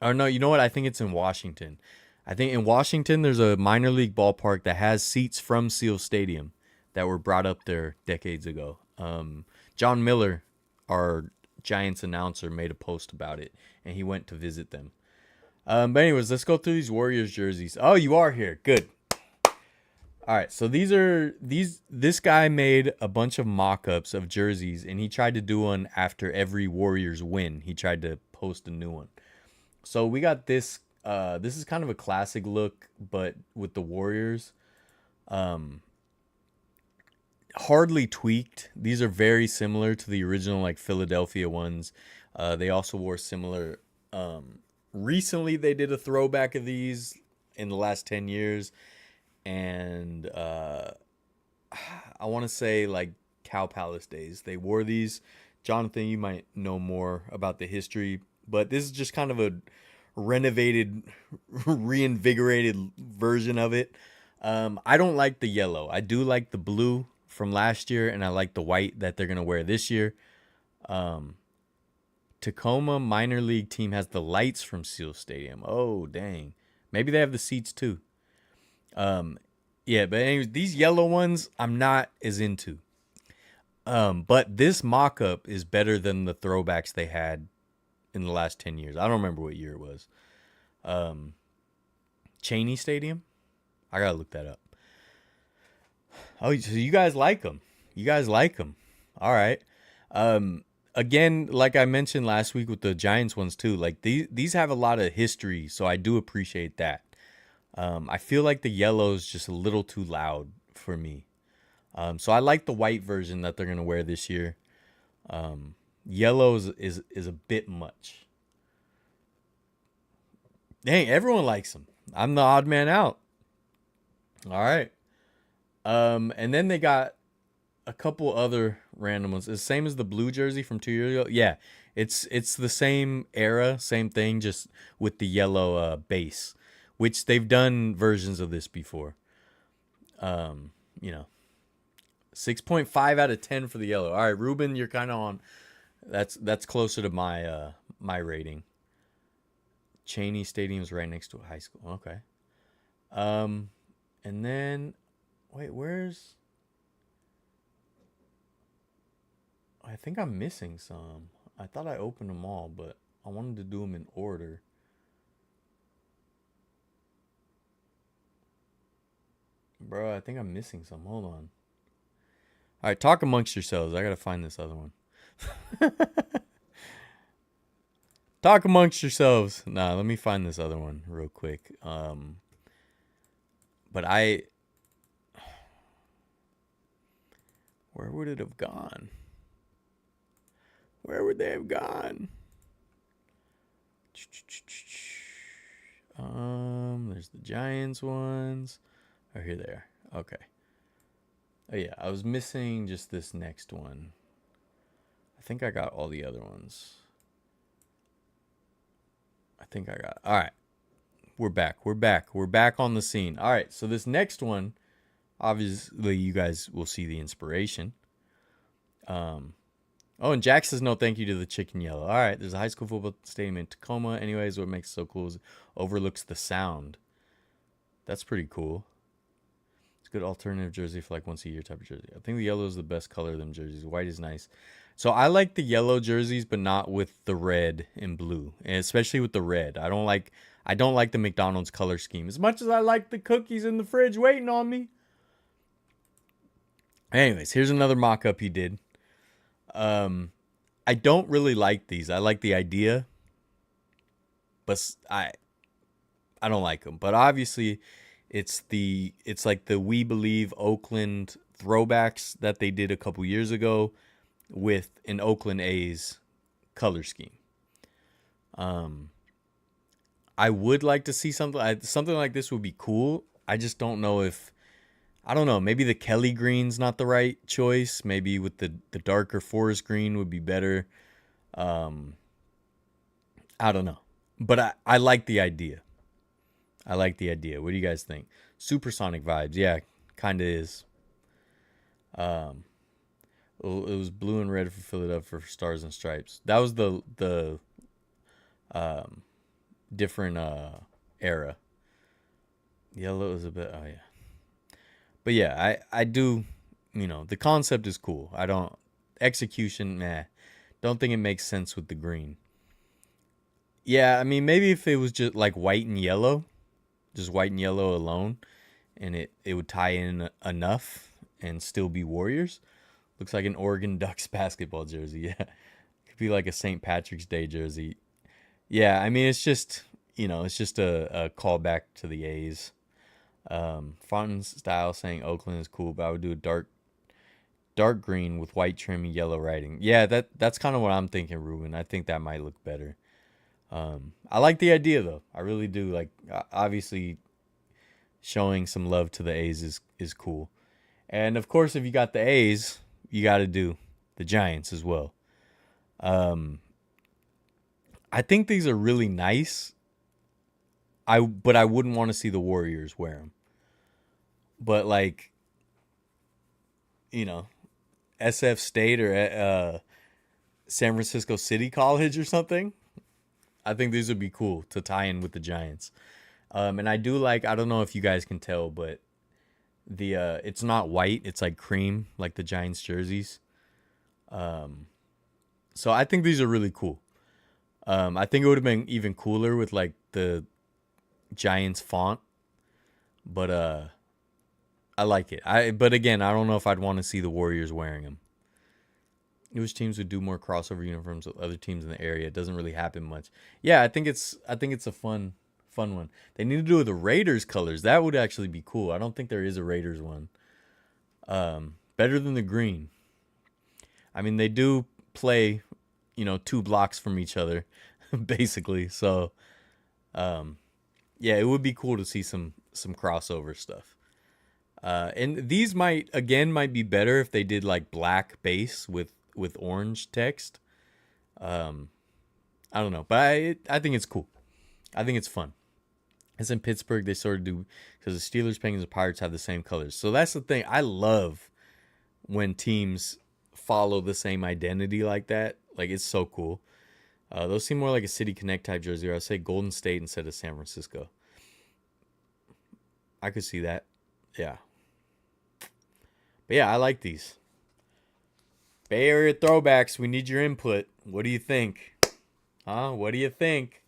Oh, no, you know what? I think it's in Washington. I think in Washington, there's a minor league ballpark that has seats from Seal Stadium that were brought up there decades ago. John Miller, our Giants announcer, made a post about it, and he went to visit them. But anyways, let's go through these Warriors jerseys. Oh, you are here. Good. All right, so this guy made a bunch of mock-ups of jerseys, and he tried to do one after every Warriors win. He tried to post a new one. So we got this. This is kind of a classic look, but with the Warriors. hardly tweaked. These are very similar to the original like Philadelphia ones. They also wore similar. Recently, they did a throwback of these in the last 10 years, and I want to say like Cow Palace days. They wore these. Jonathan, you might know more about the history, but this is just kind of a renovated, reinvigorated version of it. I don't like the yellow. I do like the blue from last year, and I like the white that they're gonna wear this year. Tacoma minor league team has the lights from Seal Stadium. Oh dang, maybe they have the seats too. Yeah, but anyways, these yellow ones I'm not as into. But this mock-up is better than the throwbacks they had in the last 10 years. I don't remember what year it was. Cheney Stadium? I gotta look that up. Oh, so you guys like them. You guys like them. All right. Again, like I mentioned last week with the Giants ones too, like these have a lot of history, so I do appreciate that. I feel like the yellow is just a little too loud for me. So I like the white version that they're gonna wear this year. Yellow is a bit much. Dang, everyone likes them. I'm the odd man out. All right. And then they got a couple other random ones. It's the same as the blue jersey from 2 years ago. Yeah, it's the same era, same thing, just with the yellow base, which they've done versions of this before. You know, 6.5 out of 10 for the yellow. All right, Ruben, you're kind of on. That's closer to my rating. Cheney Stadium's right next to a high school. Okay. And then, wait, where's? I think I'm missing some. I thought I opened them all, but I wanted to do them in order. Bro, I think I'm missing some. Hold on. All right, talk amongst yourselves. I gotta find this other one. Talk amongst yourselves. Nah, let me find this other one real quick. But where would it have gone? Where would they have gone? There's the Giants ones. Oh, here they are. Okay. Oh yeah, I was missing just this next one. I think I got all the other ones. I think I got. All right. We're back. We're back. We're back on the scene. All right. So this next one, obviously, you guys will see the inspiration. Oh, and Jack says no thank you to the chicken yellow. All right. There's a high school football stadium in Tacoma. Anyways, what makes it so cool is it overlooks the sound. That's pretty cool. It's a good alternative jersey for like once a year type of jersey. I think the yellow is the best color of them jerseys. White is nice. So I like the yellow jerseys, but not with the red and blue, and especially with the red. I don't like the McDonald's color scheme as much as I like the cookies in the fridge waiting on me. Anyways, here's another mock-up he did. I don't really like these. I like the idea, but I don't like them. But obviously, it's like the We Believe Oakland throwbacks that they did a couple years ago with an Oakland A's color scheme. I would like to see something like this would be cool. I just don't know if I don't know. Maybe the Kelly green's not the right choice. Maybe with the darker forest green would be better. I don't know. But I like the idea. I like the idea. What do you guys think? Supersonic vibes. Yeah, kind of is. It was blue and red for Philadelphia for Stars and Stripes. That was the different era. Yellow is a bit. Oh yeah. But yeah, I do, the concept is cool. I don't, execution, don't think it makes sense with the green. Yeah, I mean, maybe if it was just like white and yellow, just white and yellow alone, and it would tie in enough and still be Warriors. Looks like an Oregon Ducks basketball jersey, yeah. Could be like a St. Patrick's Day jersey. Yeah, I mean, it's just, it's just a callback to the A's. Fountain style saying Oakland is cool, but I would do a Dark green with white trim and yellow writing. Yeah, that's kind of what I'm thinking, Ruben. I think that might look better. I like the idea though. I really do. Like, obviously, showing some love to the A's is cool. And of course, if you got the A's, you got to do the Giants as well. I think these are really nice. But I wouldn't want to see the Warriors wear them. But like, you know, SF State or San Francisco City College or something. I think these would be cool to tie in with the Giants. And I do like, I don't know if you guys can tell, but the it's not white, it's like cream, like the Giants jerseys. So I think these are really cool. I think it would have been even cooler with like the Giants font, but I like it. But again, I don't know if I'd want to see the Warriors wearing them. Which teams would do more crossover uniforms with other teams in the area? It doesn't really happen much. Yeah, I think it's a fun one. They need to do the Raiders colors. That would actually be cool. I don't think there is a Raiders one. Better than the green. I mean, they do play, 2 blocks from each other, basically. So, yeah, it would be cool to see some crossover stuff. And these might be better if they did like black base with orange text. I don't know, but I think it's cool. I think it's fun. It's in Pittsburgh. They sort of do, because the Steelers, Penguins, and Pirates have the same colors. So that's the thing. I love when teams follow the same identity like that. Like, it's so cool. Those seem more like a City Connect type jersey, or I'd say Golden State instead of San Francisco. I could see that. Yeah. But yeah, I like these. Bay Area throwbacks, we need your input. What do you think? What do you think?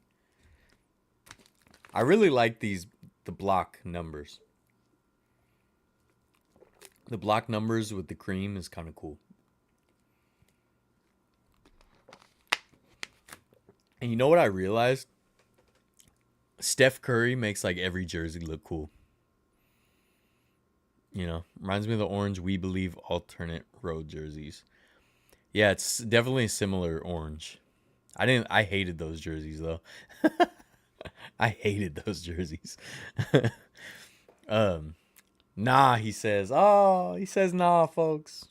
I really like the block numbers. The block numbers with the cream is kind of cool. And you know what I realized? Steph Curry makes like every jersey look cool. Reminds me of the orange We Believe alternate road jerseys. Yeah, it's definitely a similar orange. I hated those jerseys though. I hated those jerseys. Nah, he says. Oh, he says nah, folks.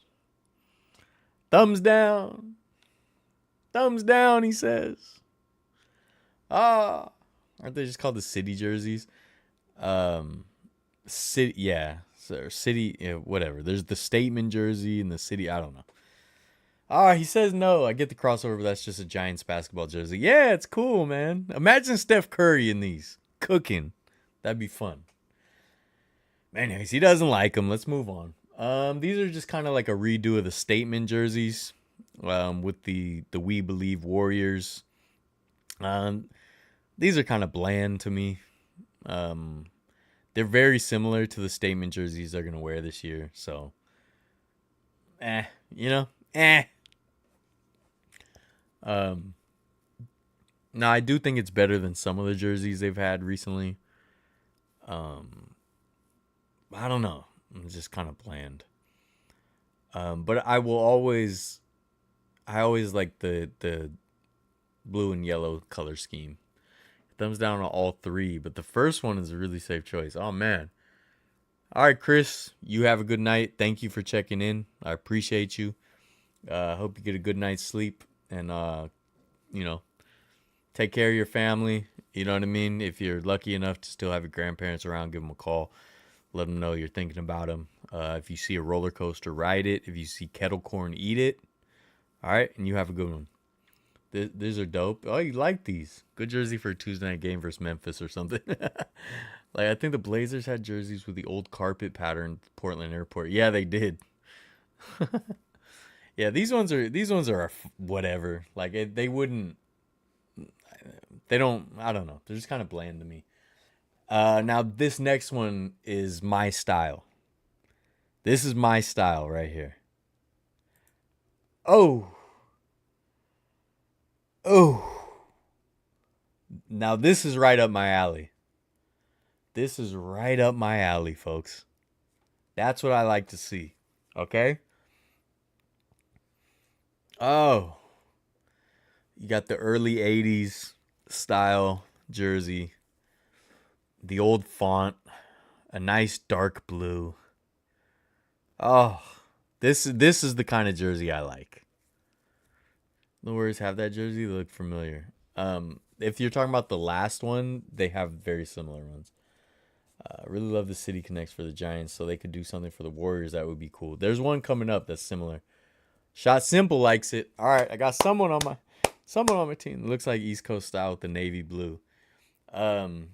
Thumbs down. Thumbs down, he says. Aren't they just called the city jerseys? City, yeah. So city, yeah, whatever. There's the statement jersey and the city. I don't know. He says no. I get the crossover, but that's just a Giants basketball jersey. Yeah, it's cool, man. Imagine Steph Curry in these cooking. That'd be fun. Anyways, he doesn't like them. Let's move on. These are just kind of like a redo of the statement jerseys, with the We Believe Warriors. These are kind of bland to me. They're very similar to the statement jerseys they're gonna wear this year. So, eh. No, I do think it's better than some of the jerseys they've had recently. I don't know. It's just kind of bland. But I always like the blue and yellow color scheme. Thumbs down on all 3, but the first one is a really safe choice. Oh man. All right, Chris, you have a good night. Thank you for checking in. I appreciate you. Hope you get a good night's sleep, and take care of your family. You know what I mean? If you're lucky enough to still have your grandparents around, give them a call. Let them know you're thinking about them. If you see a roller coaster, ride it. If you see kettle corn, eat it. All right, and you have a good one. These are dope. Oh, you like these? Good jersey for a Tuesday night game versus Memphis or something. Like, I think the Blazers had jerseys with the old carpet pattern at Portland Airport. Yeah, they did. Yeah, these ones are whatever. Like, they wouldn't. They don't. I don't know. They're just kind of bland to me. Now this next one is my style. This is my style right here. Oh. Now this is right up my alley. This is right up my alley, folks. That's what I like to see. Okay? Oh, you got the early 80s style jersey, the old font, a nice dark blue. Oh, this is the kind of jersey I like. The Warriors have that jersey. They look familiar. If you're talking about the last one, they have very similar ones. I really love the City Connects for the Giants, so they could do something for the Warriors. That would be cool. There's one coming up that's similar. Shot Simple likes it. All right, I got someone on my team. It looks like East Coast style with the navy blue. Um,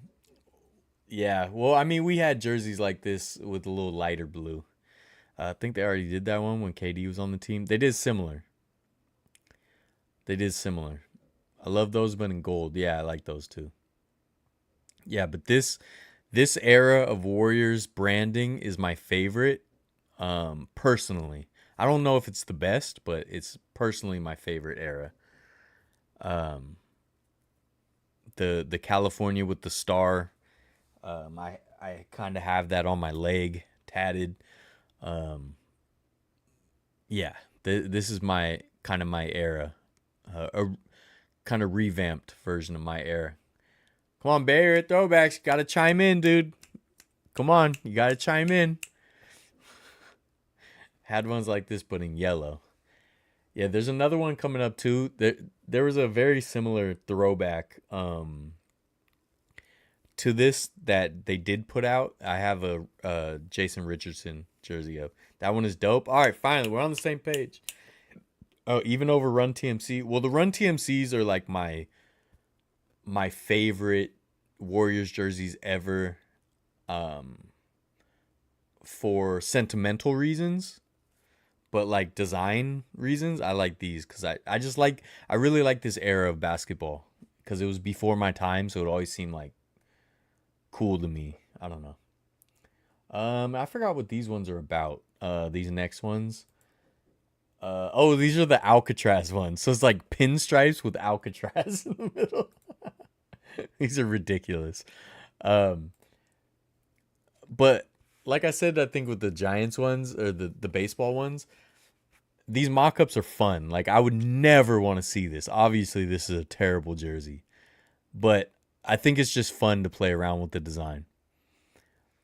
yeah. Well, I mean, we had jerseys like this with a little lighter blue. I think they already did that one when KD was on the team. They did similar. They did similar. I love those, but in gold. Yeah, I like those too. Yeah, but this era of Warriors branding is my favorite. Personally, I don't know if it's the best, but it's personally my favorite era. Um, the California with the star. I kind of have that on my leg tatted. Um, yeah, this is my kind of my era. A kind of revamped version of my era. Come on, Bay Area throwbacks. You gotta chime in, dude. Come on, you gotta chime in. Had ones like this, but in yellow. Yeah, there's another one coming up too. There was a very similar throwback to this that they did put out. I have a Jason Richardson jersey up. That one is dope. All right, finally, we're on the same page. Oh, even over Run TMC. Well, the Run TMCs are like my favorite Warriors jerseys ever. Um, for sentimental reasons, but like design reasons, I like these because I really like this era of basketball because it was before my time, so it always seemed like cool to me. I don't know. I forgot what these ones are about. These next ones. Oh, these are the Alcatraz ones. So it's like pinstripes with Alcatraz in the middle. These are ridiculous. Um, but like I said, I think with the Giants ones or the baseball ones, these mock-ups are fun. Like I would never want to see this. Obviously, this is a terrible jersey, but I think it's just fun to play around with the design.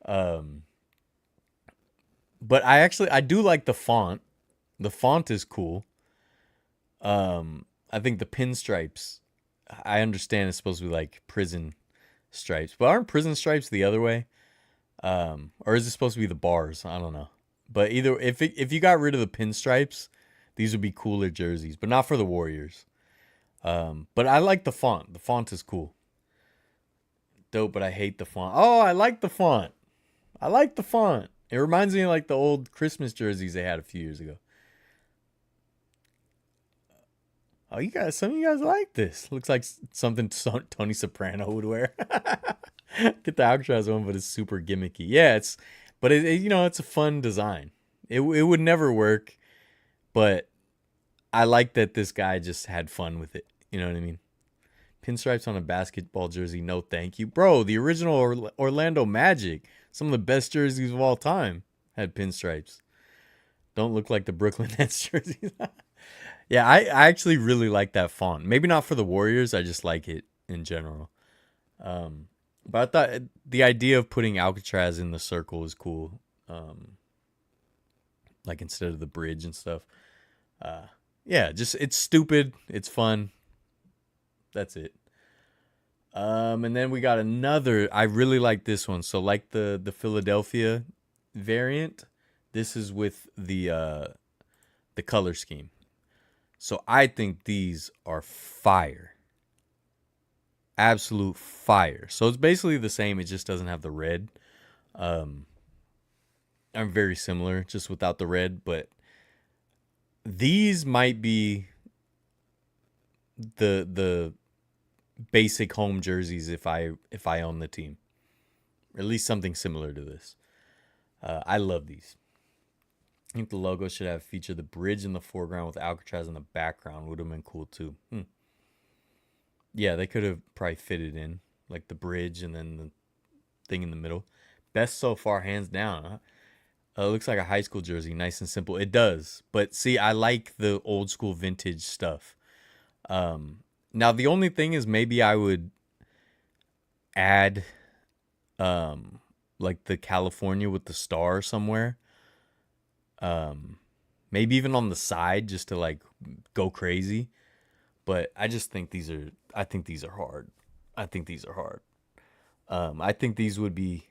Um, but I do like the font. The font is cool. I think the pinstripes. I understand it's supposed to be like prison stripes, but aren't prison stripes the other way? Or is it supposed to be the bars? I don't know. But either if you got rid of the pinstripes, these would be cooler jerseys, but not for the Warriors. But I like the font. The font is cool. Dope, but I hate the font. Oh, I like the font. I like the font. It reminds me of like the old Christmas jerseys they had a few years ago. Oh, some of you guys like this. Looks like something Tony Soprano would wear. Get the Alcatraz one, but it's super gimmicky. Yeah, but it's a fun design. It would never work, but I like that this guy just had fun with it. You know what I mean? Pinstripes on a basketball jersey, no thank you. Bro, the original Orlando Magic, some of the best jerseys of all time, had pinstripes. Don't look like the Brooklyn Nets jerseys. Yeah, I actually really like that font. Maybe not for the Warriors, I just like it in general. Um, but I thought the idea of putting Alcatraz in the circle is cool. Like instead of the bridge and stuff. Yeah, just it's stupid. It's fun. That's it. And then we got another. I really like this one. So like the Philadelphia variant, this is with the color scheme. So I think these are fire. Absolute fire. So it's basically the same. It just doesn't have the red. Um, I'm very similar, just without the red. But these might be the basic home jerseys if I own the team, or at least something similar to this. I love these. I think the logo should have featured the bridge in the foreground with Alcatraz in the background. Would have been cool too. Yeah, they could have probably fitted in like the bridge and then the thing in the middle. Best so far, hands down. It looks like a high school jersey, nice and simple. It does, but see, I like the old school vintage stuff. Now the only thing is maybe I would add um like the California with the star somewhere. Um, maybe even on the side just to like go crazy. But I just think these are. I think these are hard. I think these are hard. I think these would be.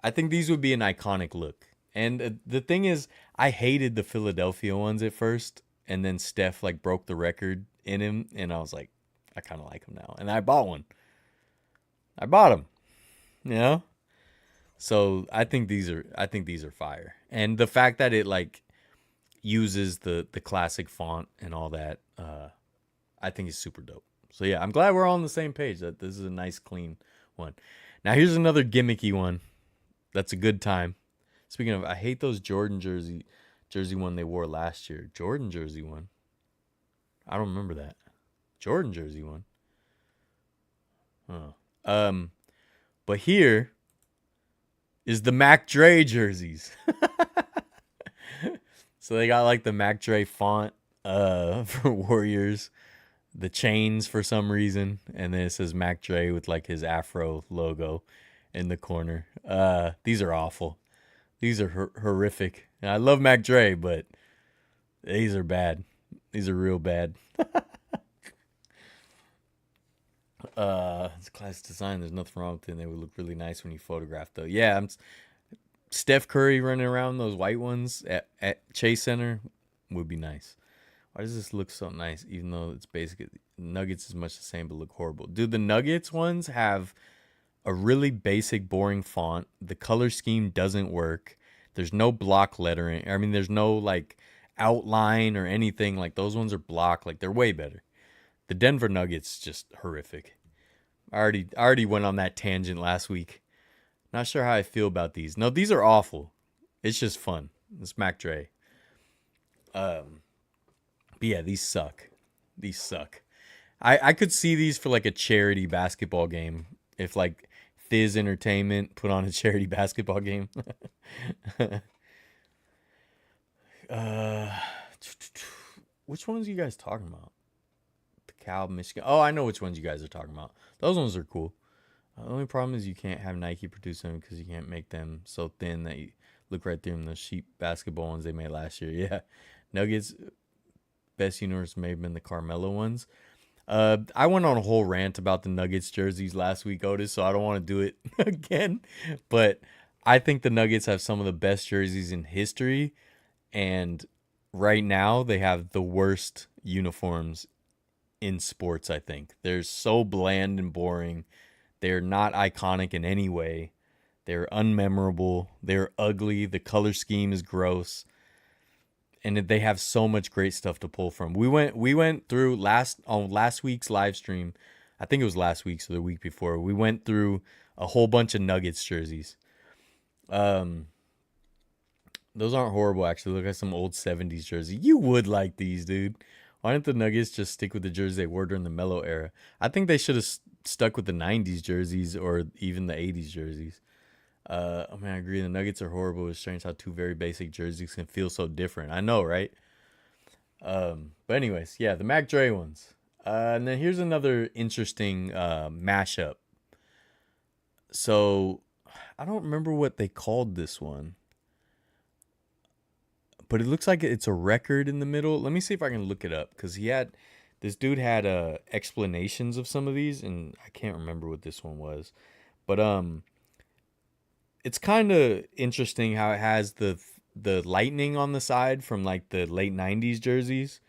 I think these would be an iconic look. And the thing is, I hated the Philadelphia ones at first, and then Steph like broke the record in him, and I was like, I kind of like him now, and I bought one. I bought them, you know. So I think these are. I think these are fire, and the fact that it like uses the classic font and all that, I think is super dope. So yeah, I'm glad we're all on the same page. That this is a nice, clean one. Now here's another gimmicky one. That's a good time. Speaking of, I hate those Jordan jersey one they wore last year. Jordan jersey one. I don't remember that. Jordan jersey one. Huh. But here is the Mac Dre jerseys. So they got like the Mac Dre font for Warriors, the chains for some reason, and then it says Mac Dre with like his Afro logo in the corner. These are awful. These are horrific. And I love Mac Dre, but these are bad. These are real bad. It's class design. There's nothing wrong with it. They would look really nice when you photograph, though. Yeah, Steph Curry running around those white ones at Chase Center would be nice. Why does this look so nice, even though it's basically Nuggets is much the same but look horrible? Dude, the Nuggets ones have a really basic, boring font. The color scheme doesn't work. There's no block lettering. I mean, there's no like outline or anything. Like those ones are block. Like they're way better. The Denver Nuggets just horrific. I already went on that tangent last week. Not sure how I feel about these. No, these are awful. It's just fun. It's Mac Dre. But yeah, these suck. These suck. I could see these for like a charity basketball game. If like Thiz Entertainment put on a charity basketball game. uh, which ones are you guys talking about? The Cal, Michigan. Oh, I know which ones you guys are talking about. Those ones are cool. The only problem is you can't have Nike produce them because you can't make them so thin that you look right through them. The cheap basketball ones they made last year. Yeah. Nuggets, best universe may have been the Carmelo ones. I went on a whole rant about the Nuggets jerseys last week, Otis, so I don't want to do it again. But I think the Nuggets have some of the best jerseys in history. And right now, they have the worst uniforms in sports, I think. They're so bland and boring. They're not iconic in any way. They're unmemorable. They're ugly. The color scheme is gross. And they have so much great stuff to pull from. We went through last week's live stream. I think it was last week's or the week before. We went through a whole bunch of Nuggets jerseys. Those aren't horrible actually. Look at some old 70s jersey. You would like these, dude. Why didn't the Nuggets just stick with the jerseys they wore during the Melo era? I think they should have stuck with the 90s jerseys or even the 80s jerseys. I mean, I agree. The Nuggets are horrible. It's strange how two very basic jerseys can feel so different. I know, right? But anyways, yeah, the Mac Dre ones. And then here's another interesting mashup. So I don't remember what they called this one, but it looks like it's a record in the middle. Let me see if I can look it up because this dude had explanations of some of these, and I can't remember what this one was, but it's kind of interesting how it has the lightning on the side from like the late 90s jerseys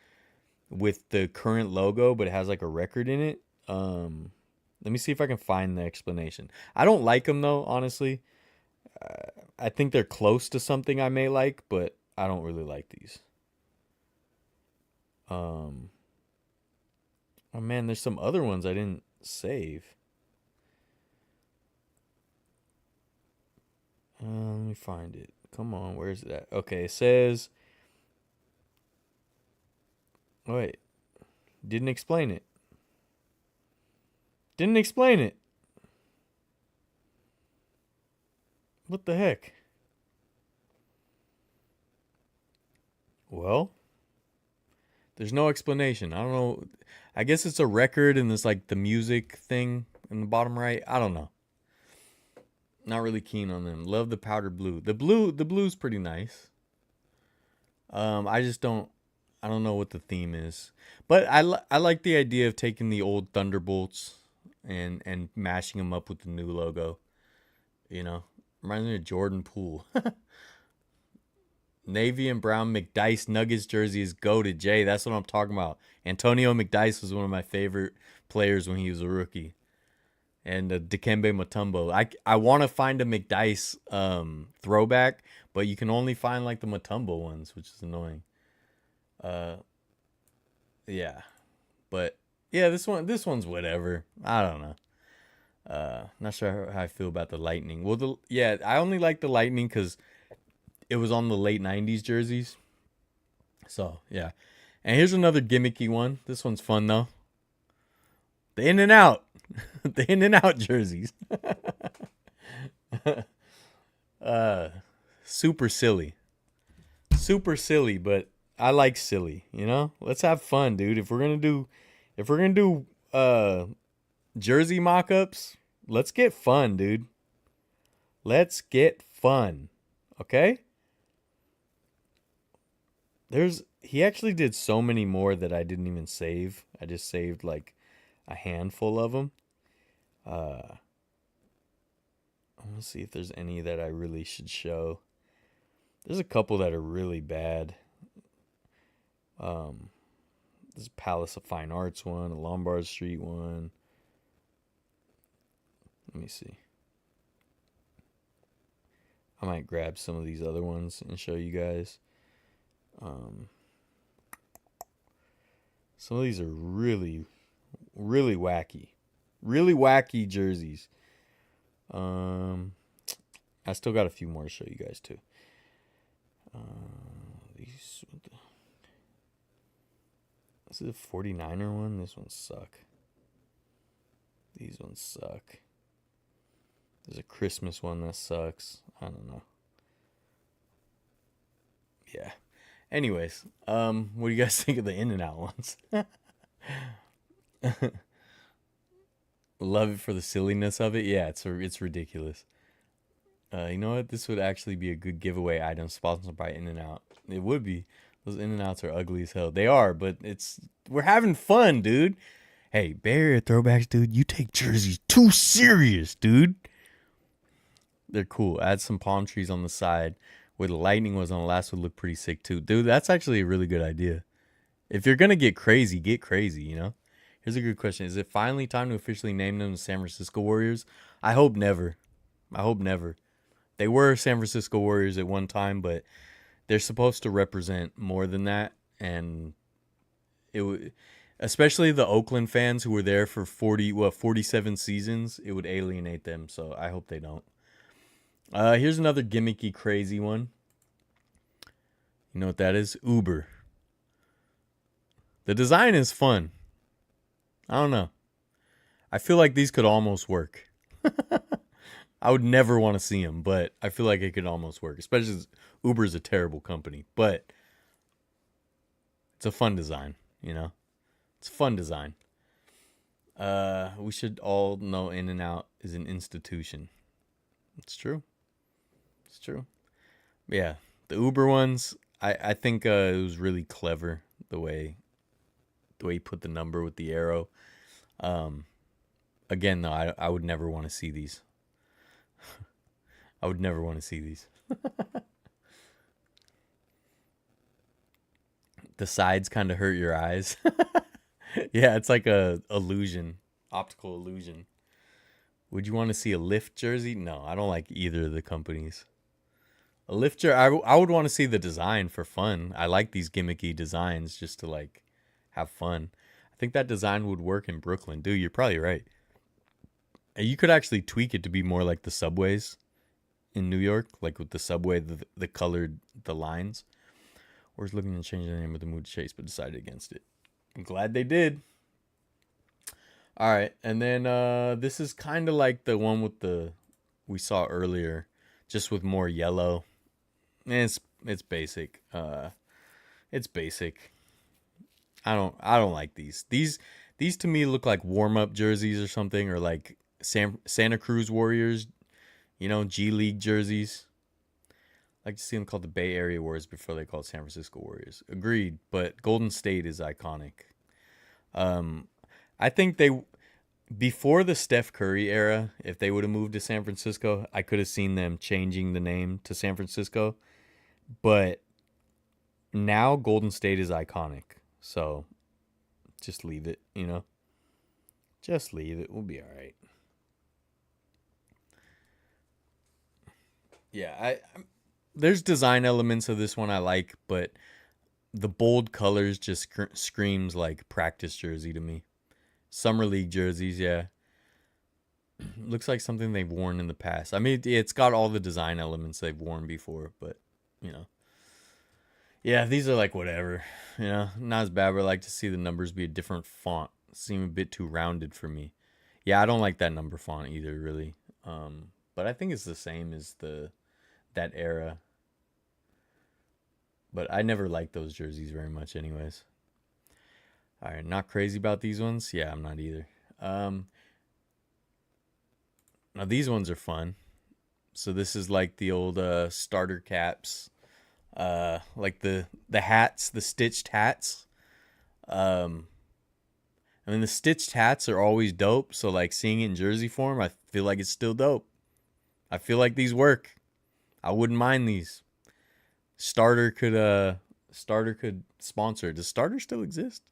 with the current logo, but it has like a record in it. Let me see if I can find the explanation. I don't like them though, honestly. I think they're close to something I may like, but I don't really like these. Oh man, there's some other ones I didn't save. Let me find it. Come on, where's it at? Okay, it says. Oh, wait, didn't explain it. Didn't explain it. What the heck? Well, there's no explanation. I don't know. I guess it's a record and there's like the music thing in the bottom right. I don't know. Not really keen on them. Love the powder blue. The blue's pretty nice. I just don't. I don't know what the theme is, but I like the idea of taking the old Thunderbolts and mashing them up with the new logo. You know, reminds me of Jordan Poole. Navy and brown McDice Nuggets jersey is goated. Jay, that's what I'm talking about. Antonio McDice was one of my favorite players when he was a rookie. And Dikembe Mutombo. I want to find a McDice throwback, but you can only find like the Mutombo ones, which is annoying. Yeah, but yeah, this one's whatever. I don't know. Not sure how I feel about the Lightning. Well, I only like the Lightning because it was on the late '90s jerseys. So yeah, and here's another gimmicky one. This one's fun though. The In and Out, the In and Out jerseys. Super silly, but I like silly. You know, let's have fun, dude. If we're gonna do jersey mock-ups, let's get fun, dude. Let's get fun. Okay? He actually did so many more that I didn't even save. I just saved like a handful of them. I want to see if there's any that I really should show. There's a couple that are really bad. There's a Palace of Fine Arts one, a Lombard Street one. Let me see. I might grab some of these other ones and show you guys. Some of these are really, really wacky. Really wacky jerseys. I still got a few more to show you guys too. This is a 49er one. This ones suck. These ones suck. There's a Christmas one that sucks. I don't know. Yeah. Anyways, what do you guys think of the In and Out ones? Love it for the silliness of it. Yeah, it's ridiculous. You know what? This would actually be a good giveaway item sponsored by In and Out. It would be. Those In and Outs are ugly as hell. They are, but we're having fun, dude. Hey, Bay Area throwbacks, dude. You take jerseys too serious, dude. They're cool. Add some palm trees on the side where the lightning was on the last would look pretty sick too. Dude, that's actually a really good idea. If you're gonna get crazy, you know? Here's a good question. Is it finally time to officially name them the San Francisco Warriors? I hope never. They were San Francisco Warriors at one time, but they're supposed to represent more than that. And especially the Oakland fans who were there for 47 seasons, it would alienate them. So I hope they don't. Here's another gimmicky, crazy one. You know what that is? Uber. The design is fun. I don't know. I feel like these could almost work. I would never want to see them, but I feel like it could almost work. Especially as Uber is a terrible company, but it's a fun design, you know? It's a fun design. We should all know In and Out is an institution. It's true. It's true. Yeah, the Uber ones, I think it was really clever the way he put the number with the arrow. Again, though, I would never want to see these. I would never want to see these. The sides kind of hurt your eyes. Yeah, it's like a illusion, optical illusion. Would you want to see a Lyft jersey? No, I don't like either of the companies. A Lyft jersey, I would want to see the design for fun. I like these gimmicky designs just to like have fun. I think that design would work in Brooklyn. Dude, you're probably right. And you could actually tweak it to be more like the subways in New York, like with the subway, the colored, the lines. Or is looking to change the name of the Mood Chase, but decided against it. I'm glad they did. All right, and then this is kind of like the one with we saw earlier, just with more yellow. It's basic. It's basic. I don't like these. These to me look like warm-up jerseys or something, or like Santa Cruz Warriors, G League jerseys. I like to see them called the Bay Area Warriors before they called San Francisco Warriors. Agreed, but Golden State is iconic. I think before the Steph Curry era, if they would have moved to San Francisco, I could have seen them changing the name to San Francisco. But now Golden State is iconic. So just leave it, Just leave it. We'll be all right. Yeah, there's design elements of this one I like, but the bold colors just screams like practice jersey to me. Summer league jerseys, yeah. Looks like something they've worn in the past. I mean, it's got all the design elements they've worn before, but yeah, these are like whatever. Not as bad, but I like to see the numbers be a different font. Seem a bit too rounded for me. Yeah, I don't like that number font either, really. But I think it's the same as that era. But I never liked those jerseys very much, anyways. All right, not crazy about these ones. Yeah, I'm not either. Now these ones are fun. So this is like the old starter caps, like the hats, the stitched hats. I mean, the stitched hats are always dope. So like seeing it in jersey form, I feel like it's still dope. I feel like these work. I wouldn't mind these. Starter could sponsor. Does Starter still exist?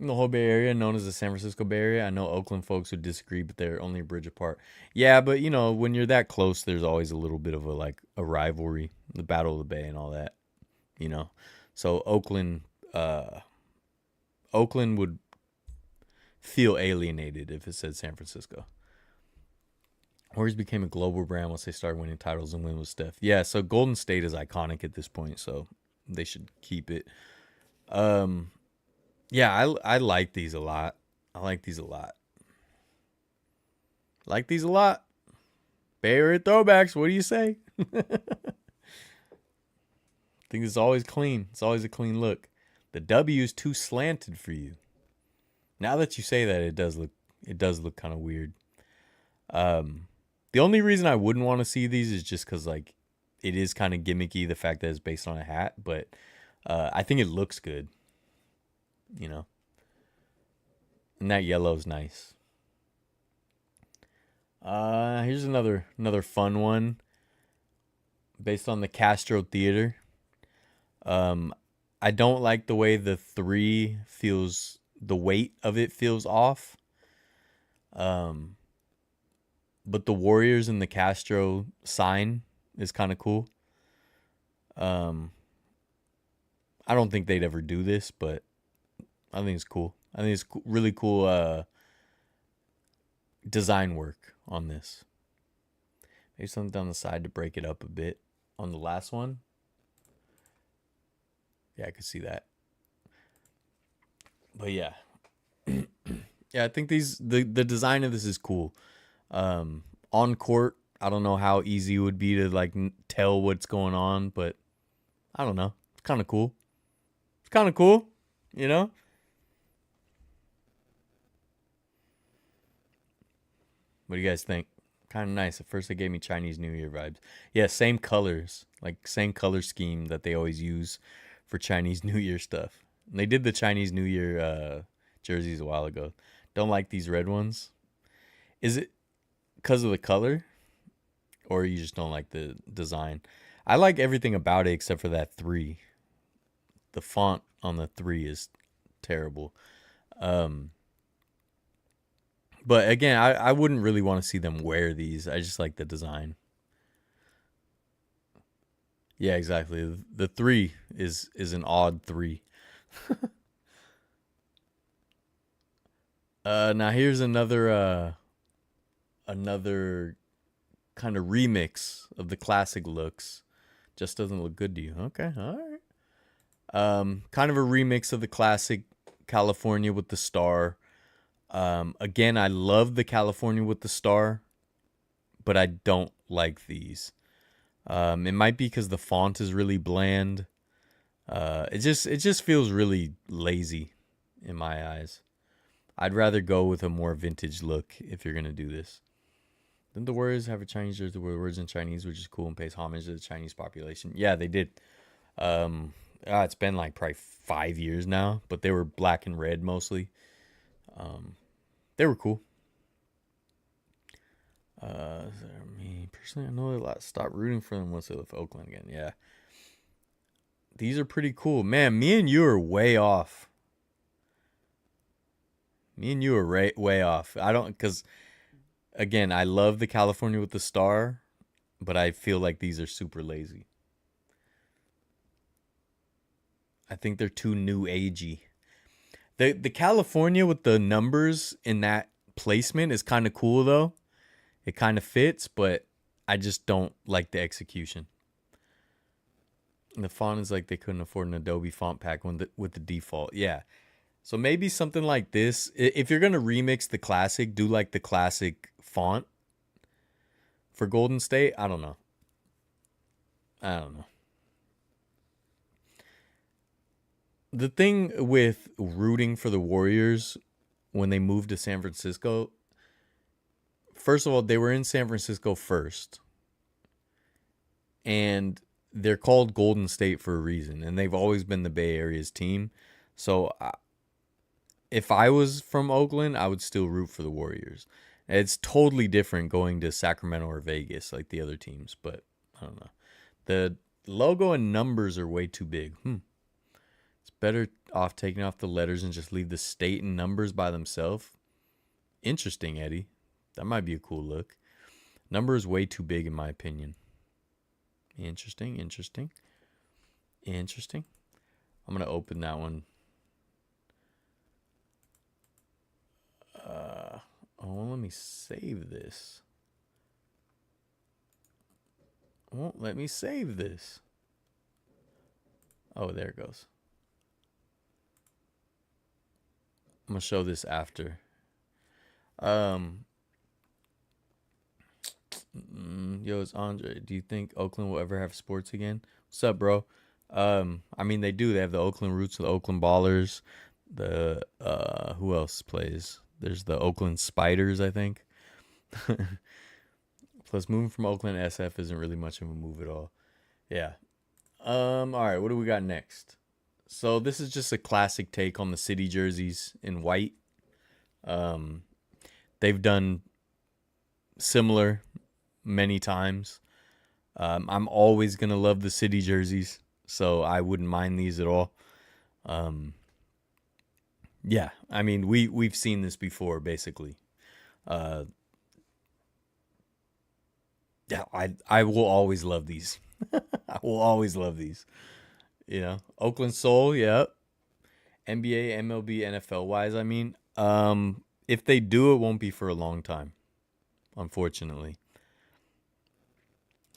In the whole Bay Area, known as the San Francisco Bay Area. I know Oakland folks would disagree, but they're only a bridge apart. Yeah, but when you're that close, there's always a little bit of a rivalry, the Battle of the Bay and all that. So Oakland would feel alienated if it said San Francisco. Warriors became a global brand once they started winning titles and win with Steph. Yeah, so Golden State is iconic at this point, so they should keep it. Yeah, I like these a lot. Like these a lot. Bay Area throwbacks, what do you say? I think it's always clean. It's always a clean look. The W is too slanted for you. Now that you say that, it does look kind of weird. The only reason I wouldn't want to see these is just because it is kind of gimmicky, the fact that it's based on a hat, but I think it looks good. And that yellow's nice. Here's another fun one based on the Castro Theater. I don't like the way the 3 feels, the weight of it feels off. But the Warriors and the Castro sign is kind of cool. I don't think they'd ever do this, but I think it's cool. I think it's really cool design work on this. Maybe something down the side to break it up a bit on the last one. Yeah, I could see that. But yeah. Yeah, I think the design of this is cool. On court, I don't know how easy it would be to tell what's going on, but I don't know. It's kind of cool. What do you guys think? Kind of nice. At first, it gave me Chinese New Year vibes. Yeah, same colors, same color scheme that they always use for Chinese New Year stuff. And they did the Chinese New Year jerseys a while ago. Don't like these red ones. Is it because of the color, or you just don't like the design? I like everything about it except for that 3. The font on the 3 is terrible. But again, I wouldn't really want to see them wear these. I just like the design. Yeah, exactly. The 3 is an odd 3. Now here's another kind of remix of the classic looks. Just doesn't look good to you. Okay, all right. Kind of a remix of the classic California with the star. Again, I love the California with the star, but I don't like these. It might be because the font is really bland. It just feels really lazy in my eyes. I'd rather go with a more vintage look if you're gonna do this. Didn't the Warriors have a Chinese jersey with words in Chinese, which is cool and pays homage to the Chinese population? Yeah, they did. Um, it's been like probably 5 years now, but they were black and red mostly. They were cool. Me personally, I know a lot. Stop rooting for them once they left Oakland again. Yeah, these are pretty cool, man. Me and you are way off. Me and you are way off. I don't, because again, I love the California with the star, but I feel like these are super lazy. I think they're too new agey. The California with the numbers in that placement is kind of cool though. It kind of fits, but I just don't like the execution. And the font is like they couldn't afford an Adobe font pack with the default. Yeah. So maybe something like this. If you're gonna remix the classic, do like the classic font for Golden State. I don't know. I don't know. The thing with rooting for the Warriors when they moved to San Francisco, first of all, they were in San Francisco first. And they're called Golden State for a reason. And they've always been the Bay Area's team. So if I was from Oakland, I would still root for the Warriors. It's totally different going to Sacramento or Vegas like the other teams. But I don't know. The logo and numbers are way too big. It's better off taking off the letters and just leave the state and numbers by themselves. Interesting, Eddie. That might be a cool look. Number is way too big in my opinion. Interesting. I'm going to open that one. Let me save this. Won't let me save this. Oh, there it goes. I'm going to show this after. Yo, it's Andre. Do you think Oakland will ever have sports again? What's up, bro? I mean, they do. They have the Oakland Roots, the Oakland Ballers. The who else plays? There's the Oakland Spiders, I think. Plus, moving from Oakland to SF isn't really much of a move at all. Yeah. All right. What do we got next? So this is just a classic take on the city jerseys in white. They've done similar many times. I'm always gonna love the city jerseys, so I wouldn't mind these at all. Yeah, I mean we've seen this before, basically. Yeah, I will always love these. I will always love these. You know, Oakland Soul, yeah. NBA, MLB, NFL wise, I mean, if they do, it won't be for a long time, unfortunately.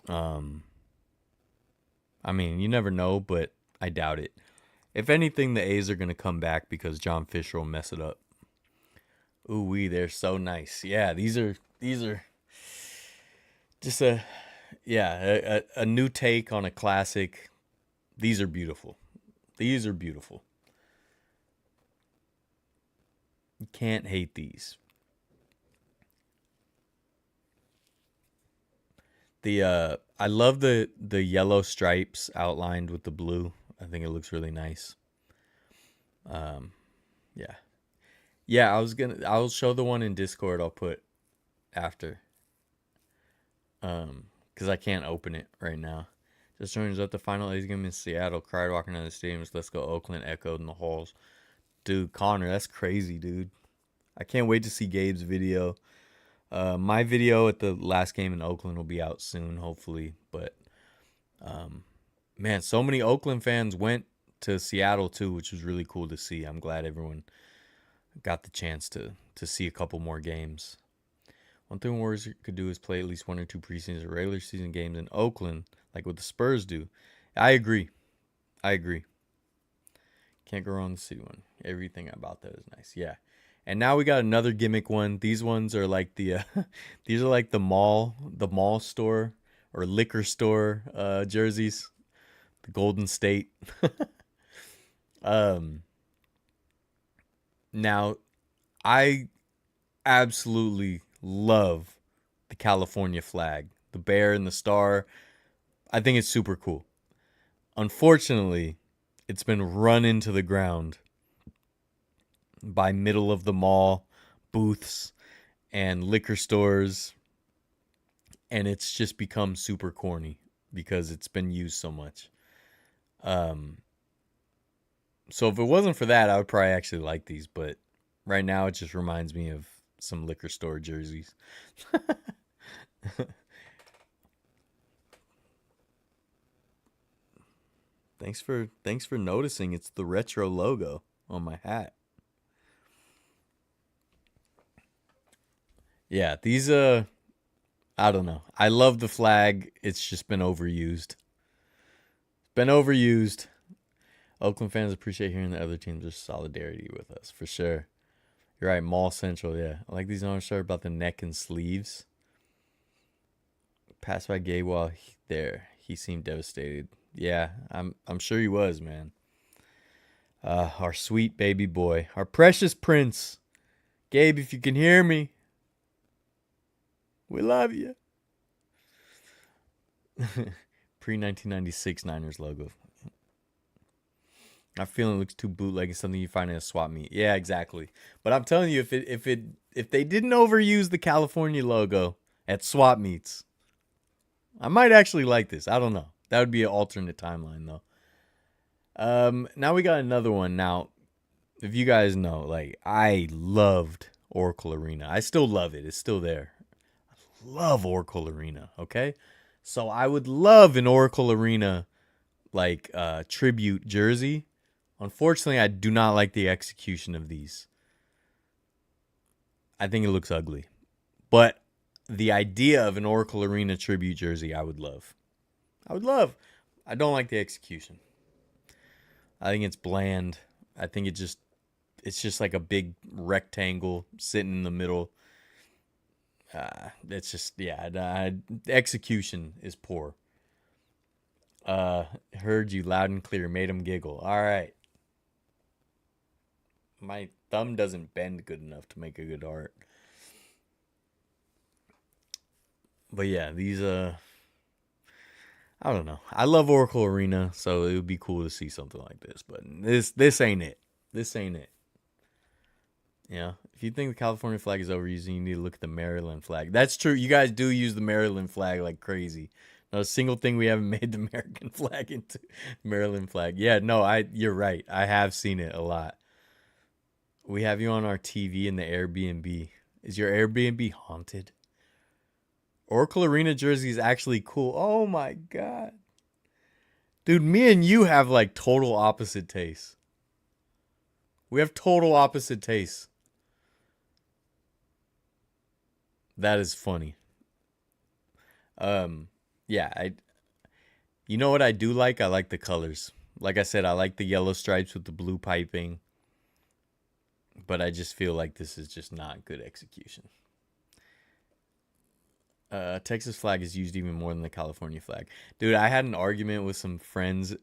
I mean, you never know, but I doubt it. If anything, the A's are gonna come back because John Fisher will mess it up. Ooh wee, they're so nice. Yeah, these are just a new take on a classic. These are beautiful. These are beautiful. You can't hate these. I love the yellow stripes outlined with the blue. I think it looks really nice. Yeah. Yeah, I'll show the one in Discord I'll put after. Cuz I can't open it right now. Just turns out the final A's game in Seattle. Cried walking out of the stadium. Let's go Oakland echoed in the halls. Dude, Connor, that's crazy, dude. I can't wait to see Gabe's video. My video at the last game in Oakland will be out soon, hopefully. But man, so many Oakland fans went to Seattle too, which was really cool to see. I'm glad everyone got the chance to see a couple more games. One thing Warriors could do is play at least one or two preseason or regular season games in Oakland, like what the Spurs do. I agree. Can't go wrong with the city one. Everything about that is nice. Yeah. And now we got another gimmick one. These ones are like the these are like the mall store or liquor store jerseys. The Golden State. Um, Now, I absolutely love the California flag, the bear and the star. I think it's super cool. Unfortunately, it's been run into the ground by middle of the mall booths and liquor stores, and it's just become super corny because it's been used so much. Um, so if it wasn't for that, I would probably actually like these, but right now it just reminds me of some liquor store jerseys. Thanks for noticing. It's the retro logo on my hat. Yeah, these I don't know. I love the flag. It's just been overused. Been overused. Oakland fans appreciate hearing the other teams' solidarity with us for sure. You're right, Mall Central. Yeah, I like these orange shirt about the neck and sleeves. Passed by Gay while there. He seemed devastated. Yeah, I'm sure he was, man. Our sweet baby boy, our precious prince, Gabe. If you can hear me, we love you. Pre 1996 Niners logo. I feel it looks too bootleg and something you find in a swap meet. Yeah, exactly. But I'm telling you, if they didn't overuse the California logo at swap meets, I might actually like this. I don't know. That would be an alternate timeline though. Now we got another one. Now, if you guys know, like I loved Oracle Arena. I still love it. It's still there. Love Oracle Arena. Okay, so I would love an Oracle Arena like tribute jersey. Unfortunately, I do not like the execution of these. I think it looks ugly. But the idea of an Oracle Arena tribute jersey, I would love. I would love. I don't like the execution. I think it's bland. I think it's just like a big rectangle sitting in the middle. It's just the execution is poor. Heard you loud and clear, made him giggle. All right. My thumb doesn't bend good enough to make a good art. But yeah, these I don't know. I love Oracle Arena, so it would be cool to see something like this, but this ain't it. This ain't it. Yeah. If you think the California flag is overused, you need to look at the Maryland flag. That's true. You guys do use the Maryland flag like crazy. Not a single thing we haven't made the American flag into Maryland flag. Yeah, no, you're right. I have seen it a lot. We have you on our TV in the Airbnb. Is your Airbnb haunted? Oracle Arena jersey is actually cool. Oh my god. Dude, me and you have like total opposite tastes. We have total opposite tastes. That is funny. Um yeah, I you know what I do like? I like the colors. Like I said, I like the yellow stripes with the blue piping. But I just feel like this is just not good execution. Texas flag is used even more than the California flag. Dude, I had an argument with some friends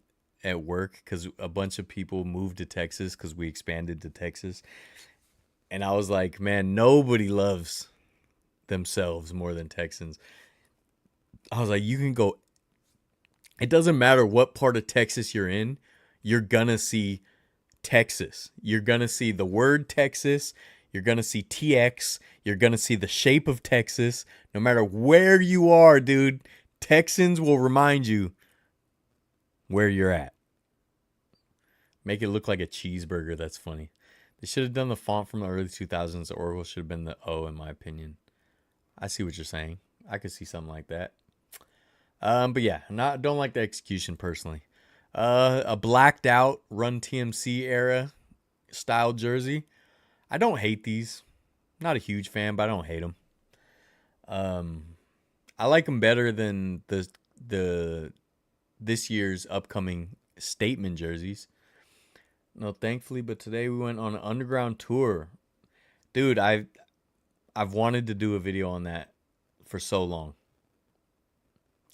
at work because a bunch of people moved to Texas because we expanded to Texas. And I was like, man, nobody loves themselves more than Texans. I was like, you can go. It doesn't matter what part of Texas you're in, you're going to see Texas. You're going to see the word Texas. You're going to see TX. You're going to see the shape of Texas. No matter where you are, dude, Texans will remind you where you're at. Make it look like a cheeseburger. That's funny. They should have done the font from the early 2000s. The Oracle should have been the O, in my opinion. I see what you're saying. I could see something like that. But yeah, don't like the execution personally. A blacked out Run TMC era style jersey. I don't hate these. Not a huge fan, but I don't hate them. I like them better than the this year's upcoming statement jerseys. No, thankfully, but today we went on an underground tour. Dude, I've wanted to do a video on that for so long.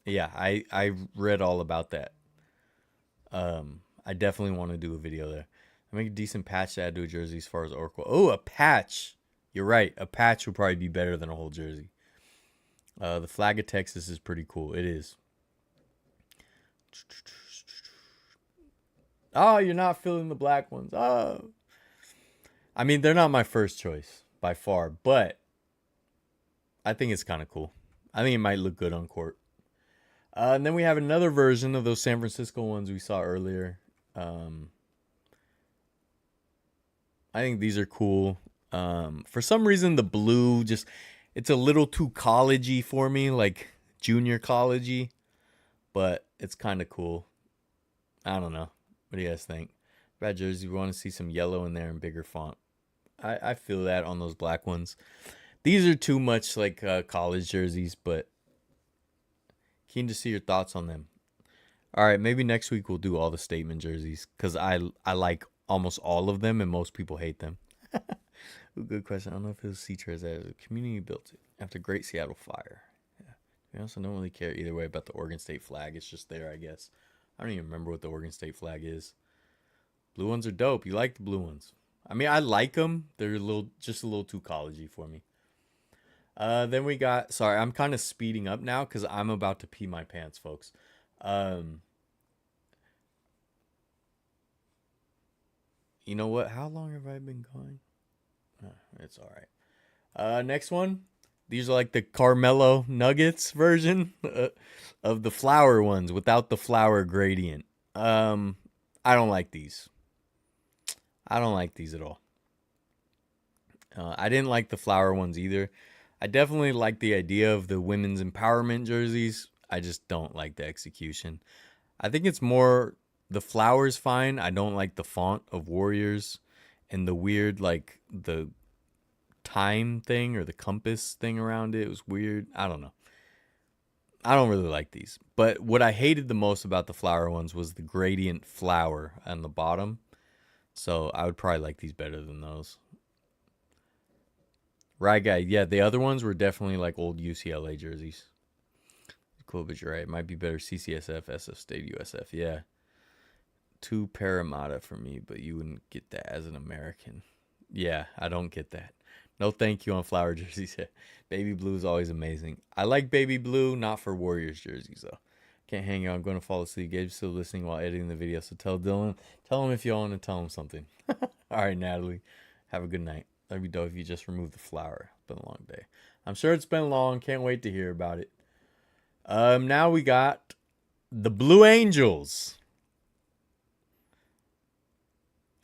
Yeah, I read all about that. I definitely want to do a video there. I make a decent patch to add to a jersey as far as Oracle. Oh, a patch. You're right. A patch would probably be better than a whole jersey. The flag of Texas is pretty cool. It is. Oh, you're not filling the black ones. Oh. I mean, they're not my first choice by far, but I think it's kind of cool. I think it might look good on court. And then we have another version of those San Francisco ones we saw earlier. I think these are cool. For some reason, the blue just, it's a little too collegey for me, like junior collegey, but it's kind of cool. I don't know. What do you guys think? Red jersey, we want to see some yellow in there and bigger font. I feel that on those black ones. These are too much like college jerseys, but keen to see your thoughts on them. All right, maybe next week we'll do all the statement jerseys because I like almost all of them and most people hate them. Good question. I don't know if it was C-Trez. The community built it after Great Seattle Fire. Yeah. We also don't really care either way about the Oregon State flag. It's just there, I guess. I don't even remember what the Oregon State flag is. Blue ones are dope. You like the blue ones. I mean, I like them. They're just a little too collegey for me. Then we got, sorry, I'm kind of speeding up now because I'm about to pee my pants, folks. You know what? How long have I been going? It's all right. Next one. These are like the Carmelo Nuggets version of the flower ones without the flower gradient. I don't like these. I don't like these at all. I didn't like the flower ones either. I definitely like the idea of the women's empowerment jerseys. I just don't like the execution. I think it's more the flowers fine. I don't like the font of Warriors and the weird like the time thing or the compass thing around it. It was weird. I don't know. I don't really like these. But what I hated the most about the flower ones was the gradient flower on the bottom. So I would probably like these better than those. Right, guy. Yeah, the other ones were definitely like old UCLA jerseys. Cool, but you're right. It might be better CCSF, SF State, USF. Yeah. Too Parramatta for me, but you wouldn't get that as an American. Yeah, I don't get that. No thank you on flower jerseys. Baby blue is always amazing. I like baby blue, not for Warriors jerseys, though. Can't hang out. I'm going to fall asleep. Gabe's still listening while editing the video, so tell Dylan. Tell him if you want to tell him something. All right, Natalie. Have a good night. That'd be dope if you just removed the flower. Been a long day. I'm sure it's been long. Can't wait to hear about it. Now we got the Blue Angels.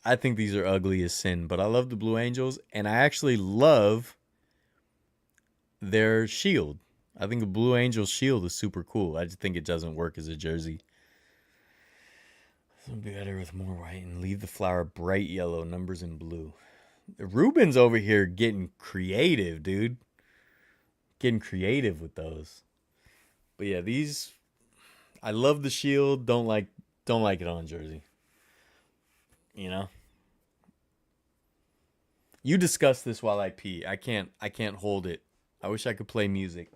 I think these are ugly as sin, but I love the Blue Angels, and I actually love their shield. I think the Blue Angels shield is super cool. I just think it doesn't work as a jersey. This would be better with more white and leave the flower bright yellow, numbers in blue. Ruben's over here getting creative, dude. Getting creative with those. But yeah, these I love the shield. Don't like it on jersey. You know? You discuss this while I pee. I can't hold it. I wish I could play music.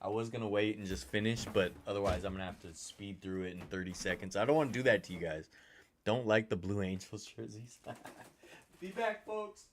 I was going to wait and just finish, but otherwise I'm going to have to speed through it in 30 seconds. I don't want to do that to you guys. Don't like the Blue Angels jerseys. Be back, folks.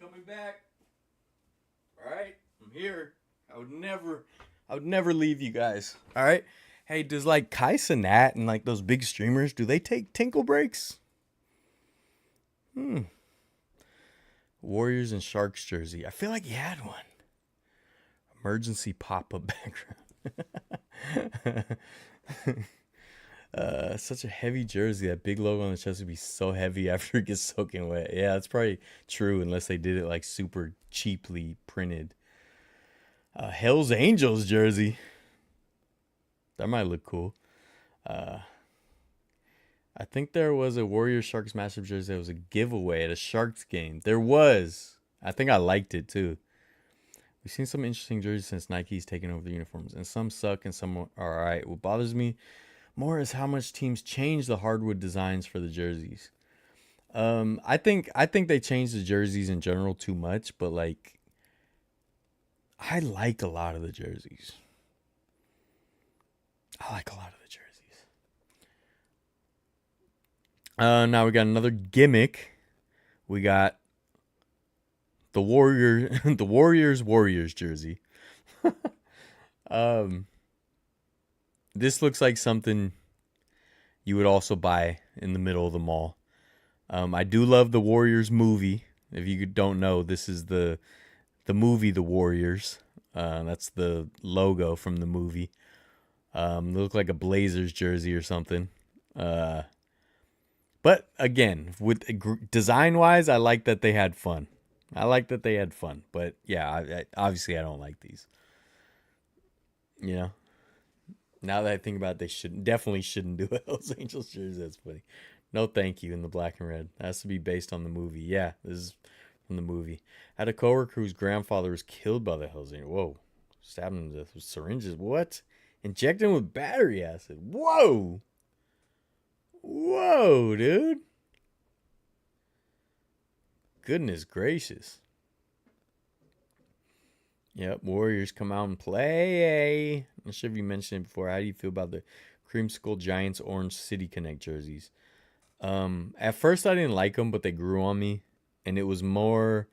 Coming back. All right, I'm here. I would never leave you guys. All right. Hey, does like Kai Cenat and like those big streamers, do they take tinkle breaks? Warriors and Sharks jersey. I feel like he had one. Emergency pop-up background. Such a heavy jersey. That big logo on the chest would be so heavy after it gets soaking wet. Yeah, that's probably true unless they did it like super cheaply printed. Hell's Angels jersey. That might look cool. I think there was a Warriors Sharks matchup jersey that was a giveaway at a Sharks game. There was. I think I liked it too. We've seen some interesting jerseys since Nike's taken over the uniforms, and some suck and some are alright. What bothers me more is how much teams change the hardwood designs for the jerseys. I think they changed the jerseys in general too much, but like I like a lot of the jerseys. Now we got another gimmick. We got the Warriors jersey. This looks like something you would also buy in the middle of the mall. I do love the Warriors movie. If you don't know, this is the movie The Warriors. That's the logo from the movie. They look like a Blazers jersey or something. But again, with design-wise, I like that they had fun. But yeah, obviously I don't like these. You know? Now that I think about it, they definitely shouldn't do a Hells Angels jersey. That's funny. No thank you in the black and red. It has to be based on the movie. Yeah, this is from the movie. I had a coworker whose grandfather was killed by the Hells Angels. Whoa. Stabbed him to death with syringes. What? Injected him with battery acid. Whoa. Whoa, dude. Goodness gracious. Yep, Warriors come out and play. I'm not sure if you mentioned it before. How do you feel about the Creamsicle Giants Orange City Connect jerseys? At first I didn't like them, but they grew on me. And it was more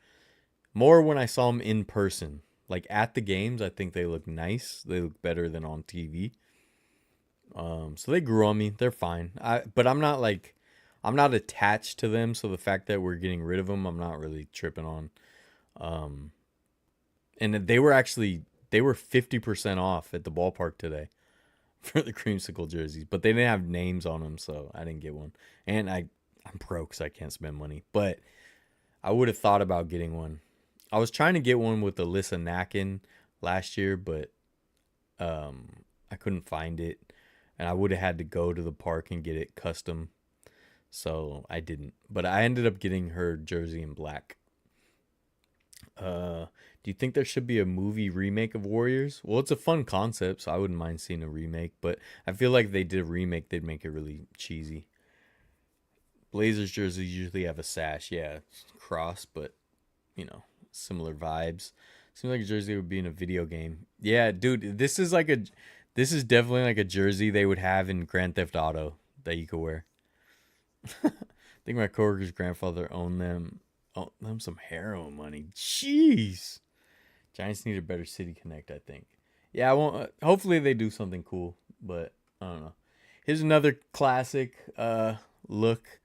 when I saw them in person. Like at the games, I think they look nice. They look better than on TV. So they grew on me. They're fine. But I'm not attached to them. So the fact that we're getting rid of them, I'm not really tripping on. And they were 50% off at the ballpark today for the Creamsicle jerseys, but they didn't have names on them, so I didn't get one. And I'm broke, so I can't spend money. But I would have thought about getting one. I was trying to get one with Alyssa Nakin last year, but I couldn't find it. And I would have had to go to the park and get it custom. So I didn't. But I ended up getting her jersey in black. Do you think there should be a movie remake of Warriors? Well, it's a fun concept, so I wouldn't mind seeing a remake. But I feel like if they did a remake, they'd make it really cheesy. Blazers jerseys usually have a sash. Yeah, it's cross, but, similar vibes. Seems like a jersey would be in a video game. Yeah, dude, this is definitely like a jersey they would have in Grand Theft Auto that you could wear. I think my coworker's grandfather owned them. Oh, them some heroin money. Jeez. Giants need a better City Connect, I think. Yeah, I won't. Hopefully they do something cool, but I don't know. Here's another classic look.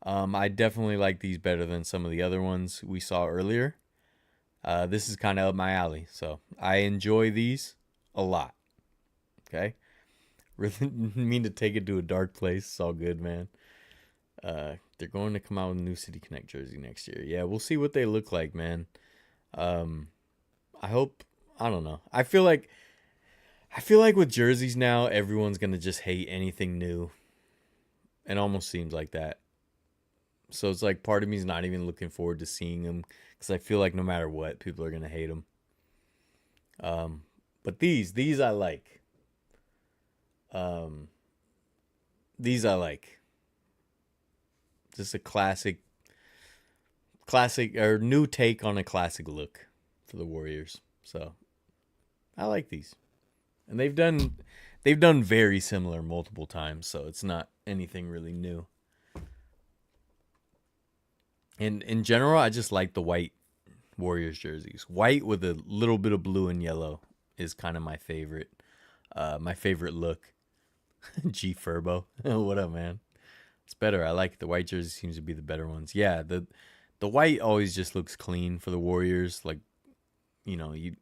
I definitely like these better than some of the other ones we saw earlier. This is kind of up my alley, so I enjoy these a lot. Okay? Really mean to take it to a dark place. It's all good, man. They're going to come out with a new City Connect jersey next year. Yeah, we'll see what they look like, man. I don't know. I feel like with jerseys now, everyone's going to just hate anything new. It almost seems like that. So it's like part of me is not even looking forward to seeing them because I feel like no matter what, people are going to hate them. But these I like. These I like. Just a classic or new take on a classic look for the Warriors. So I like these. And they've done very similar multiple times, so it's not anything really new. And in general, I just like the white Warriors jerseys. White with a little bit of blue and yellow is kind of my favorite. My favorite look. G Furbo. What up, man? It's better. I like the white jersey seems to be the better ones. Yeah, the white always just looks clean for the Warriors. Like, you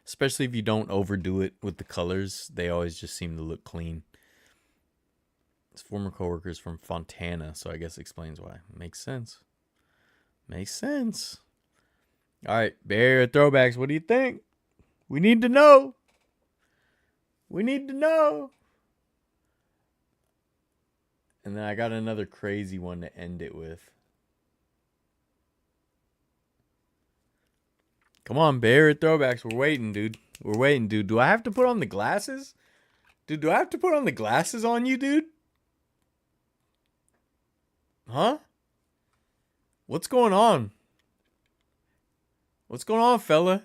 especially if you don't overdo it with the colors, they always just seem to look clean. His former coworkers from Fontana, so I guess explains why. Makes sense. Makes sense. All right, Bear Throwbacks, what do you think? We need to know. We need to know. And then I got another crazy one to end it with. Come on, Bear Throwbacks. We're waiting, dude. We're waiting, dude. Do I have to put on the glasses? Dude, do I have to put on the glasses on you, dude? Huh? What's going on? What's going on, fella?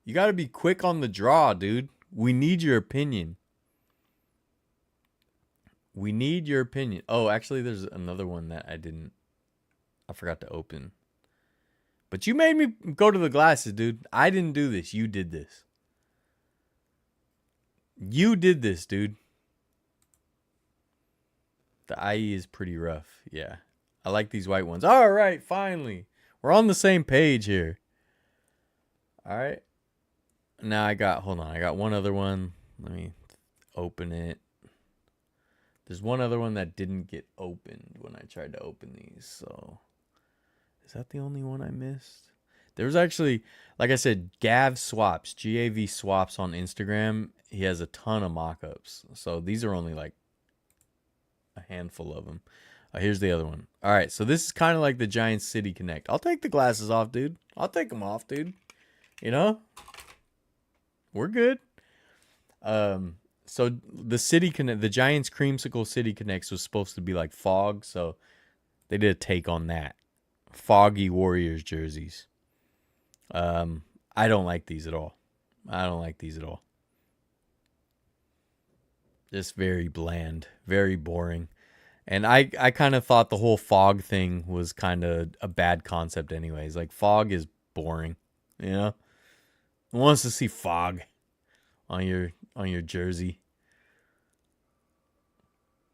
You gotta be quick on the draw, dude. We need your opinion. We need your opinion. Oh, actually, there's another one that I forgot to open. But you made me go to the glasses, dude. I didn't do this. You did this. You did this, dude. The IE is pretty rough. Yeah. I like these white ones. All right, finally. We're on the same page here. All right. Now I got one other one. Let me open it. There's one other one that didn't get opened when I tried to open these. So is that the only one I missed? There was actually, like I said, Gav Swaps, GAV Swaps on Instagram. He has a ton of mock-ups. So these are only like a handful of them. Here's the other one. All right, so this is kind of like the Giants City Connect. I'll take the glasses off, dude. I'll take them off, dude. You know? We're good. So the City Connect, the Giants Creamsicle City Connects was supposed to be like fog, so they did a take on that. Foggy Warriors jerseys. I don't like these at all. Just very bland, very boring. And I kind of thought the whole fog thing was kind of a bad concept anyways. Like, fog is boring, you know? Who wants to see fog on your jersey?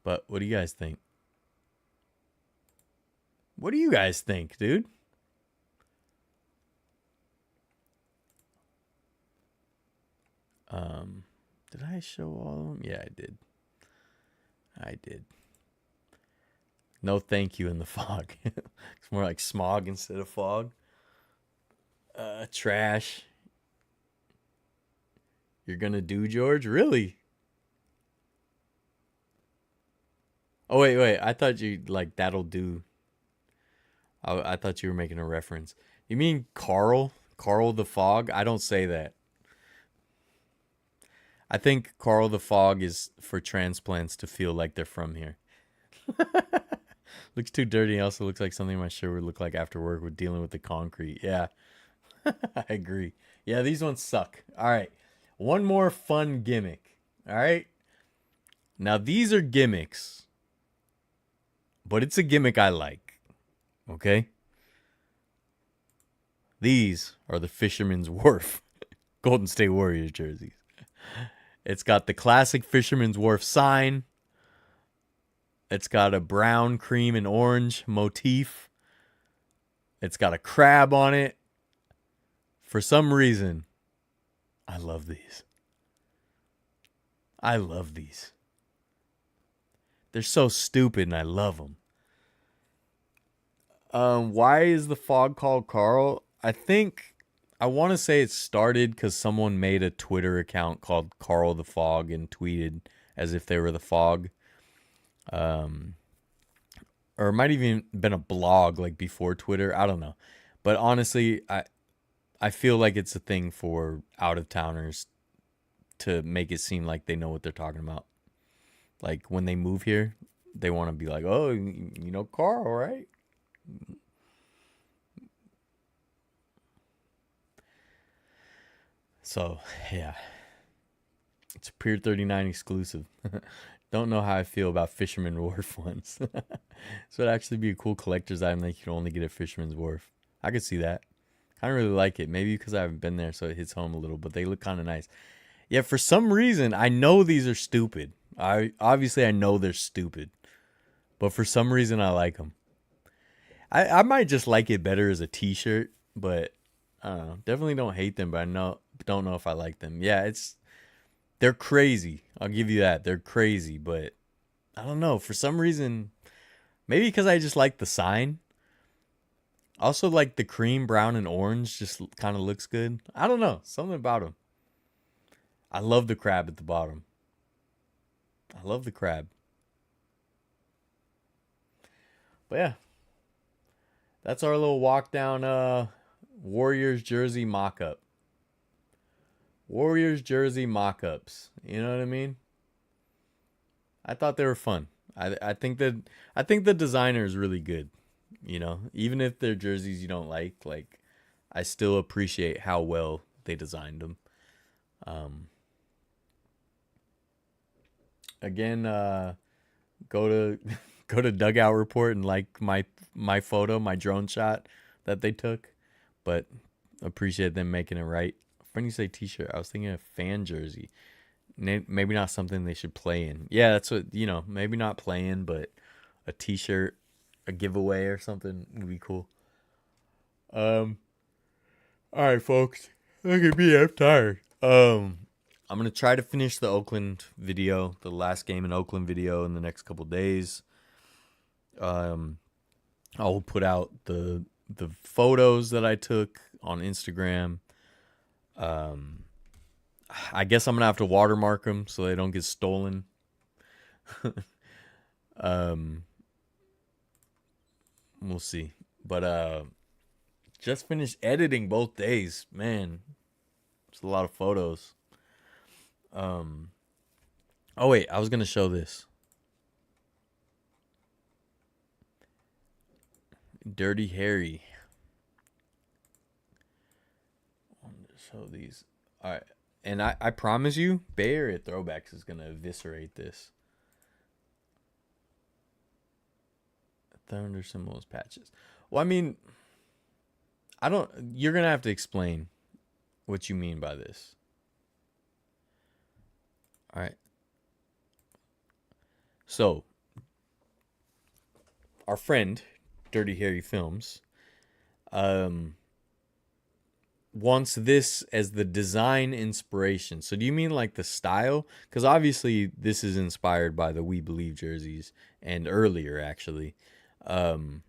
But what do you guys think? What do you guys think, dude? Did I show all of them? Yeah, I did. No thank you in the fog. It's more like smog instead of fog. Trash. You're gonna do, George? Really? Oh, wait. I thought you, like, that'll do. I thought you were making a reference. You mean Carl? Carl the Fog? I don't say that. I think Carl the Fog is for transplants to feel like they're from here. Looks too dirty. Also looks like something my shirt would look like after work with dealing with the concrete. Yeah, I agree. Yeah, these ones suck. All right. One more fun gimmick. All right. Now, these are gimmicks, but it's a gimmick I like. Okay? These are the Fisherman's Wharf Golden State Warriors jerseys. It's got the classic Fisherman's Wharf sign. It's got a brown, cream, and orange motif. It's got a crab on it. For some reason, I love these. They're so stupid, and I love them. Why is the fog called Carl? I want to say it started because someone made a Twitter account called Carl the Fog and tweeted as if they were the fog. Or it might have even been a blog like before Twitter. I don't know. But honestly, I feel like it's a thing for out-of-towners to make it seem like they know what they're talking about. Like, when they move here, they want to be like, oh, you know Carl, right? So, yeah. It's a Pier 39 exclusive. Don't know how I feel about Fisherman Wharf ones. So it'd actually be a cool collector's item that you can only get at Fisherman's Wharf. I could see that. Kind of really like it. Maybe because I haven't been there, so it hits home a little. But they look kind of nice. Yeah, for some reason, I know these are stupid. I know they're stupid, but for some reason, I like them. I might just like it better as a T-shirt, but I don't know. Definitely don't hate them, but don't know if I like them. Yeah, they're crazy. I'll give you that. They're crazy, but I don't know. For some reason, maybe because I just like the sign. Also, like the cream, brown, and orange just kind of looks good. I don't know. Something about them. I love the crab at the bottom. I love the crab. But yeah, that's our little walk down Warriors jersey mock up. Warriors jersey mock ups. You know what I mean? I thought they were fun. I think the designer is really good. You know, even if they're jerseys you don't like I still appreciate how well they designed them. Um, again, go to go to Dugout Report and like my photo, my drone shot that they took, but appreciate them making it right. When you say T-shirt, I was thinking of fan jersey. Maybe not something they should play in. Yeah, that's what maybe not play in, but a T-shirt, a giveaway or something would be cool. Um, all right, folks. Look at me, I'm tired. I'm gonna try to finish the Oakland video, the last game in Oakland video, in the next couple days. Um, I'll put out the photos that I took on Instagram. Um, I guess I'm gonna have to watermark them so they don't get stolen. um, we'll see. But just finished editing both days. Man, it's a lot of photos. Um, oh wait, I was gonna show this. Dirty Harry. So these, all right, and I promise you, Bay Area Throwbacks is gonna eviscerate this. Thunder symbols patches. Well, I mean, I don't. You're gonna have to explain what you mean by this. All right. So, our friend, Dirty Harry Films, um, wants this as the design inspiration. So do you mean like the style? Because obviously this is inspired by the We Believe jerseys and earlier actually. Um,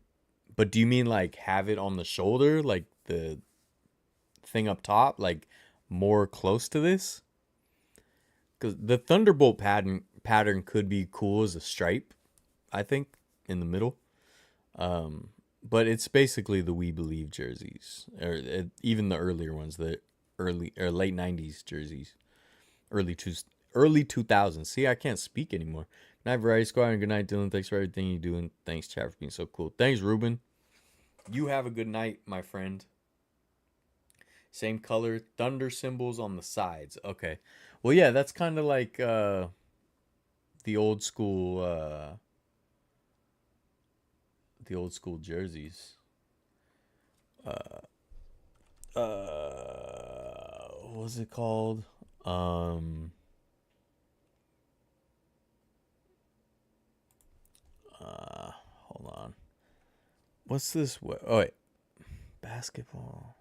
but do you mean like have it on the shoulder, like the thing up top, like more close to this? Because the Thunderbolt pattern could be cool as a stripe, I think, in the middle. Um, but it's basically the We Believe jerseys, or even the earlier ones, the early or late '90s jerseys, early 2000s. See, I can't speak anymore. Good night, Variety Squad, and good night, Dylan. Thanks for everything you do, and thanks, chat, for being so cool. Thanks, Ruben. You have a good night, my friend. Same color, thunder symbols on the sides. Okay, well, yeah, that's kind of like the old school, jerseys. What was it called? Um, Hold on. What's this? Oh wait, basketball.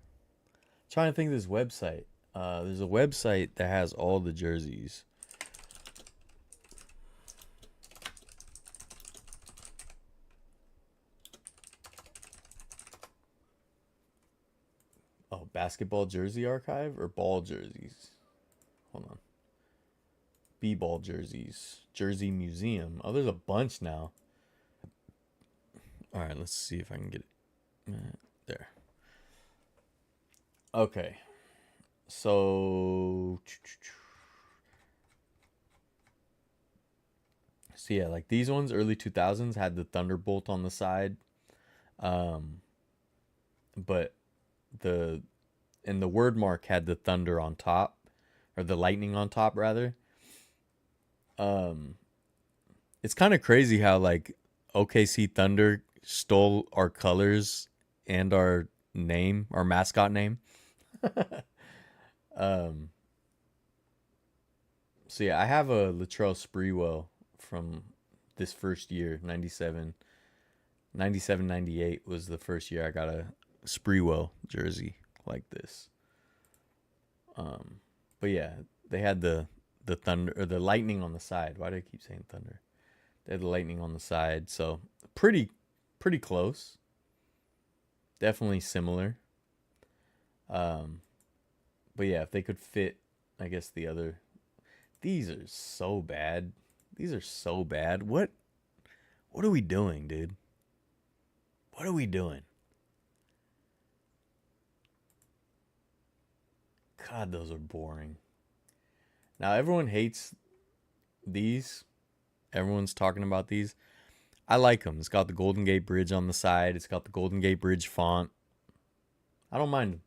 I'm trying to think of this website. There's a website that has all the jerseys. Oh, basketball jersey archive or ball jerseys? Hold on. B-ball jerseys. Jersey Museum. Oh, there's a bunch now. All right, let's see if I can get it. There. Okay. So yeah, like these ones, early 2000s had the Thunderbolt on the side. Um, but the word mark had the thunder on top, or the lightning on top rather. Um, it's kind of crazy how like OKC Thunder stole our colors and our name, our mascot name. um, so yeah, I have a Latrell Sprewell from this first year, 97. 97, 98 was the first year I got a Sprewell jersey like this. But yeah, they had the thunder or the lightning on the side. Why do I keep saying thunder? They had the lightning on the side, so pretty close. Definitely similar. Um, but yeah, if they could fit, I guess the other. These are so bad. These are so bad. What are we doing, dude? What are we doing? God, those are boring. Now everyone hates these. Everyone's talking about these. I like them. It's got the Golden Gate Bridge on the side. It's got the Golden Gate Bridge font. I don't mind them.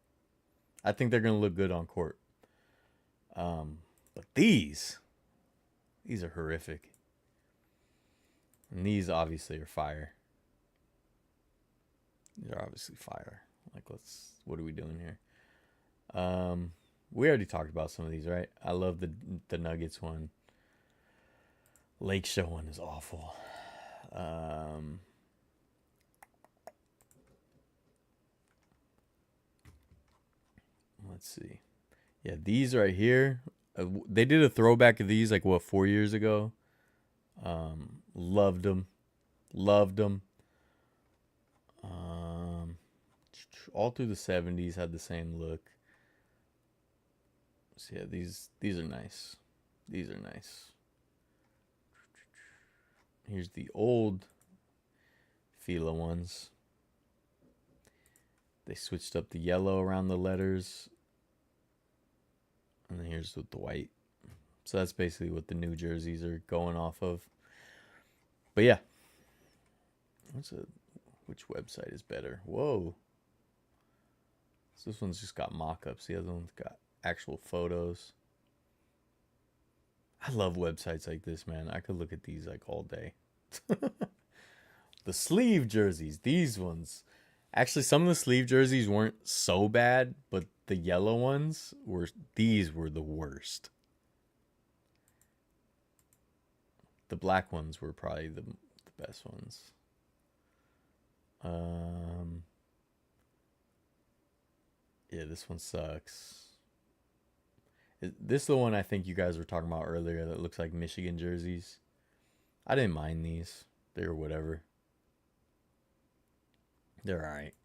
I think they're gonna look good on court. But these are horrific. And these obviously are fire. These are obviously fire. Like, what are we doing here? We already talked about some of these, right? I love the Nuggets one. Lake Show one is awful. Let's see. Yeah, these right here. They did a throwback of these like 4 years ago. Loved them. Loved them. All through the 70s had the same look. So yeah, these are nice. These are nice. Here's the old Fila ones. They switched up the yellow around the letters. And then here's with the white. So that's basically what the new jerseys are going off of. But yeah. Which website is better? Whoa. So this one's just got mock-ups. The other one's got actual photos. I love websites like this, man. I could look at these like all day. The sleeve jerseys, these ones. Actually, some of the sleeve jerseys weren't so bad, but the yellow ones these were the worst. The black ones were probably the best ones. Yeah, this one sucks. This is the one I think you guys were talking about earlier that looks like Michigan jerseys. I didn't mind these. They were whatever. They're alright.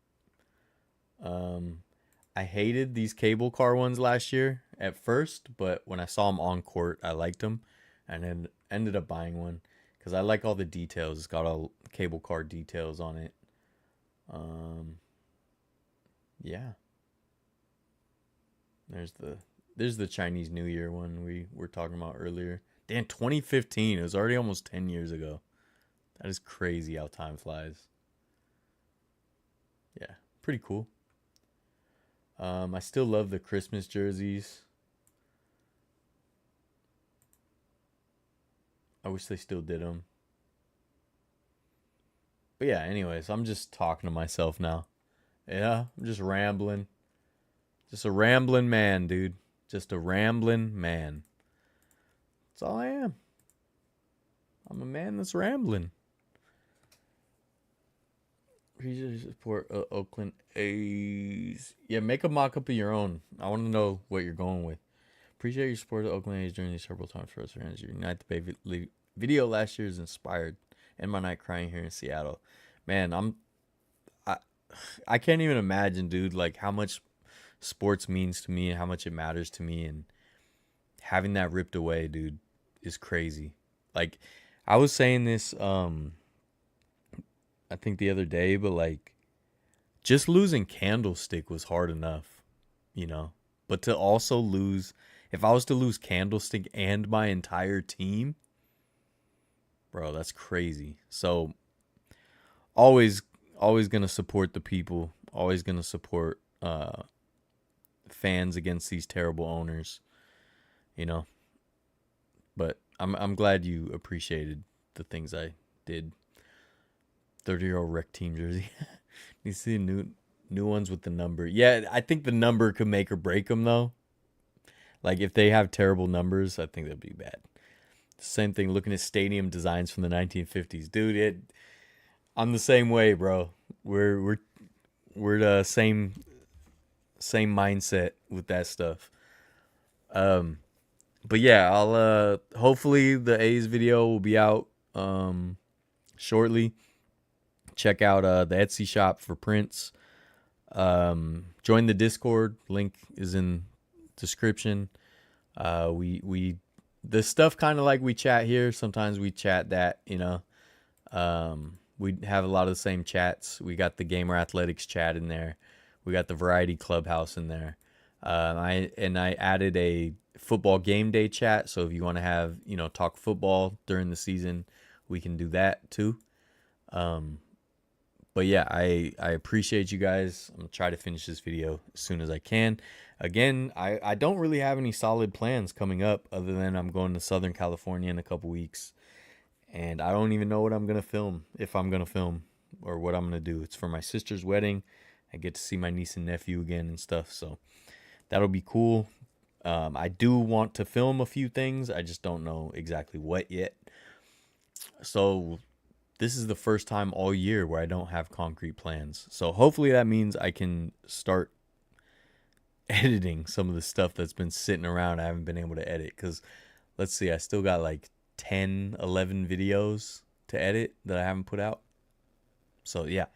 I hated these cable car ones last year at first, but when I saw them on court, I liked them, and then ended up buying one because I like all the details. It's got all cable car details on it. Yeah. There's the Chinese New Year one we were talking about earlier. Damn, 2015. It was already almost 10 years ago. That is crazy how time flies. Yeah, pretty cool. I still love the Christmas jerseys. I wish they still did them. But yeah, anyways, I'm just talking to myself now. Yeah, I'm just rambling. Just a rambling man, dude. Just a rambling man. That's all I am. I'm a man that's rambling. Appreciate your support, Oakland A's. Yeah, make a mock-up of your own. I want to know what you're going with. Appreciate your support of Oakland A's during these several times for us fans. Your Unite the Bay video last year is inspired. End my night crying here in Seattle. Man, I can't even imagine, dude, like how much sports means to me and how much it matters to me, and having that ripped away, dude, is crazy. Like, I was saying this I think the other day, but like just losing Candlestick was hard enough, you know. But to also lose, if I was to lose Candlestick and my entire team, bro, that's crazy. So always gonna support the people, always gonna support fans against these terrible owners, you know. But I'm glad you appreciated the things I did. 30-year-old rec team jersey. You see a New ones with the number. Yeah, I think the number could make or break them though. Like if they have terrible numbers, I think that'd be bad. Same thing looking at stadium designs from the 1950s. Dude, I'm the same way, bro. We're the same mindset with that stuff. But yeah, I'll hopefully the A's video will be out shortly. Check out the Etsy shop for prints. Join the Discord. Link is in description. We the stuff kind of like we chat here. Sometimes we chat that, you know. We have a lot of the same chats. We got the Gamer Athletics chat in there. We got the Variety Clubhouse in there. I added a football game day chat. So if you want to have, you know, talk football during the season, we can do that too. But yeah, I appreciate you guys. I'm gonna try to finish this video as soon as I can. Again, I don't really have any solid plans coming up other than I'm going to Southern California in a couple weeks. And I don't even know what I'm going to film, if I'm going to film, or what I'm going to do. It's for my sister's wedding. I get to see my niece and nephew again and stuff. So that'll be cool. I do want to film a few things. I just don't know exactly what yet. So this is the first time all year where I don't have concrete plans. So hopefully that means I can start editing some of the stuff that's been sitting around. I haven't been able to edit because, let's see, I still got like 10, 11 videos to edit that I haven't put out. So yeah.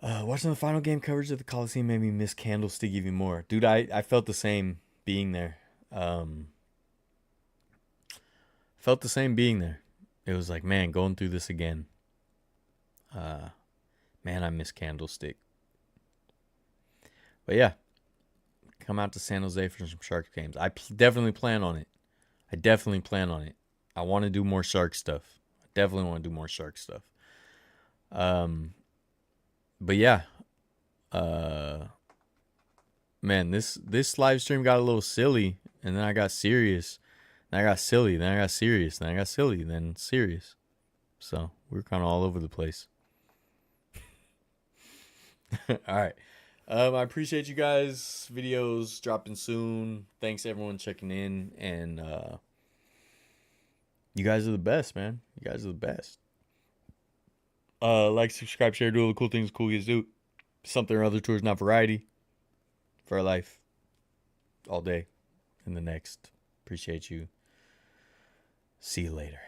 Watching the final game coverage of the Coliseum made me miss Candlestick even more. Dude, I felt the same being there. Felt the same being there. It was like, man, going through this again. Man, I miss Candlestick. But yeah. Come out to San Jose for some Sharks games. I definitely plan on it. I want to do more Shark stuff. I definitely want to do more Shark stuff. But yeah. Man, this live stream got a little silly, and then I got serious. Then I got silly, then I got serious, then I got silly, then serious. So we're kind of all over the place. All right. I appreciate you guys. Videos dropping soon. Thanks everyone checking in, and you guys are the best, man. You guys are the best. Like, subscribe, share, do all the cool things cool kids do. Something or other tours, not variety. Vertlife. All day. In the next. Appreciate you. See you later.